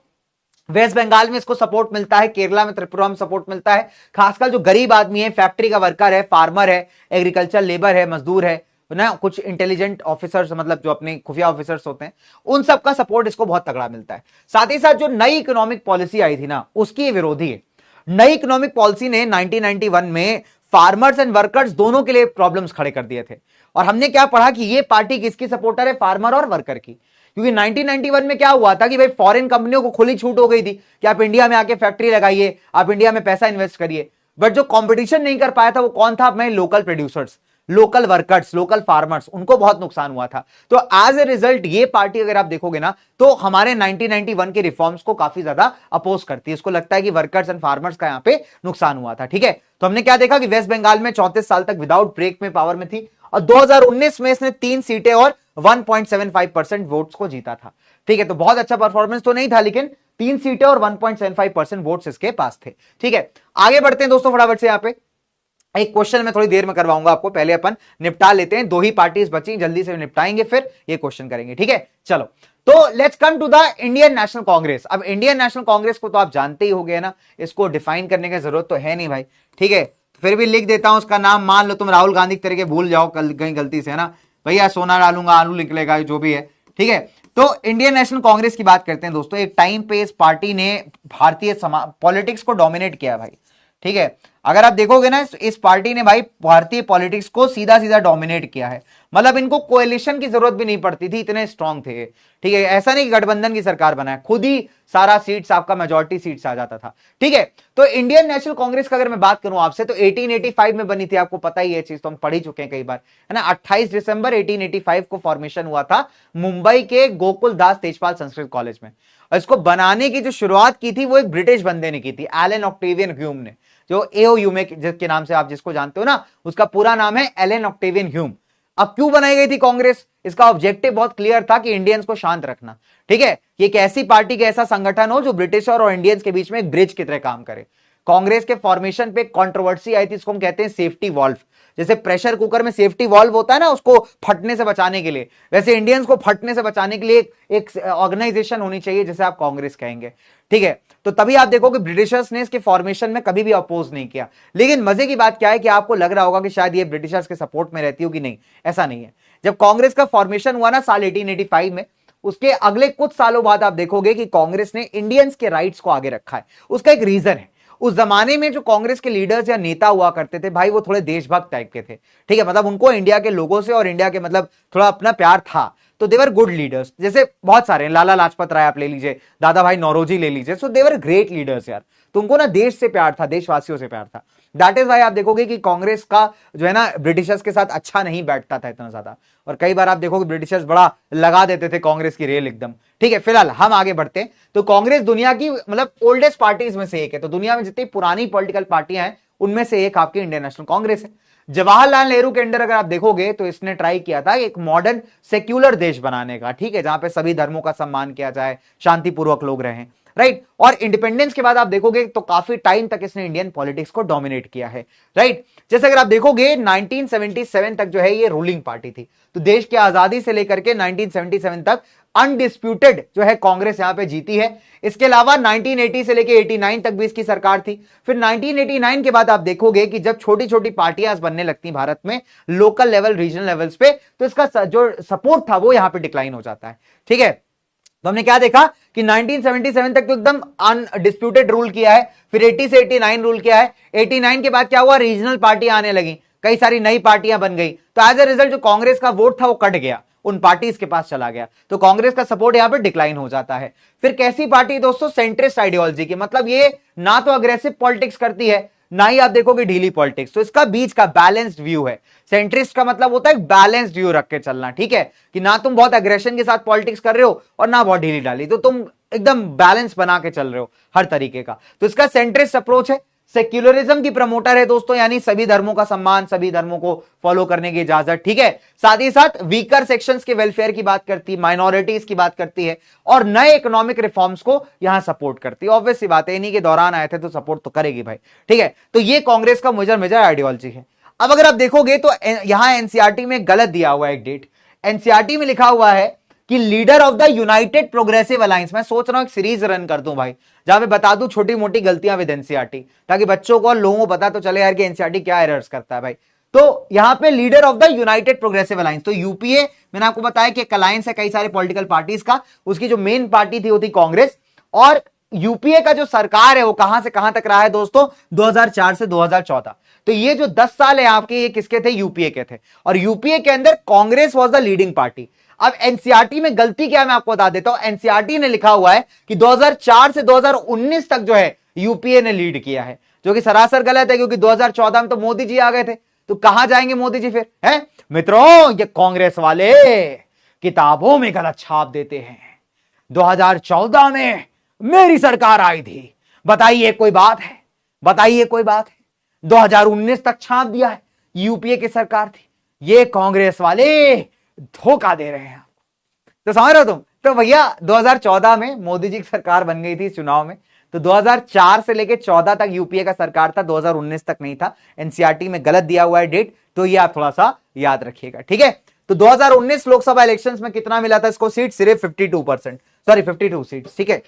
वेस्ट बंगाल में इसको सपोर्ट मिलता है, केरला में, त्रिपुरा में सपोर्ट मिलता है। खासकर जो गरीब आदमी है, फैक्ट्री का वर्कर है, फार्मर है, एग्रीकल्चर लेबर है, मजदूर है ना, कुछ इंटेलिजेंट ऑफिसर्स, मतलब जो अपने खुफिया ऑफिसर्स होते हैं, उन सब का सपोर्ट इसको बहुत तगड़ा मिलता है। साथ ही साथ जो नई इकोनॉमिक पॉलिसी आई थी ना, उसकी विरोधी है। नई इकोनॉमिक पॉलिसी ने 1991 में फार्मर्स एंड वर्कर्स दोनों के लिए प्रॉब्लम्स खड़े कर दिए थे। और हमने क्या पढ़ा कि ये पार्टी किसकी सपोर्टर है? फार्मर और वर्कर की। क्योंकि 1991 में क्या हुआ था कि भाई फॉरेन कंपनियों को खुली छूट हो गई थी कि आप इंडिया में आके फैक्ट्री लगाइए, आप इंडिया में पैसा इन्वेस्ट करिए। बट जो कंपटीशन नहीं कर पाया था वो कौन था? अपने local producers, local workers, local farmers, उनको बहुत नुकसान हुआ था। तो एज ए रिजल्ट ये पार्टी, अगर आप देखोगे ना, तो हमारे 1991 के रिफॉर्म्स को काफी ज्यादा अपोज करती है। इसको लगता है कि वर्कर्स एंड फार्मर्स का यहां पे नुकसान हुआ था, ठीक है। तो हमने क्या देखा कि वेस्ट बंगाल में 34 साल तक विदाउट ब्रेक में पावर में थी, और 2019 में इसने 3 सीटें और 1.75% वोट्स को जीता था, ठीक है। तो बहुत अच्छा परफॉर्मेंस तो नहीं था, लेकिन 3 सीटें और 1.75% वोट्स इसके पास थे, ठीक है। आगे बढ़ते हैं दोस्तों फटाफट से। यहां पे एक क्वेश्चन मैं थोड़ी देर में करवाऊंगा आपको, पहले अपन निपटा लेते हैं, 2 ही पार्टीज बची, जल्दी से निपटाएंगे, फिर ये क्वेश्चन करेंगे, ठीक है। चलो, तो let's come to the Indian National Congress. अब इंडियन नेशनल कांग्रेस को तो आप जानते ही हो गए ना, इसको डिफाइन करने की जरूरत तो है नहीं भाई, ठीक है। फिर भी लिख देता हूं उसका नाम। मान लो तुम राहुल गांधी की तरीके भूल जाओ कहीं गलती से, है ना भैया, सोना डालूंगा आलू निकलेगा, जो भी है, ठीक है। तो इंडियन नेशनल कांग्रेस की बात करते हैं दोस्तों। एक टाइम पे इस पार्टी ने भारतीय पॉलिटिक्स को डोमिनेट किया भाई, ठीक है। अगर आप देखोगे ना, इस पार्टी ने भाई भारतीय पॉलिटिक्स को सीधा सीधा डोमिनेट किया है। मतलब इनको कोएलिशन की जरूरत भी नहीं पड़ती थी, इतने स्ट्रांग थे, ठीक है। ऐसा नहीं कि गठबंधन की सरकार बनाए, खुद ही सारा सीट्स आपका, मेजॉरिटी सीट्स आ जाता था, ठीक है। तो इंडियन नेशनल कांग्रेस का अगर मैं बात करूं आपसे, तो 1885 में बनी थी, आपको पता ही है चीज, तो हम पढ़ ही चुके हैं कई बार, है ना। 28 दिसंबर 1885 को फॉर्मेशन हुआ था मुंबई के गोकुल दास तेजपाल संस्कृत कॉलेज में। और इसको बनाने की जो शुरुआत की थी वो एक ब्रिटिश बंदे ने की थी, एलन ऑक्टेवियन ह्यूम ने, जो एओह्यूम के नाम से आप जिसको जानते हो ना, उसका पूरा नाम है एलन ऑक्टेवियन ह्यूम। अब क्यों बनाई गई थी कांग्रेस? इसका ऑब्जेक्टिव बहुत क्लियर था कि इंडियंस को शांत रखना, ठीक है। ये एक ऐसी पार्टी का ऐसा संगठन हो जो ब्रिटिश और इंडियंस के बीच में एक ब्रिज की तरह काम करे। कांग्रेस के फॉर्मेशन पे कंट्रोवर्सी आई थी, इसको हम कहते हैं सेफ्टी वॉल्व। जैसे प्रेशर कुकर में सेफ्टी वॉल्व होता है ना, उसको फटने से बचाने के लिए, वैसे इंडियंस को फटने से बचाने के लिए एक ऑर्गेनाइजेशन होनी चाहिए, जैसे आप कांग्रेस कहेंगे, ठीक है। तो तभी आप देखो कि ब्रिटिशर्स ने इसके फॉर्मेशन में कभी भी अपोज नहीं किया। लेकिन मजे की बात क्या है कि आपको लग रहा होगा कि शायद ये ब्रिटिशर्स के सपोर्ट में रहती होगी, नहीं, ऐसा नहीं है। जब कांग्रेस का फॉर्मेशन हुआ ना साल 1885 में, उसके अगले कुछ सालों बाद आप देखोगे कि कांग्रेस ने इंडियंस के राइट्स को आगे रखा है। उसका एक रीजन है, उस जमाने में जो कांग्रेस के लीडर्स या नेता हुआ करते थे भाई, वो थोड़े देशभक्त टाइप के थे, ठीक है। मतलब उनको इंडिया के लोगों से और इंडिया के मतलब थोड़ा अपना प्यार था, तो देवर गुड लीडर्स। जैसे बहुत सारे हैं, लाला लाजपत राय आप ले लीजिए, दादा भाई नौरोजी ले लीजिए, सो देवर ग्रेट लीडर्स यार। तो उनको ना देश से प्यार था, देशवासियों से प्यार था। दैट इज वाई आप देखोगे कि कांग्रेस का जो है ना ब्रिटिशर्स के साथ अच्छा नहीं बैठता था इतना ज्यादा, और कई बार आप देखोगे ब्रिटिशर्स बड़ा लगा देते थे कांग्रेस की रेल एकदम। ठीक है, फिलहाल हम आगे बढ़ते हैं। तो कांग्रेस दुनिया की मतलब ओल्डेस्ट पार्टीज में से एक है। तो दुनिया में जितनी पुरानी पॉलिटिकल पार्टियां हैं उनमें से एक आपकी इंडियन नेशनल कांग्रेस है। जवाहरलाल नेहरू के अंडर अगर आप देखोगे तो इसने ट्राई किया था एक मॉडर्न सेक्युलर देश बनाने का, ठीक है, जहां पे सभी धर्मों का सम्मान किया जाए, शांतिपूर्वक लोग रहें, राइट। और इंडिपेंडेंस के बाद आप देखोगे तो काफी टाइम तक इसने इंडियन पॉलिटिक्स को डोमिनेट किया है, राइट। जैसे अगर आप देखोगे 1977 तक जो है ये रूलिंग पार्टी थी। तो देश की आजादी से लेकर के 1977 तक अनडिस्प्यूटेड जो है कांग्रेस यहां पे जीती है। इसके अलावा 1980 से लेके 89 तक भी इसकी सरकार थी। फिर 1989 के बाद आप देखोगे कि जब छोटी छोटी पार्टियां बनने लगती भारत में लोकल लेवल, रीजनल लेवल्स पे, तो इसका जो सपोर्ट था वो यहां पे डिक्लाइन हो जाता है, ठीक है। तो हमने क्या देखा कि 1977 तक तो एकदम अनडिस्प्यूटेड रूल किया है, फिर 80 से 89 रूल किया है। 89 के बाद क्या हुआ, रीजनल पार्टियां आने लगी, कई सारी नई पार्टियां बन गई। तो एज ए रिजल्ट जो कांग्रेस का वोट था वो कट गया, उन पार्टीज के पास चला गया, तो कांग्रेस का सपोर्ट यहां पर डिक्लाइन हो जाता है। फिर कैसी पार्टी दोस्तों, सेंट्रिस्ट आइडियोलॉजी की, मतलब ये ना तो अग्रेसिव पॉलिटिक्स करती है ना ही आप देखोगे ढीली पॉलिटिक्स, तो इसका बीच का बैलेंस्ड व्यू है। सेंट्रिस्ट का मतलब होता है बैलेंस्ड व्यू रख के चलना, ठीक है, कि ना तुम बहुत अग्रेशन के साथ पॉलिटिक्स कर रहे हो और ना बहुत ढीली डाली, तो तुम एकदम बैलेंस बना के चल रहे हो हर तरीके का। तो इसका सेंट्रिस्ट अप्रोच है। सेक्युलरिज्म की प्रमोटर है दोस्तों, यानी सभी धर्मों का सम्मान, सभी धर्मों को फॉलो करने की इजाजत, ठीक है। साथ ही साथ वीकर सेक्शंस के वेलफेयर की बात करती है, माइनॉरिटीज की बात करती है, और नए इकोनॉमिक रिफॉर्म्स को यहां सपोर्ट करती है। ऑब्वियस सी बात है, इन्हीं के दौरान आए थे तो सपोर्ट तो करेगी भाई, ठीक है। तो ये कांग्रेस का मेजर आइडियोलॉजी है। अब अगर आप देखोगे तो यहां एनसीईआरटी में गलत दिया हुआ है एक डेट। एनसीईआरटी में लिखा हुआ है कि leader of the United progressive alliance. मैं सोच रहा हूं एक सीरीज रन कर दूं भाई, जहां पे बता दूं छोटी मोटी गलतियां विद एनसीईआरटी, ताकि बच्चों को और लोगों को पता तो चले यार कि एनसीईआरटी क्या एरर्स करता है भाई। तो यहां पे leader of the United progressive alliance, तो यूपीए मैंने आपको बताया कि एक अलायंस है कई सारे पॉलिटिकल पार्टीज का, उसकी जो मेन पार्टी थी वो थी कांग्रेस। और यूपीए का जो सरकार है वो कहां से कहां तक रहा है दोस्तों, 2004 से 2014। तो ये जो 10 साल है आपके, ये किसके थे, यूपीए के थे। और यूपीए के अंदर Congress was the leading party. अब एनसीईआरटी में गलती क्या है मैं आपको बता देता हूं। एनसीईआरटी ने लिखा हुआ है कि 2004 से 2019 तक जो है यूपीए ने लीड किया है, जो कि सरासर गलत है, क्योंकि 2014 में तो मोदी जी आ गए थे, तो कहां जाएंगे मोदी जी फिर, हैं मित्रों। ये कांग्रेस वाले किताबों में गलत छाप देते हैं। 2014 में मेरी सरकार आई थी, बताइए कोई बात है, बताइए कोई बात है। 2019 तक छाप दिया है, यूपीए की सरकार थी। ये कांग्रेस वाले धोखा दे रहे हैं, तो समझ रहे हो तुम। तो भैया 2014 में मोदी जी की सरकार बन गई थी चुनाव में, तो 2004 से लेके 14 तक यूपीए का सरकार था, 2019 तक नहीं था। एनसीईआरटी में गलत दिया हुआ है डेट, तो ये आप थोड़ा सा याद रखिएगा, ठीक है। तो 2019 लोकसभा इलेक्शंस में कितना मिला था इसको सीट, सिर्फ 52%, सॉरी 52 सीट, ठीक है।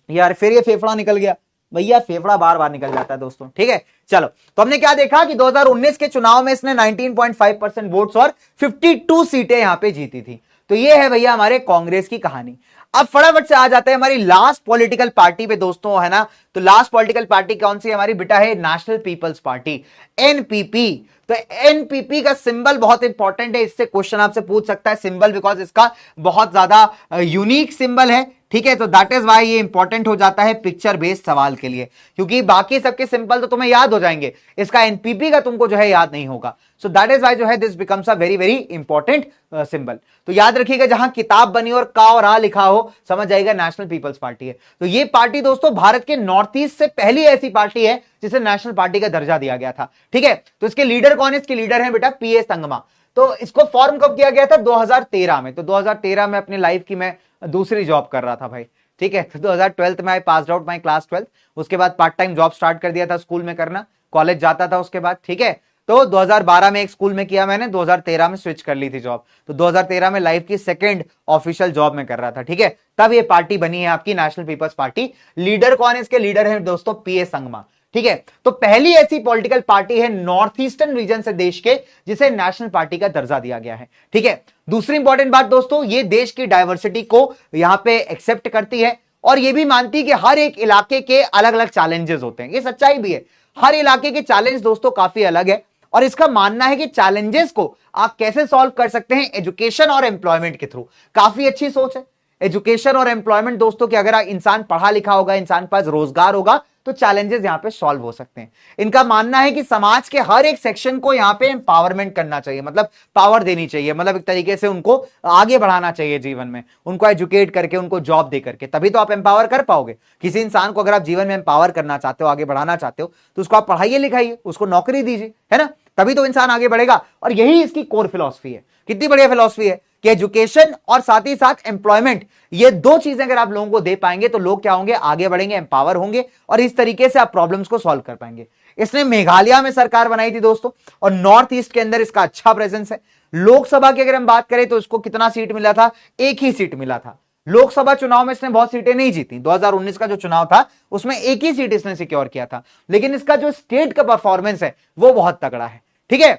यार फिर ये फेफड़ा निकल गया भैया, फेफड़ा बार बार निकल जाता है दोस्तों, ठीक है। चलो, तो हमने क्या देखा कि 2019 के चुनाव में इसने 19.5% वोट्स और 52 सीटें यहां पे जीती थी। तो ये है भैया हमारे कांग्रेस की कहानी। अब फटाफट से आ जाते हैं हमारी लास्ट पॉलिटिकल पार्टी पे दोस्तों, है ना। तो लास्ट पॉलिटिकल पार्टी कौन सी हमारी बेटा है, नेशनल पीपल्स पार्टी, एनपीपी। तो एनपीपी का सिंबल बहुत इंपॉर्टेंट है, इससे क्वेश्चन आपसे पूछ सकता है सिंबल, बिकॉज इसका बहुत ज्यादा यूनिक सिंबल है, ठीक है। तो दैट इज वाई ये इंपॉर्टेंट हो जाता है पिक्चर बेस्ड सवाल के लिए, क्योंकि बाकी सबके सिंपल तो तुम्हें याद हो जाएंगे, इसका एनपीपी का तुमको जो है याद नहीं होगा। सो दैट इज वाई जो है this becomes a very very important symbol. तो याद रखिएगा, जहां किताब बनी और का और आ लिखा हो समझ जाएगा नेशनल पीपल्स पार्टी है। तो ये पार्टी दोस्तों भारत के नॉर्थ ईस्ट से पहली ऐसी पार्टी है जिसे नेशनल पार्टी का दर्जा दिया गया था, ठीक है। तो इसके लीडर कौन है, इसके लीडर है बेटा पीए संगमा। तो इसको फॉर्म कब किया गया था, 2013 में। तो 2013 में अपनी लाइफ की मैं दूसरी जॉब कर रहा था भाई, ठीक है। तो 2012 में आई पास आउट माई क्लास 12, उसके बाद पार्ट टाइम जॉब स्टार्ट कर दिया था स्कूल में करना, कॉलेज जाता था उसके बाद, ठीक है। तो 2012 में एक स्कूल में किया मैंने, 2013 में स्विच कर ली थी जॉब। तो 2013 में लाइफ की सेकंड ऑफिशियल जॉब में कर रहा था, ठीक है। तब ये पार्टी बनी है आपकी नेशनल पीपल्स पार्टी। लीडर कौन है, इसके लीडर है दोस्तों पीए संगमा, ठीक है। तो पहली ऐसी पॉलिटिकल पार्टी है नॉर्थ ईस्टर्न रीजन से देश के जिसे नेशनल पार्टी का दर्जा दिया गया है, ठीक है। दूसरी इंपॉर्टेंट बात दोस्तों, ये देश की डायवर्सिटी को यहां पे एक्सेप्ट करती है, और ये भी मानती है कि हर एक इलाके के अलग अलग चैलेंजेस होते हैं। ये सच्चाई भी है, हर इलाके के चैलेंज दोस्तों काफी अलग है, और इसका मानना है कि चैलेंजेस को आप कैसे सॉल्व कर सकते हैं एजुकेशन और एम्प्लॉयमेंट के थ्रू। काफी अच्छी सोच है। एजुकेशन और एम्प्लॉयमेंट दोस्तों कि अगर इंसान पढ़ा लिखा होगा, इंसान के पास रोजगार होगा तो चैलेंजेस यहां पे सॉल्व हो सकते हैं। इनका मानना है कि समाज के हर एक सेक्शन को यहां पे एम्पावरमेंट करना चाहिए, मतलब पावर देनी चाहिए, मतलब एक तरीके से उनको आगे बढ़ाना चाहिए जीवन में, उनको एजुकेट करके, उनको जॉब दे करके, तभी तो आप एम्पावर कर पाओगे किसी इंसान को। अगर आप जीवन में एम्पावर करना चाहते हो, आगे बढ़ाना चाहते हो, तो उसको आप पढ़ाइए लिखाइए, उसको नौकरी दीजिए, है ना, तभी तो इंसान आगे बढ़ेगा। और यही इसकी कोर फिलॉसफी है। कितनी बढ़िया फिलॉसफी है कि एजुकेशन और साथ ही साथ एम्प्लॉयमेंट, ये दो चीजें अगर आप लोगों को दे पाएंगे तो लोग क्या होंगे, आगे बढ़ेंगे, एम्पावर होंगे, और इस तरीके से आप प्रॉब्लम्स को सॉल्व कर पाएंगे। इसने मेघालय में सरकार बनाई थी दोस्तों, और नॉर्थ ईस्ट के अंदर इसका अच्छा प्रेजेंस है। लोकसभा की अगर हम बात करें तो इसको कितना सीट मिला था, एक ही सीट मिला था। लोकसभा चुनाव में इसने बहुत सीटें नहीं जीती। 2019 का जो चुनाव था उसमें एक ही सीट इसने सिक्योर किया था, लेकिन इसका जो स्टेट का परफॉर्मेंस है वो बहुत तगड़ा है। ठीक है,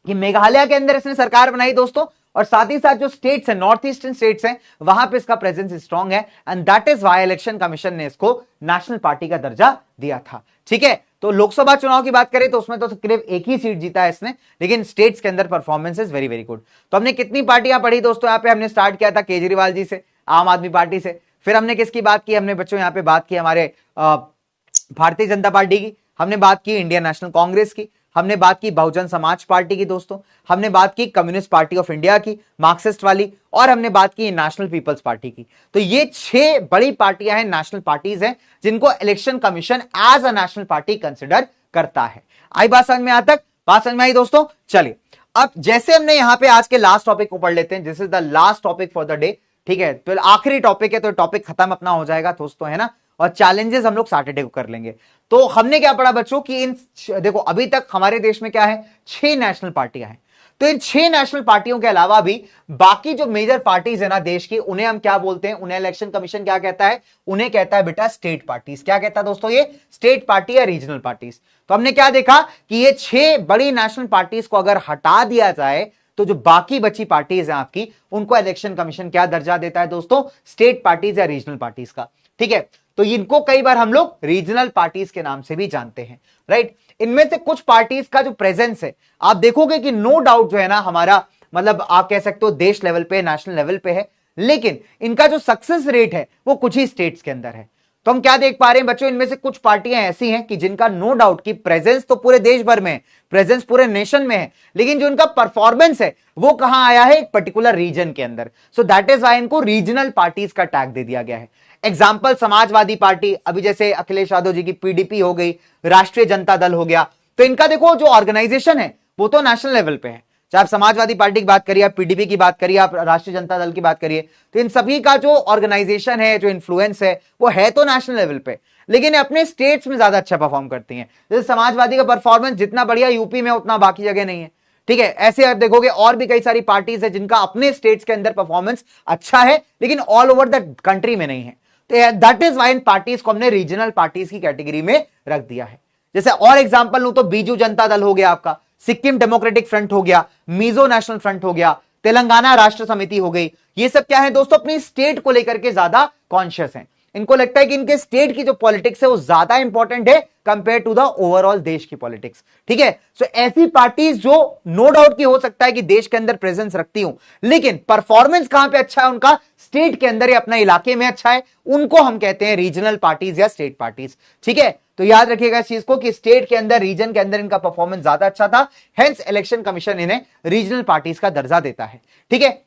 कि मेघालय के अंदर इसने सरकार बनाई दोस्तों, और साथ ही साथ जो स्टेट्स हैं, नॉर्थ ईस्टर्न स्टेट्स हैं, वहां पे इसका प्रेजेंस स्ट्रांग है, and that is why election commission ने इसको नेशनल पार्टी का दर्जा दिया था। ठीक है, तो लोकसभा चुनाव की बात करें तो उसमें तो सिर्फ एक ही सीट जीता है इसने, लेकिन स्टेट्स के अंदर performance is very very good. तो हमने कितनी पार्टियां पढ़ी दोस्तों, यहाँ पे हमने स्टार्ट किया था केजरीवाल जी से, आम आदमी पार्टी से, फिर हमने किसकी बात की, हमने बच्चों यहाँ पे बात की हमारे भारतीय जनता पार्टी की, हमने बात की इंडियन नेशनल कांग्रेस की, हमने बात की बहुजन समाज पार्टी की दोस्तों, हमने बात की कम्युनिस्ट पार्टी ऑफ इंडिया की, मार्क्सिस्ट वाली, और हमने बात की नेशनल पीपल्स पार्टी की। तो ये 6 बड़ी पार्टियां हैं, नेशनल पार्टीज हैं, जिनको Election Commission as a national party consider करता है। आई बात समझ में, आज तक बात समझ में आई दोस्तों? चलिए, अब जैसे हमने यहां पे आज के लास्ट टॉपिक को पढ़ लेते हैं, this is the last topic for the day. ठीक है, तो आखिरी टॉपिक है, तो टॉपिक खत्म अपना हो जाएगा दोस्तों, है ना, और चैलेंजेस हम लोग सैटरडे को कर लेंगे। तो हमने क्या पढ़ा बच्चों कि इन देखो अभी तक हमारे देश में क्या है, 6 नेशनल पार्टियां हैं। तो इन 6 नेशनल पार्टियों के अलावा भी बाकी जो मेजर पार्टीज है ना देश की, उन्हें हम क्या बोलते हैं, उन्हें इलेक्शन कमीशन क्या कहता है, उन्हें कहता है बेटा स्टेट पार्टीज। क्या कहता है दोस्तों, ये स्टेट पार्टी या रीजनल पार्टीज। तो हमने क्या देखा कि ये 6 बड़ी नेशनल पार्टीज को अगर हटा दिया जाए तो जो बाकी बची पार्टीज हैं आपकी, उनको इलेक्शन कमीशन क्या दर्जा देता है दोस्तों, स्टेट पार्टीज या रीजनल पार्टीज का। ठीक है, तो इनको कई बार हम लोग रीजनल पार्टीज के नाम से भी जानते हैं, राइट। इनमें से कुछ पार्टीज का जो प्रेजेंस है आप देखोगे कि नो डाउट जो है ना हमारा, मतलब आप कह सकते हो देश लेवल पे, नेशनल लेवल पे है, लेकिन इनका जो सक्सेस रेट है वो कुछ ही स्टेट्स के अंदर है। तो हम क्या देख पा रहे हैं बच्चों, इनमें से कुछ पार्टियां ऐसी हैं कि जिनका नो डाउट की प्रेजेंस तो पूरे देश भर में है, प्रेजेंस पूरे नेशन में है, लेकिन जो इनका परफॉर्मेंस है वो कहां आया है, एक पर्टिकुलर रीजन के अंदर। सो दैट इज व्हाई इनको रीजनल पार्टीज का टैग दे दिया गया है। एग्जाम्पल, समाजवादी पार्टी, अभी जैसे अखिलेश यादव जी की पीडीपी हो गई, राष्ट्रीय जनता दल हो गया, तो इनका देखो जो ऑर्गेनाइजेशन है वो तो नेशनल लेवल पे है। चाहे आप समाजवादी पार्टी की बात करिए, आप पीडीपी की बात करिए, आप राष्ट्रीय जनता दल की बात करिए, तो इन सभी का जो ऑर्गेनाइजेशन है, जो इन्फ्लुएंस है, वो है तो नेशनल लेवल पे, लेकिन अपने स्टेट्स में ज्यादा अच्छा परफॉर्म करती हैं। जैसे समाजवादी का परफॉर्मेंस जितना बढ़िया यूपी में, उतना बाकी जगह नहीं है। ठीक है, ऐसे आप देखोगे और भी कई सारी पार्टीज है जिनका अपने स्टेट्स के अंदर परफॉर्मेंस अच्छा है, लेकिन ऑल ओवर द कंट्री में नहीं है। तो that is why in parties को हमने रीजनल पार्टीज की कैटेगरी में रख दिया है। जैसे और एग्जांपल लूं तो बीजू जनता दल हो गया आपका, सिक्किम डेमोक्रेटिक फ्रंट हो गया, मिजो नेशनल फ्रंट हो गया, तेलंगाना राष्ट्र समिति हो गई। ये सब क्या है दोस्तों, अपनी स्टेट को लेकर के ज्यादा कॉन्शियस हैं। इनको लगता है कि इनके स्टेट की जो पॉलिटिक्स है वो ज्यादा इंपॉर्टेंट है कंपेयर टू द ओवरऑल देश की पॉलिटिक्स। ठीक है, सो ऐसी पार्टीज जो नो डाउट की हो सकता है कि देश के अंदर प्रेजेंस रखती हूं, लेकिन परफॉर्मेंस कहां पे अच्छा है उनका, स्टेट के अंदर या अपना इलाके में अच्छा है, उनको हम कहते हैं रीजनल पार्टीज या स्टेट पार्टीज। ठीक है, तो याद रखिएगा इस चीज को कि स्टेट के अंदर, रीजन के अंदर इनका परफॉर्मेंस ज्यादा अच्छा था, हेंस इलेक्शन कमीशन इन्हें रीजनल पार्टीज का दर्जा देता है। ठीक है,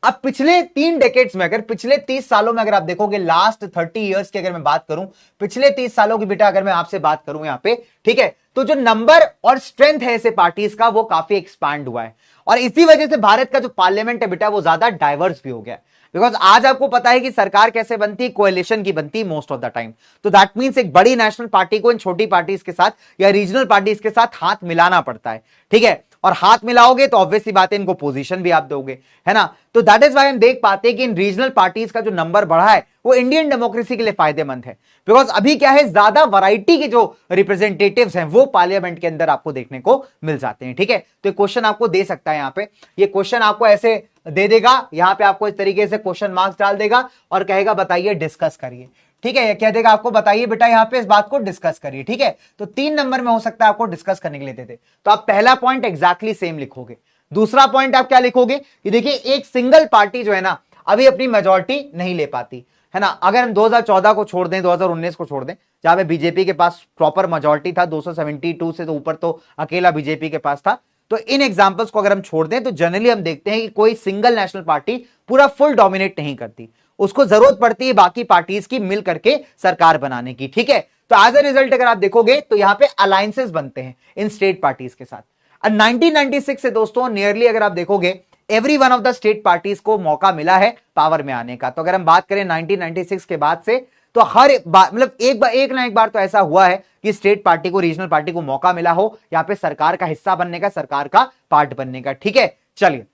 अब पिछले 3 डेकेड्स में, अगर पिछले 30 सालों में अगर आप देखोगे, लास्ट 30 इयर्स की अगर मैं बात करूं, पिछले 30 सालों की बेटा अगर मैं आपसे बात करूं यहां पे, ठीक है, तो जो नंबर और स्ट्रेंथ है ऐसे पार्टीज का वो काफी एक्सपैंड हुआ है, और इसी वजह से भारत का जो पार्लियामेंट है बेटा वो ज्यादा डाइवर्स भी हो गया। बिकॉज आज आपको पता है कि सरकार कैसे बनती, कोएलिशन की बनती मोस्ट ऑफ द टाइम। तो दैट मींस एक बड़ी नेशनल पार्टी को इन छोटी पार्टीज के साथ या रीजनल पार्टीज के साथ हाथ मिलाना पड़ता है। ठीक है, और हाथ मिलाओगे तो ऑब्वियसली बात है, इनको पोजीशन भी आप दोगे, है ना। तो दैट इज व्हाई हम देख पाते हैं कि इन रीजनल पार्टीज का जो नंबर बढ़ा है वो इंडियन डेमोक्रेसी के लिए फायदेमंद है। बिकॉज अभी क्या है, ज्यादा वैरायटी के जो रिप्रेजेंटेटिव्स हैं वो पार्लियामेंट के अंदर आपको देखने को मिल जाते हैं। ठीक है, तो क्वेश्चन आपको दे सकता है, यहां पे ये क्वेश्चन आपको ऐसे दे देगा, यहां पे आपको इस तरीके से क्वेश्चन मार्क्स डाल देगा और कहेगा बताइए, डिस्कस करिए। ठीक है, ये कह देगा आपको बताइए बेटा यहां पे इस बात को डिस्कस करिए। ठीक है, तो 3 नंबर में हो सकता है आपको डिस्कस करने के लिए दे दे। तो आप पहला पॉइंट एग्जैक्टली सेम लिखोगे, दूसरा पॉइंट आप क्या लिखोगे कि देखिए एक सिंगल पार्टी जो है ना अभी अपनी मेजॉरिटी नहीं ले पाती है ना। अगर हम 2014 को छोड़ दें, 2019 को छोड़ दें, जहां पे बीजेपी के पास प्रॉपर मेजॉरिटी था, 272 से तो ऊपर तो अकेला बीजेपी के पास था, तो इन एग्जांपल्स को अगर हम छोड़ दें तो जनरली हम देखते हैं कि कोई सिंगल नेशनल पार्टी पूरा फुल डोमिनेट नहीं करती, उसको जरूरत पड़ती है बाकी पार्टीज की मिल करके सरकार बनाने की, ठीक है। तो एज अ रिजल्ट अगर आप देखोगे तो यहां पे अलायंसेस बनते हैं इन स्टेट पार्टीज के साथ। 1996 से दोस्तों नियरली अगर आप देखोगे every one of the state parties को मौका मिला है पावर में आने का। तो अगर हम बात करें 1996 के बाद से, तो हर बार मतलब एक ना एक बार तो ऐसा हुआ है कि स्टेट पार्टी को, रीजनल पार्टी को मौका मिला हो यहां पे सरकार का हिस्सा बनने का, सरकार का पार्ट बनने का, ठीक है। चलिए,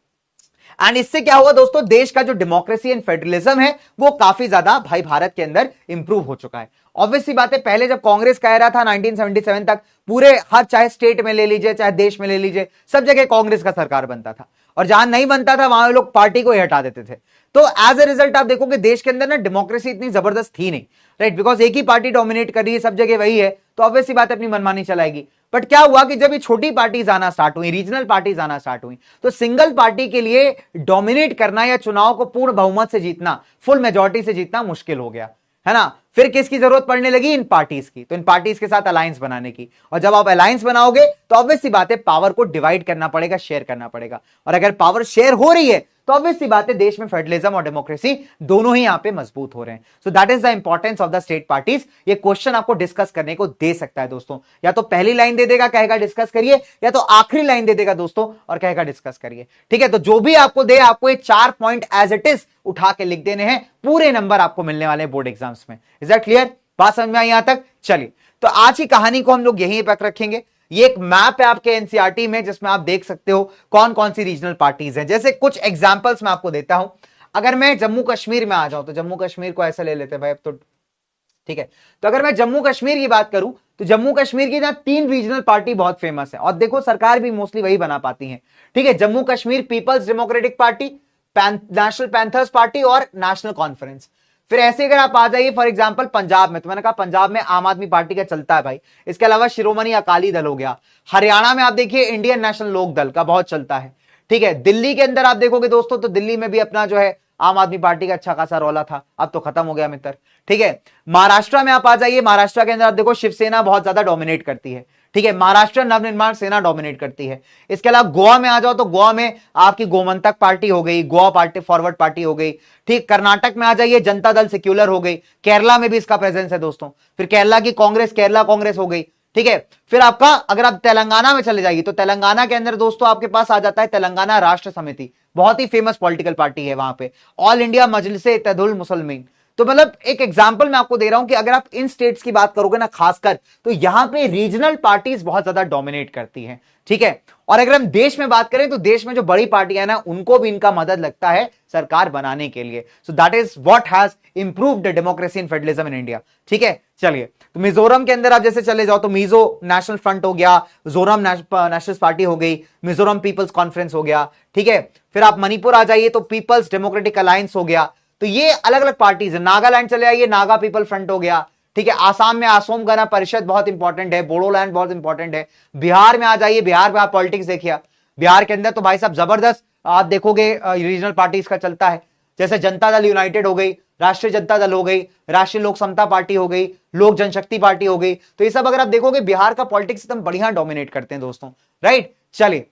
एंड इससे क्या हुआ दोस्तों, देश का जो डेमोक्रेसी एंड फेडरलिज्म है वो काफी ज्यादा भाई भारत के अंदर इंप्रूव हो चुका है। ऑब्वियसली बात है, पहले जब कांग्रेस कह रहा था 1977 तक पूरे हर, चाहे स्टेट में ले लीजिए चाहे देश में ले लीजिए, सब जगह कांग्रेस का सरकार बनता था, और जहां नहीं बनता था वहां लोग पार्टी को ही हटा देते थे। तो एज ए रिजल्ट आप देखोगे देश के अंदर ना डेमोक्रेसी इतनी जबरदस्त थी नहीं, राइट, बिकॉज एक ही पार्टी डोमिनेट कर रही है, सब जगह वही है, तो ऑब्वियसली बात अपनी मनमानी चलाएगी। बट क्या हुआ कि जब ये छोटी पार्टीज आना स्टार्ट हुई, रीजनल पार्टीज आना स्टार्ट हुई, तो सिंगल पार्टी के लिए डोमिनेट करना या चुनाव को पूर्ण बहुमत से जीतना, फुल मेजॉरिटी से जीतना मुश्किल हो गया, है ना। फिर किसकी जरूरत पड़ने लगी, इन पार्टीज की, तो इन पार्टीज के साथ अलायंस बनाने की, और जब आप अलायंस बनाओगे तो ऑब्वियसली बात है पावर को डिवाइड करना पड़ेगा, शेयर करना पड़ेगा, और अगर पावर शेयर हो रही है तो ऑब्वियसली बात है देश में फेडरलिज्म और डेमोक्रेसी दोनों ही यहां पे मजबूत हो रहे हैं। सो that is the importance of the state parties. ये क्वेश्चन आपको डिस्कस करने को दे सकता है दोस्तों, या तो पहली लाइन दे देगा कहेगा डिस्कस करिए, या तो आखिरी लाइन दे देगा दोस्तों और कहेगा डिस्कस करिए, ठीक है। तो जो भी आपको दे, आपको ये 4 पॉइंट एज इट इज उठा के लिख देने हैं, पूरे नंबर आपको मिलने वाले बोर्ड एग्जाम्स में। Is that clear? बात समझ में आई यहां तक? चलिए, तो आज की कहानी को हम लोग यहीं तक रखेंगे। ये एक मैप है आपके एनसीईआरटी में जिसमें आप देख सकते हो कौन कौन सी रीजनल पार्टीज हैं। जैसे कुछ एग्जांपल्स मैं आपको देता हूं, अगर मैं जम्मू कश्मीर में आ जाऊं, तो जम्मू कश्मीर को ऐसा ले लेते हैं भाई, अब तो ठीक है। तो अगर मैं जम्मू कश्मीर की बात करूं तो जम्मू कश्मीर की ना 3 रीजनल पार्टी बहुत फेमस है, और देखो सरकार भी मोस्टली वही बना पाती है, ठीक है। Jammu Kashmir People's Democratic Party, National Panthers Party और नेशनल कॉन्फ्रेंस। फिर ऐसे अगर आप आ जाइए फॉर एग्जांपल पंजाब में, तो मैंने कहा पंजाब में आम आदमी पार्टी का चलता है भाई, इसके अलावा शिरोमणि अकाली दल हो गया। हरियाणा में आप देखिए इंडियन नेशनल लोक दल का बहुत चलता है, ठीक है। दिल्ली के अंदर आप देखोगे दोस्तों तो दिल्ली में भी अपना जो है आम आदमी पार्टी का अच्छा खासा रौला था, अब तो खत्म हो गया मित्र, ठीक है। महाराष्ट्र में आप आ जाइए, महाराष्ट्र के अंदर आप देखो शिवसेना बहुत ज्यादा डोमिनेट करती है, ठीक है। महाराष्ट्र नवनिर्माण सेना डोमिनेट करती है। इसके अलावा गोवा में आ जाओ तो गोवा में आपकी गोमंतक पार्टी हो गई, गोवा पार्टी फॉरवर्ड पार्टी हो गई, ठीक। कर्नाटक में आ जाइए जनता दल सेक्युलर हो गई, केरला में भी इसका प्रेजेंस है दोस्तों। फिर केरला की कांग्रेस, केरला कांग्रेस हो गई, ठीक है। फिर आपका अगर आप तेलंगाना में चले जाइए तो तेलंगाना के अंदर दोस्तों आपके पास आ जाता है तेलंगाना राष्ट्र समिति, बहुत ही फेमस पॉलिटिकल पार्टी है वहां पे। All India Majlise Ittehadul Muslimeen. तो मतलब एक एग्जांपल मैं आपको दे रहा हूं कि अगर आप इन स्टेट्स की बात करोगे ना खासकर, तो यहां पे रीजनल पार्टीज बहुत ज्यादा डोमिनेट करती हैं, ठीक है। और अगर हम देश में बात करें तो देश में जो बड़ी पार्टियां ना उनको भी इनका मदद लगता है सरकार बनाने के लिए। सो that is what has improved democracy and federalism in India, ठीक है। चलिए, तो मिजोरम के अंदर आप जैसे चले जाओ तो मिजो नेशनल फ्रंट हो गया, मिजोरम नेशनल पार्टी हो गई, मिजोरम पीपल्स कॉन्फ्रेंस हो गया, ठीक है। फिर आप मणिपुर आ जाइए तो पीपल्स डेमोक्रेटिक अलायंस हो गया। तो ये अलग अलग पार्टीज है। नागालैंड चले आइए, नागा पीपल फ्रंट हो गया, ठीक है। आसाम में असम गण परिषद बहुत इंपॉर्टेंट है, बोडोलैंड बहुत इंपॉर्टेंट है। बिहार में आ जाइए, बिहार में आप पॉलिटिक्स देखिए, बिहार के अंदर तो भाई साहब जबरदस्त आप देखोगे रीजनल पार्टीज का चलता है। जैसे जनता दल यूनाइटेड हो गई, राष्ट्रीय जनता दल हो गई, राष्ट्रीय लोक समता पार्टी हो गई, लोक जनशक्ति पार्टी हो गई। तो ये सब अगर आप देखोगे बिहार का पॉलिटिक्स एकदम बढ़िया डोमिनेट करते हैं दोस्तों, राइट। चलिए,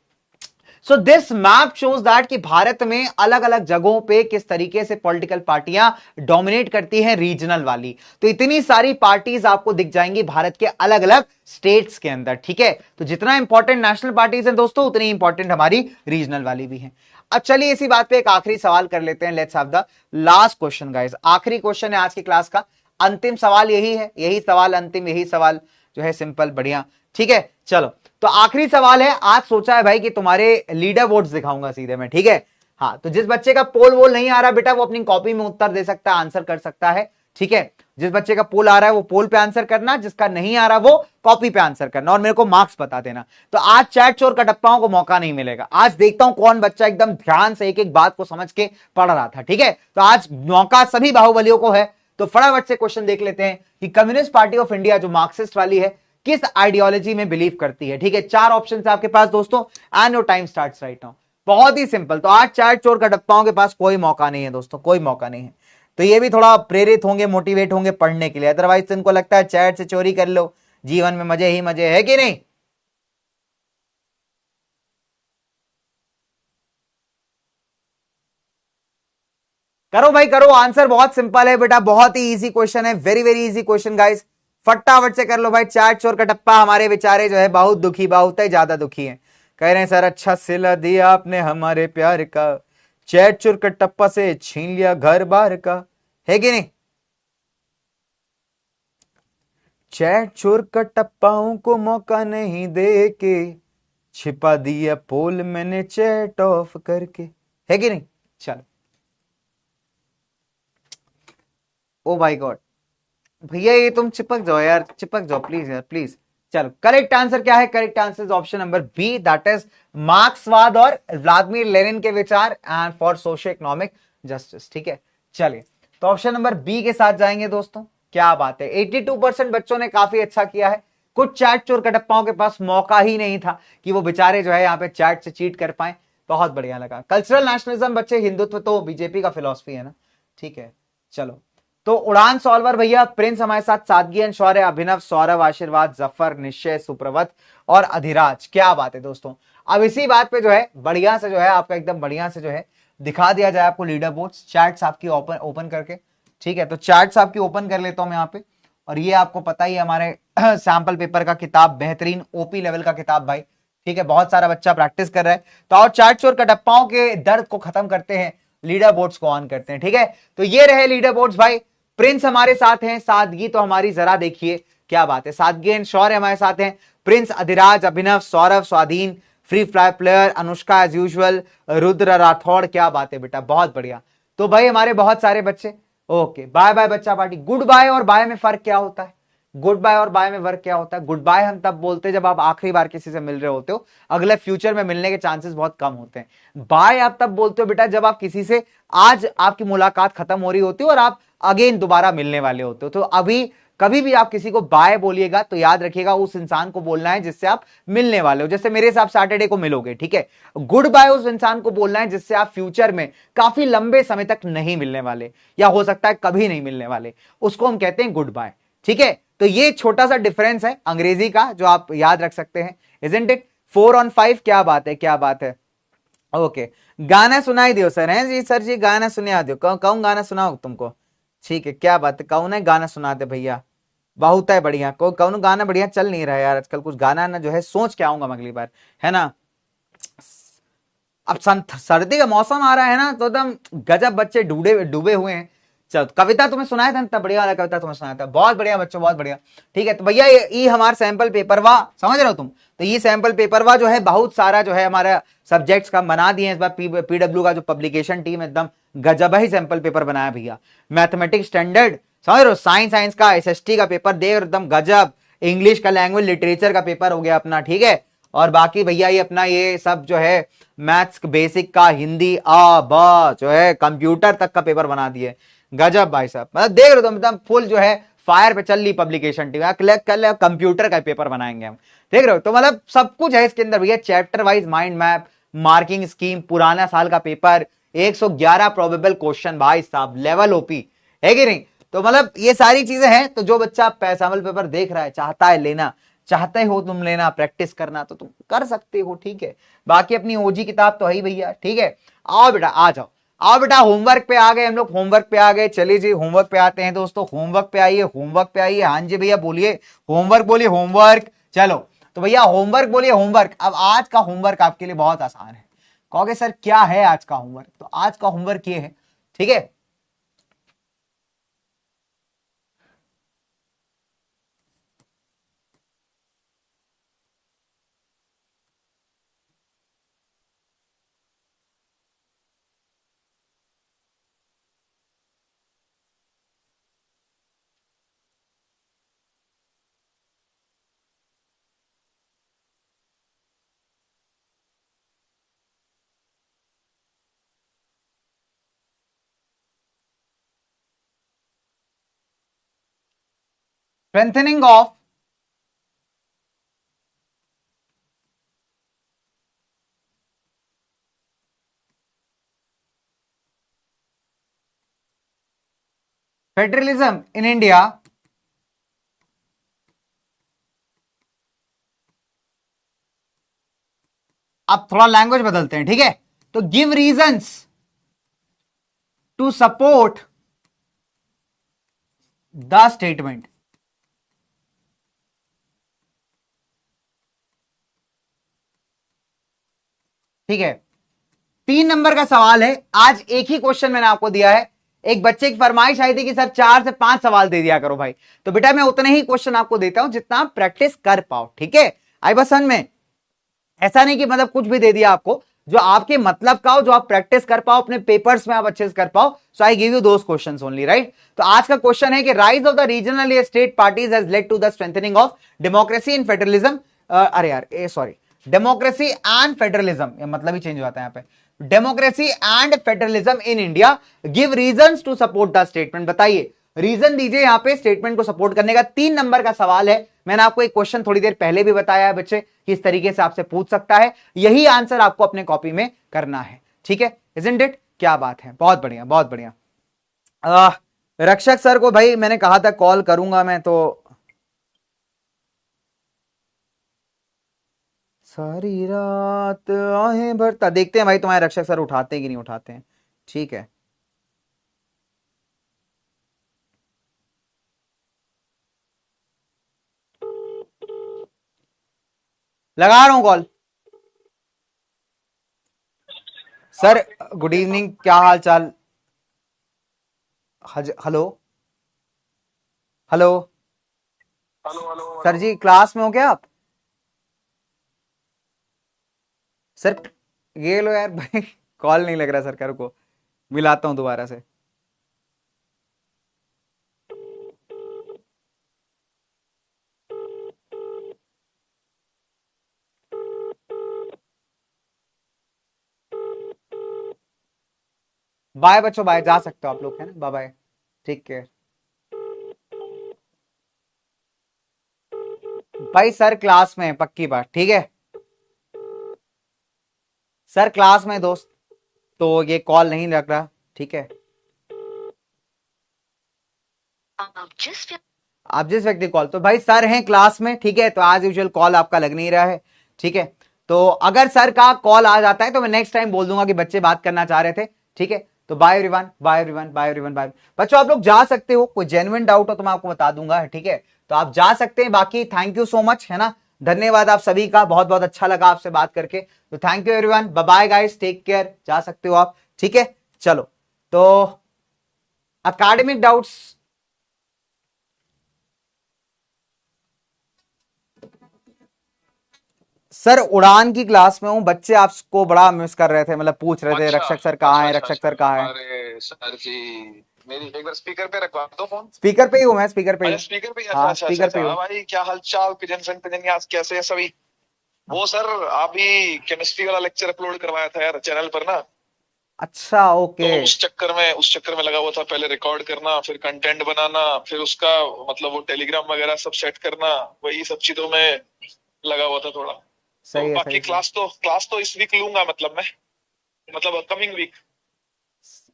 so this map shows that कि भारत में अलग अलग जगहों पे किस तरीके से पॉलिटिकल पार्टियां डोमिनेट करती हैं रीजनल वाली। तो इतनी सारी पार्टीज आपको दिख जाएंगी भारत के अलग अलग स्टेट्स के अंदर, ठीक है। तो जितना इंपॉर्टेंट नेशनल पार्टीज हैं दोस्तों, उतनी इंपॉर्टेंट हमारी रीजनल वाली भी हैं। अब चलिए इसी बात पे एक आखिरी सवाल कर लेते हैं। Let's have the last question guys. आखिरी क्वेश्चन है आज की क्लास का, अंतिम सवाल यही है, यही सवाल अंतिम, यही सवाल जो है सिंपल बढ़िया, ठीक है। चलो, तो आखिरी सवाल है। आज सोचा है भाई कि तुम्हारे लीडर बोर्ड्स दिखाऊंगा सीधे मैं, ठीक है। हाँ, तो जिस बच्चे का पोल वोल नहीं आ रहा बेटा, वो अपनी कॉपी में उत्तर दे सकता है, आंसर कर सकता है, ठीक है। जिस बच्चे का पोल आ रहा है वो पोल पे आंसर करना, जिसका नहीं आ रहा वो कॉपी पे आंसर करना, और मेरे को मार्क्स बता देना। तो आज चैट चोर कटप्पाओं को मौका नहीं मिलेगा। आज देखता हूं कौन बच्चा एकदम ध्यान से एक एक बात को समझ के पढ़ रहा था, ठीक है। तो आज मौका सभी बाहुबलियों को है। तो फटाफट से क्वेश्चन देख लेते हैं कि कम्युनिस्ट पार्टी ऑफ इंडिया जो मार्क्सिस्ट वाली है किस आइडियोलॉजी में बिलीव करती है, ठीक है। 4 ऑप्शन आपके पास दोस्तों, and your time starts right now. बहुत ही सिंपल। तो आज चैट चोर कटप्पाओं के पास कोई मौका नहीं है दोस्तों, कोई मौका नहीं है। तो ये भी थोड़ा प्रेरित होंगे, मोटिवेट होंगे पढ़ने के लिए। अदरवाइज तो इनको लगता है चैट से चोरी कर लो, जीवन में मजे ही मजे है कि नहीं। करो भाई करो, आंसर बहुत सिंपल है बेटा, बहुत ही इजी क्वेश्चन है, very very easy question guys. फटाफट से कर लो भाई। चैट चोर का टप्पा हमारे बेचारे जो है बहुत दुखी, बहुत ही ज्यादा दुखी हैं। कह रहे हैं सर अच्छा सिला दिया आपने हमारे प्यार का, चैट चोर का टप्पा से छीन लिया घर बार का, है कि नहीं। चैट चोर का टप्पाओं को मौका नहीं दे के, छिपा दिया पोल मैंने चैट ऑफ करके, है कि नहीं। चलो, ओ माय गॉड भैया ये तुम चिपक जाओ यार, चिपक जाओ प्लीज यार प्लीज। चलो करेक्ट आंसर क्या है, correct answer option number B, that is मार्क्सवाद और व्लादिमीर लेनिन के विचार and for socio economic justice. ठीक है, चलिए तो ऑप्शन नंबर बी के साथ जाएंगे दोस्तों। क्या बात है, 82% बच्चों ने काफी अच्छा किया है। कुछ चैट चोर कटप्पाओं के पास मौका ही नहीं था कि वो बेचारे जो है यहाँ पे चैट से चीट कर पाए। बहुत बढ़िया लगा। कल्चरल नेशनलिज्म बच्चे, हिंदुत्व तो बीजेपी का फिलॉसफी है ना। ठीक है, चलो तो उड़ान सॉल्वर भैया, प्रिंस हमारे साथ, सादगी एंड शौर्य, अभिनव, सौरभ, आशीर्वाद, जफर, निश्चय, सुप्रवत और अधिराज। क्या बात है दोस्तों। अब इसी बात पे जो है बढ़िया से जो है आपका एकदम बढ़िया से जो है दिखा दिया जाए आपको लीडर बोर्ड्स, चैट्स आपकी ओपन ओपन करके। ठीक है, तो चैट्स आपकी ओपन कर लेता हूं मैं यहाँ पे। और ये आपको पता ही है हमारे सैंपल पेपर का किताब, बेहतरीन ओपी लेवल का किताब भाई। ठीक है, बहुत सारा बच्चा प्रैक्टिस कर रहा है। तो और चैट्स और कटप्पाओं के दर्द को खत्म करते हैं, लीडर बोर्ड्स को ऑन करते हैं। ठीक है, तो ये रहे लीडर बोर्ड्स भाई। प्रिंस हमारे साथ हैं, सादगी तो हमारी जरा देखिए क्या बात है, सादगी एंड शौर्य हमारे साथ हैं, Prince, Adhiraj, Abhinav, Saurabh, Swadhin, free fly player, Anushka as usual, Rudra Rathore. क्या बात है बेटा, बहुत बढ़िया। तो भाई हमारे बहुत सारे बच्चे, ओके बाय बाय बच्चा पार्टी। गुड बाय और बाय में फर्क क्या होता है, गुड बाय और बाय में वर्क क्या होता है। गुड बाय हम तब बोलते हैं जब आप आखिरी बार किसी से मिल रहे होते हो, अगले फ्यूचर में मिलने के चांसेस बहुत कम होते हैं। बाय आप तब बोलते हो बेटा जब आप किसी से आज आपकी मुलाकात खत्म हो रही होती है और आप अगेन दोबारा मिलने वाले होते हो। तो अभी कभी भी आप किसी को बाय बोलिएगा तो याद रखिएगा उस इंसान को बोलना है जिससे आप मिलने वाले हो। जैसे मेरे साथ सैटरडे को मिलोगे, ठीक है। गुड बाय उस इंसान को बोलना है जिससे आप फ्यूचर में काफी लंबे समय तक नहीं मिलने वाले, या हो सकता है कभी नहीं मिलने वाले, उसको हम कहते हैं गुड बाय। ठीक है, तो ये छोटा सा डिफरेंस है अंग्रेजी का जो आप याद रख सकते हैं। Isn't it 4 on 5। क्या बात है, क्या बात है। ओके, गाना सुनाई दियो सर, हैं जी सर जी, गाना सुना दो। कौन गाना सुनाओ तुमको। ठीक है, क्या बात है, कौन है गाना सुनाते भैया। बहुत है बढ़िया, कौन गाना बढ़िया चल नहीं रहा है यार आजकल। कुछ गाना ना जो है सोच के आऊंगा अगली बार, है ना। अब सर्दी का मौसम आ रहा है ना, तो एकदम गजब बच्चे डूबे डूबे हुए हैं। चलो कविता तुम्हें सुनाया था ना, बढ़िया वाला कविता तुम्हें सुनाया था, बहुत बढ़िया बच्चों, बहुत बढ़िया। ठीक है, तो भैया ये हमारा सैंपल पेपरवा समझ रहे हो तुम। तो ये सैंपल पेपरवा जो है बहुत सारा जो है हमारा सब्जेक्ट्स का बना दिए इस बार। पीडब्ल्यू का जो पब्लिकेशन टीम एकदम गजब ही सैंपल पेपर बनाया भैया। मैथमेटिक्स स्टैंडर्ड समझ रहे हो, साइंस का एसएसटी का पेपर दे एकदम गजब, इंग्लिश का लैंग्वेज लिटरेचर का पेपर हो गया अपना। ठीक है, और बाकी भैया ये अपना ये सब जो है मैथ्स बेसिक का, हिंदी आ बा जो है कंप्यूटर तक का पेपर बना दिए। गजब भाई साहब, मतलब देख रहे हो मतलब फुल जो है फायर पे चल रही पब्लिकेशन टीम। कल कंप्यूटर का पेपर बनाएंगे हम, देख रहे हो। तो मतलब सब कुछ है इसके अंदर भैया, chapter wise mind map, marking scheme, पुराना साल का पेपर, 111 प्रोबेबल क्वेश्चन भाई साहब, लेवल ओपी, है कि नहीं। तो मतलब ये सारी चीजें हैं। तो जो बच्चा पैसावल पेपर देख रहा है, चाहता है लेना, चाहते हो तुम लेना, प्रैक्टिस करना, तो तुम कर सकते हो। ठीक है, बाकी अपनी ओजी किताब तो है ही भैया। ठीक है, आओ बेटा आ जाओ, आओ बेटा, होमवर्क पे आ गए हम लोग, होमवर्क पे आ गए। चलिए जी होमवर्क पे आते हैं दोस्तों, होमवर्क पे आइए, होमवर्क पे आइए। हाँ जी भैया बोलिए, होमवर्क बोलिए, होमवर्क। चलो तो भैया होमवर्क बोलिए, होमवर्क। अब आज का होमवर्क आपके लिए बहुत आसान है। कहोगे सर क्या है आज का होमवर्क, तो आज का होमवर्क ये है, ठीक है। Strengthening of federalism in India अब थोड़ा लैंग्वेज बदलते हैं, ठीक है। तो give reasons to support the statement. ठीक है, 3 नंबर का सवाल है। आज एक ही क्वेश्चन मैंने आपको दिया है। एक बच्चे की फरमाइश आई थी कि सर 4 से 5 सवाल दे दिया करो भाई, तो बेटा मैं उतने ही क्वेश्चन आपको देता हूं जितना आप प्रैक्टिस कर पाओ, ठीक है। आई बस समझ में, ऐसा नहीं कि मतलब कुछ भी दे दिया आपको, जो आपके मतलब का हो, जो आप प्रैक्टिस कर पाओ, अपने पेपर्स में आप अच्छे से कर पाओ। So I give you those questions only, right. तो आज का क्वेश्चन है कि rise of the regional state parties has led to the strengthening of democracy in federalism. अरे यार सॉरी, डेमोक्रेसी एंड फेडरलिज्म, मतलब ही चेंज हो जाता है यहाँ पे। Democracy and federalism in India, give reasons to support the statement. बताइए, reason दीजिए यहां पे स्टेटमेंट को सपोर्ट करने का। 3 नंबर का सवाल है। मैंने आपको एक क्वेश्चन थोड़ी देर पहले भी बताया है बच्चे, किस तरीके से आपसे पूछ सकता है। यही आंसर आपको अपने कॉपी में करना है, ठीक है। Isn't it? क्या बात है, बहुत बढ़िया बहुत बढ़िया। रक्षक सर को भाई मैंने कहा था कॉल करूंगा मैं, तो सारी रात आहें भरता, देखते हैं भाई तुम्हारे रक्षक सर उठाते हैं कि नहीं उठाते हैं, ठीक है। लगा रहा हूं कॉल। सर गुड इवनिंग, क्या हाल चाल? Hello hello hello hello sir ji, class में हो क्या आप? सर ये लो यार भाई, कॉल नहीं लग रहा सरकार को, मिलाता हूं दोबारा से। बाय बच्चों, बाय, जा सकते हो आप लोग, है ना, बाय बाय, ठीक है। भाई सर क्लास में है, पक्की बात, ठीक है। सर क्लास में दोस्त, तो ये कॉल नहीं लग रहा, ठीक है। आप जिस व्यक्ति कॉल, तो भाई सर हैं क्लास में, ठीक है, तो आज यूजुअल कॉल आपका लग नहीं रहा है, ठीक है। तो अगर सर का कॉल आ जाता है तो मैं नेक्स्ट टाइम बोल दूंगा कि बच्चे बात करना चाह रहे थे, ठीक है। तो bye everyone, bye everyone, bye everyone, bye. बच्चों आप लोग जा सकते हो, कोई जेन्युइन डाउट हो तो मैं आपको बता दूंगा, ठीक है। तो आप जा सकते हैं, बाकी थैंक यू सो मच, है ना। धन्यवाद आप सभी का, बहुत बहुत अच्छा लगा आपसे बात करके। तो thank you everyone, bye bye guys, take care, जा सकते हो आप, ठीक है। चलो, तो अकाडेमिक डाउट्स, सर उड़ान की क्लास में हूँ, बच्चे आपको बड़ा मिस कर रहे थे, मतलब पूछ रहे थे अच्छा रक्षक सर कहाँ अच्छा है, अच्छा रक्षक सर अच्छा। कहाँ है। अरे सर जी, मेरी एक बार स्पीकर पे रखवा दो फोन। स्पीकर पे ही हूँ मैं, स्पीकर पे ही अच्छा हूँ। स्पीकर पे, अच्छा हाँ अच्छा अच्छा स्पीकर पे अच्छा। ही हाँ हूँ। भाई, क्या हाल चाल, पिजन सन पिजन, आज कैसे हैं सभी? वो सर, अभी केमिस्ट्री वाला लेक्चर अपलोड करवाया था यार चैनल पर ना, अच्छा तो ओके। उस चक्कर में लगा हुआ था। पहले रिकॉर्ड करना, फिर कंटेंट बनाना, फिर उसका मतलब वो टेलीग्राम वगैरह सब सेट करना, वही सब चीजों में लगा हुआ था थोड़ा। तो सही है सही बाकी है। क्लास तो इस वीक लूंगा, मतलब मैं, मतलब कमिंग वीक।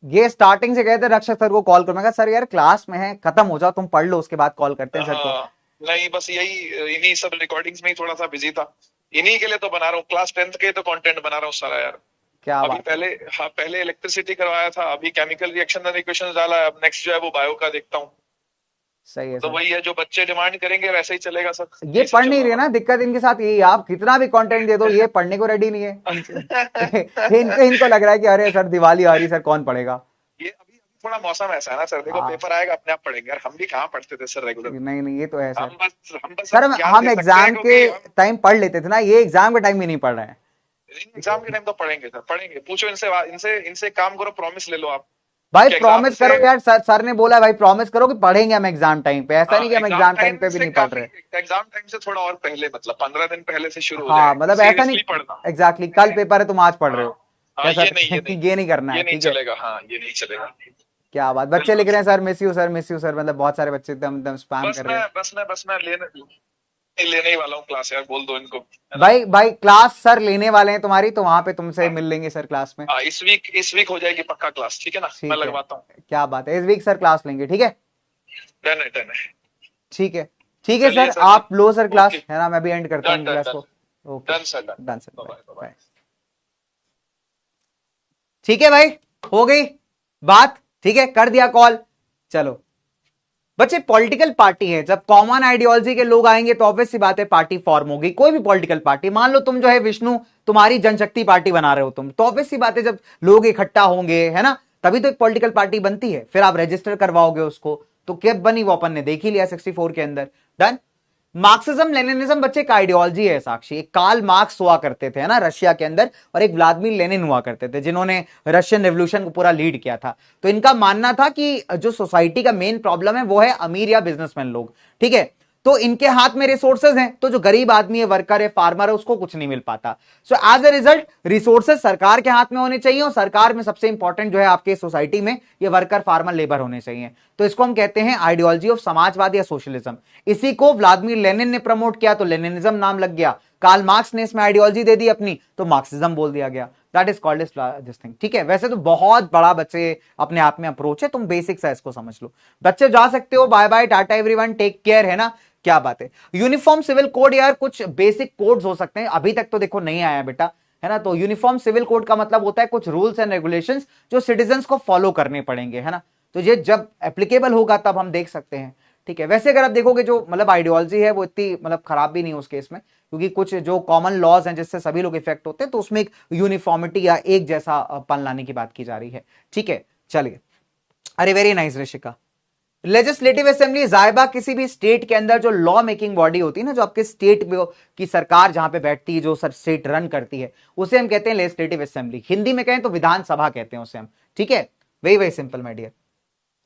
ये स्टार्टिंग से कहते रक्षक सर को कॉल करो, मैं कहा सर यार क्लास में है, खत्म हो जाओ, तुम पढ़ लो, उसके बाद कॉल करते हैं सर को। हाँ, नहीं बस यही, इन्हीं सब रिकॉर्डिंग्स में ही थोड़ा सा बिजी था। इन्हीं के लिए तो बना रहा हूँ, क्लास 10th के तो कंटेंट बना रहा हूँ सारा यार। क्या अभी बात है। पहले, हाँ पहले इलेक्ट्रिसिटी करवाया था, अभी केमिकल रिएक्शन एंड इक्वेशंस डाला है, अब नेक्स्ट जो है वो बायो का देखता हूँ। सही है तो सर। वही है, जो बच्चे डिमांड करेंगे वैसे ही चलेगा सर, ये यही सब पढ़ चल नहीं रहा रही है ना, दिक्कत इनके साथ यही है, आप कितना भी कंटेंट दे दो ये पढ़ने को रेडी नहीं है इनको हमारा। इनको लग रहा है कि अरे सर दिवाली आ रही, सर कौन पढ़ेगा। ये अभी अभी थोड़ा मौसम ऐसा है ना सर, देखो हाँ पेपर आएगा अपने आप पढ़ेंगे यार, हम भी कहाँ पढ़ते थे सर रेगुलर। नहीं नहीं, ये तो है सर। हम बस सर अब ज्ञान हम दे सकते हैं, एग्जाम के क्योंकि हम टाइम पढ़ लेते थे ना, ये एग्जाम के टाइम भी नहीं पढ़ रहे हैं। एग्जाम के टाइम तो पढ़ेंगे सर, पढ़ेंगे। पूछो इनसे, इनसे इनसे काम करो, प्रॉमिस ले लो आप भाई कि एग्जाम प्रॉमिस से, करो यार, सर ने बोला भाई प्रॉमिस करो कि पढ़ेंगे हम एग्जाम टाइम पे, ऐसा नहीं कि हम एग्जाम एग्जाम टाइम टाइम पे भी से नहीं पढ़ काफी, रहे। एग्जाम टाइम से थोड़ा और पहले, मतलब 15 दिन पहले से शुरू हो हाँ जाए मतलब ऐसा नहीं, सीरियसली पढ़ना। एग्जैक्टली कल पेपर है तुम आज पढ़ हाँ रहे हो, हाँ, क्या ये सर नहीं ये नहीं, ये नहीं करना है, ये नहीं ठीक है। चलेगा, हाँ ये नहीं चलेगा। क्या बात, बच्चे बिल्कुल लिख रहे हैं sir. Sir miss you sir, miss you sir, मतलब बहुत सारे बच्चे एकदम एकदम स्पैम बस कर रहे मैं हैं। बस मैं बस मैं लेने ही वाला हूँ क्लास यार, बोल दो इनको, है ना। भाई भाई क्लास सर लेने वाले हैं तुम्हारी, तो वहां पे तुमसे मिल लेंगे सर क्लास में। इस वीक हो जाएगी पक्का क्लास, ठीक है ना, मैं ठीक है, लगवाता हूँ। क्या बात है, इस वीक सर क्लास लेंगे, ठीक है। डन है, डन है। ठीक है, ठीक है चलिए सर, सर, आप लो सर क्लास, ओके, है ना, मैं भी एंड करता डन हूँ डन क्लास डन, को। Okay done sir, done. Done sir, bye bye bye. Bye. ठीक है भाई, हो गई बात, ठीक है, कर दिया कॉल। चलो बच्चे, पॉलिटिकल पार्टी है, जब कॉमन आइडियोलॉजी के लोग आएंगे तो ऑब्वियस सी बात है पार्टी फॉर्म होगी। कोई भी पॉलिटिकल पार्टी, मान लो तुम जो है विष्णु, तुम्हारी जनशक्ति पार्टी बना रहे हो तुम, तो ऑब्वियस सी बात है जब लोग इकट्ठा होंगे, है ना, तभी तो एक पॉलिटिकल पार्टी बनती है। फिर आप रजिस्टर करवाओगे उसको, तो कब बनी वो अपन ने देख ही लिया 64 के अंदर। डन। मार्क्सिज्म लेनिनिज्म बच्चे का आइडियोलॉजी है साक्षी। एक कार्ल मार्क्स हुआ करते थे ना रशिया के अंदर, और एक व्लादिमीर लेनिन हुआ करते थे जिन्होंने रशियन रेवोल्यूशन को पूरा लीड किया था। तो इनका मानना था कि जो सोसाइटी का मेन प्रॉब्लम है वो है अमीर या बिजनेसमैन लोग, ठीक है। तो इनके हाथ में रिसोर्सेज हैं, तो जो गरीब आदमी है, वर्कर है, फार्मर है, उसको कुछ नहीं मिल पाता। So as a result resources सरकार के हाथ में होने चाहिए, और सरकार में सबसे इंपॉर्टेंट जो है आपके सोसाइटी में ये वर्कर, फार्मर, लेबर होने चाहिए। तो इसको हम कहते हैं आइडियोलॉजी ऑफ समाजवाद या सोशलिज्म। इसी को व्लादिमीर लेनिन ने प्रमोट किया तो लेनिनिज्म नाम लग गया। कार्ल मार्क्स ने इसमें आइडियोलॉजी दे दी अपनी, तो मार्क्सिज्म बोल दिया गया। That is called this thing, ठीक है। वैसे तो बहुत बड़ा बच्चे अपने आप में अप्रोच है, तुम बेसिक्स है इसको समझ लो। बच्चे जा सकते हो, bye bye, tata everyone, take care, है ना। क्या बात है, यूनिफॉर्म सिविल कोड, यार कुछ बेसिक कोड्स हो सकते हैं, अभी तक तो देखो नहीं आया बेटा, है ना। तो यूनिफॉर्म सिविल कोड का मतलब होता है कुछ रूल्स एंड रेगुलेशंस जो सिटीजंस को फॉलो करने पड़ेंगे, है ना। तो ये जब एप्लीकेबल होगा तब हम देख सकते हैं, ठीक है। वैसे अगर आप देखोगे जो मतलब आइडियोलॉजी है वो इतनी मतलब खराब भी नहीं उस केस में, क्योंकि कुछ जो कॉमन लॉज हैं जिससे सभी लोग इफेक्ट होते हैं, तो उसमें एक यूनिफॉर्मिटी या एक जैसा पन लाने की बात की जा रही है, ठीक है। चलिए, अरे very nice Rishika. Legislative assembly जायबा किसी भी स्टेट के अंदर जो लॉ मेकिंग बॉडी होती है ना, जो आपके स्टेट की सरकार जहां पे बैठती है, जो सर स्टेट रन करती है, उसे हम कहते हैं लेजिस्लेटिव असेंबली। हिंदी में कहें तो विधानसभा कहते हैं उसे हम, ठीक है। Very very simple my dear.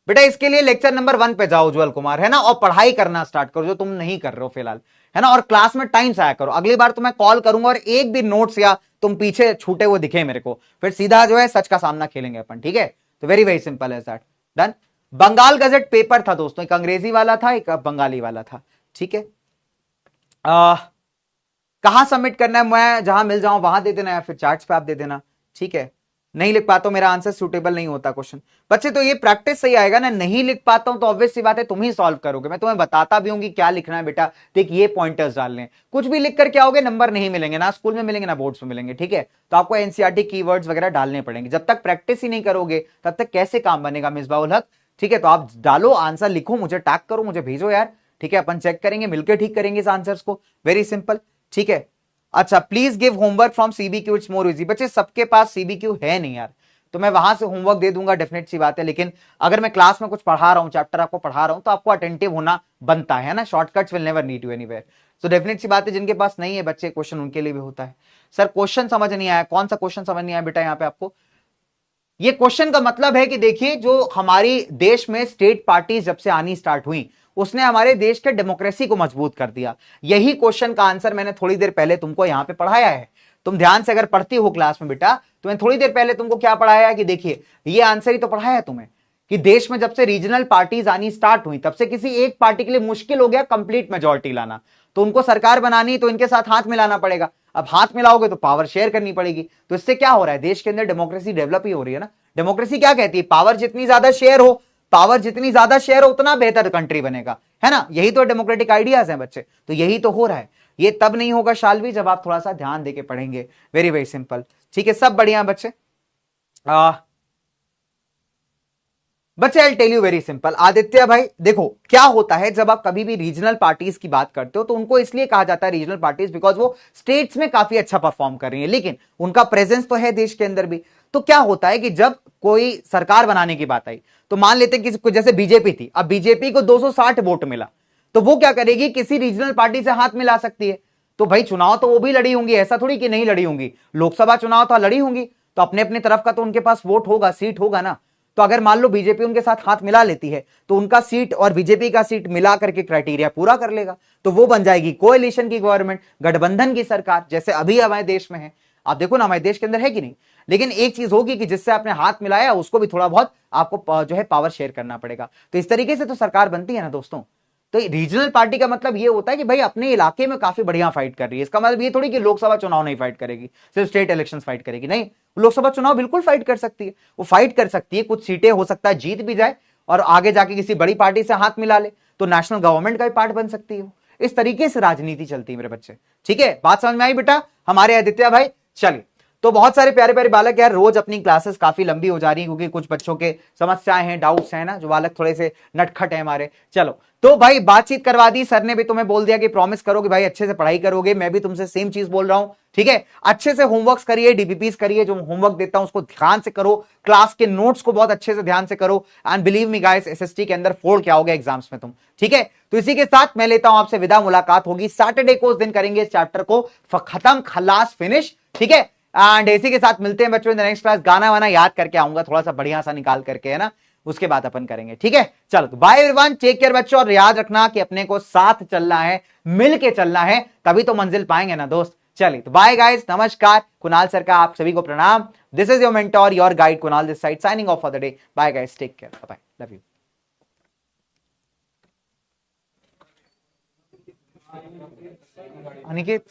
बेटा इसके लिए लेक्चर नंबर 1 पे जाओ उज्जवल कुमार, है ना, और पढ़ाई करना स्टार्ट करो जो तुम नहीं कर रहे हो फिलहाल, है ना। और क्लास में टाइम से आया करो। अगली बार तुम्हें कॉल करूंगा और एक भी नोट्स या तुम पीछे छूटे हुए दिखे मेरे को, फिर सीधा जो है सच का सामना खेलेंगे अपन, ठीक है। तो वेरी वेरी सिंपल है that. Done. Bengal gazette paper था दोस्तों, एक अंग्रेजी वाला था, एक बंगाली वाला था, ठीक है। कहां सबमिट करना है, मैं जहां मिल जाऊं वहां दे देना, या फिर चैट्स पे आप दे देना, ठीक है। नहीं लिख पाता हूं, मेरा आंसर सूटेबल नहीं होता क्वेश्चन। बच्चे तो ये प्रैक्टिस सही आएगा ना, नहीं लिख पाता हूं तो ऑब्वियस सी बात है तुम ही सॉल्व करोगे, मैं तुम्हें बताता भी हूं कि क्या लिखना है बेटा, देख ये पॉइंटर्स डालने, कुछ भी लिख करके आओगे नंबर नहीं मिलेंगे, ना स्कूल में मिलेंगे ना बोर्ड्स में मिलेंगे, ठीक है। तो आपको एनसीईआरटी कीवर्ड्स वगैरह डालने पड़ेंगे, जब तक प्रैक्टिस ही नहीं करोगे तब तक कैसे काम बनेगा मिसबाउल हक, ठीक है। तो आप डालो आंसर, लिखो, मुझे टैग करो, मुझे भेजो यार, ठीक है। अपन चेक करेंगे, मिलकर ठीक करेंगे इस आंसर्स को, वेरी सिंपल, ठीक है। अच्छा, please give homework from CBQ, it's more easy. बच्चे सबके पास सीबीक्यू है नहीं यार, तो मैं वहां से होमवर्क दे दूंगा, डेफिनेट सी बात है। लेकिन अगर मैं क्लास में कुछ पढ़ा रहा हूं, चैप्टर आपको पढ़ा रहा हूं, तो आपको अटेंटिव होना बनता है ना। Shortcuts will never lead you anywhere. So definitely बात है, जिनके पास नहीं है बच्चे क्वेश्चन, उनके लिए भी होता है। सर क्वेश्चन समझ नहीं आया, कौन सा क्वेश्चन समझ नहीं आया बेटा यहाँ पे आपको? ये क्वेश्चन का मतलब है कि देखिए, जो हमारी देश में स्टेट पार्टी जब से आनी स्टार्ट हुई, उसने हमारे देश के डेमोक्रेसी को मजबूत कर दिया। यही क्वेश्चन का आंसर मैंने थोड़ी देर पहले तुमको यहां पे पढ़ाया है। तुम ध्यान से अगर पढ़ती हो क्लास में बेटा, तो मैंने थोड़ी देर पहले तुमको क्या पढ़ाया है कि देखिए, ये आंसर ही तो पढ़ाया है तुम्हें कि देश में जब से रीजनल पार्टीज आनी स्टार्ट हुई, तब से किसी एक पार्टी के लिए मुश्किल हो गया कंप्लीट मेजोरिटी लाना। तो उनको सरकार बनानी, तो इनके साथ हाथ मिलाना पड़ेगा। अब हाथ मिलाओगे तो पावर शेयर करनी पड़ेगी। तो इससे क्या हो रहा है, देश के अंदर डेमोक्रेसी डेवलप ही हो रही है ना। डेमोक्रेसी क्या कहती है, पावर जितनी ज्यादा शेयर हो, पावर जितनी ज्यादा शेयर हो उतना बेहतर कंट्री बनेगा, है ना। यही तो डेमोक्रेटिक आइडियाज हैं बच्चे, तो यही तो हो रहा है। ये तब नहीं होगा शालवी जब आप थोड़ा सा ध्यान देके पढ़ेंगे। वेरी वेरी सिंपल, ठीक है, सब बढ़िया बच्चे। बच्चे I tell you very simple. Aditya भाई देखो, क्या होता है जब आप कभी भी रीजनल पार्टीज की बात करते हो, तो उनको इसलिए कहा जाता है रीजनल पार्टीज बिकॉज वो स्टेट्स में काफी अच्छा परफॉर्म कर रही है, लेकिन उनका प्रेजेंस तो है देश के अंदर भी। तो क्या होता है कि जब कोई सरकार बनाने की बात आई, तो मान लेते हैं कि जैसे बीजेपी थी, अब बीजेपी को 260 वोट मिला, तो वो क्या करेगी, किसी रीजनल पार्टी से हाथ मिला सकती है। तो भाई चुनाव तो वो भी लड़ी होंगी, ऐसा थोड़ी कि नहीं लड़ी होंगी, लोकसभा चुनाव तो लड़ी होंगी, तो अपने अपने तरफ का तो उनके पास वोट होगा, सीट होगा ना। तो अगर मान लो बीजेपी उनके साथ हाथ मिला लेती है, तो उनका सीट और बीजेपी का सीट मिला करके क्राइटेरिया पूरा कर लेगा, तो वो बन जाएगी कोएलिशन की गवर्नमेंट, गठबंधन की सरकार, जैसे अभी हमारे देश में है। आप देखो ना, हमारे देश के अंदर है कि नहीं। लेकिन एक चीज होगी कि जिससे आपने हाथ मिलाया उसको भी थोड़ा बहुत आपको जो है पावर शेयर करना पड़ेगा। तो इस तरीके से तो सरकार बनती है ना दोस्तों। तो रीजनल पार्टी का मतलब ये होता है कि भाई अपने इलाके में काफी बढ़िया फाइट कर रही है। इसका मतलब ये थोड़ी कि लोकसभा चुनाव नहीं फाइट करेगी, सिर्फ स्टेट इलेक्शंस फाइट करेगी, नहीं, लोकसभा चुनाव बिल्कुल फाइट कर सकती है। वो फाइट कर सकती है, कुछ सीटें हो सकता है जीत भी जाए, और आगे जाके किसी बड़ी पार्टी से हाथ मिला ले तो नेशनल गवर्नमेंट का भी पार्ट बन सकती है। इस तरीके से राजनीति चलती है मेरे बच्चे। ठीक है, बात समझ में आई बेटा हमारे आदित्य भाई? चलिए, तो बहुत सारे प्यारे प्यारे बालक यार, रोज अपनी क्लासेस काफी लंबी हो जा रही है क्योंकि कुछ बच्चों के समस्याएं हैं, डाउट्स हैं ना, जो बालक थोड़े से नटखट है हमारे। चलो, तो भाई बातचीत करवा दी, सर ने भी तुम्हें बोल दिया कि प्रॉमिस करो कि भाई अच्छे से पढ़ाई करोगे। मैं भी तुमसे सेम चीज बोल रहा हूं, ठीक है? अच्छे से होमवर्क करिए, डीपीपीस करिए, जो होमवर्क देता हूं उसको ध्यान से करो, क्लास के नोट्स को बहुत अच्छे से ध्यान से करो। And believe me guys, SST के अंदर फोड़ क्या होगा एग्जाम्स में तुम। ठीक है, तो इसी के साथ मैं लेता हूं आपसे विदा, मुलाकात होगी सैटरडे को, उस दिन करेंगे इस चैप्टर को खत्म, खलास, फिनिश। ठीक है, एंड इसी के साथ मिलते हैं बच्चों इन द नेक्स्ट क्लास। गाना वाना याद करके आऊंगा थोड़ा सा बढ़िया सा निकाल करके, है ना, उसके बाद अपन करेंगे। ठीक है, चलो तो बाय एवरीवन, टेक केयर बच्चों, और याद रखना कि अपने को साथ चलना है, मिल के चलना है, तभी तो मंजिल पाएंगे ना दोस्त। चलिए तो बाय गाइस, नमस्कार, कुणाल सर का आप सभी को प्रणाम। This is your mentor, your guide Kunal this side, signing off for the day. Bye guys, take care, bye, love you. Aniket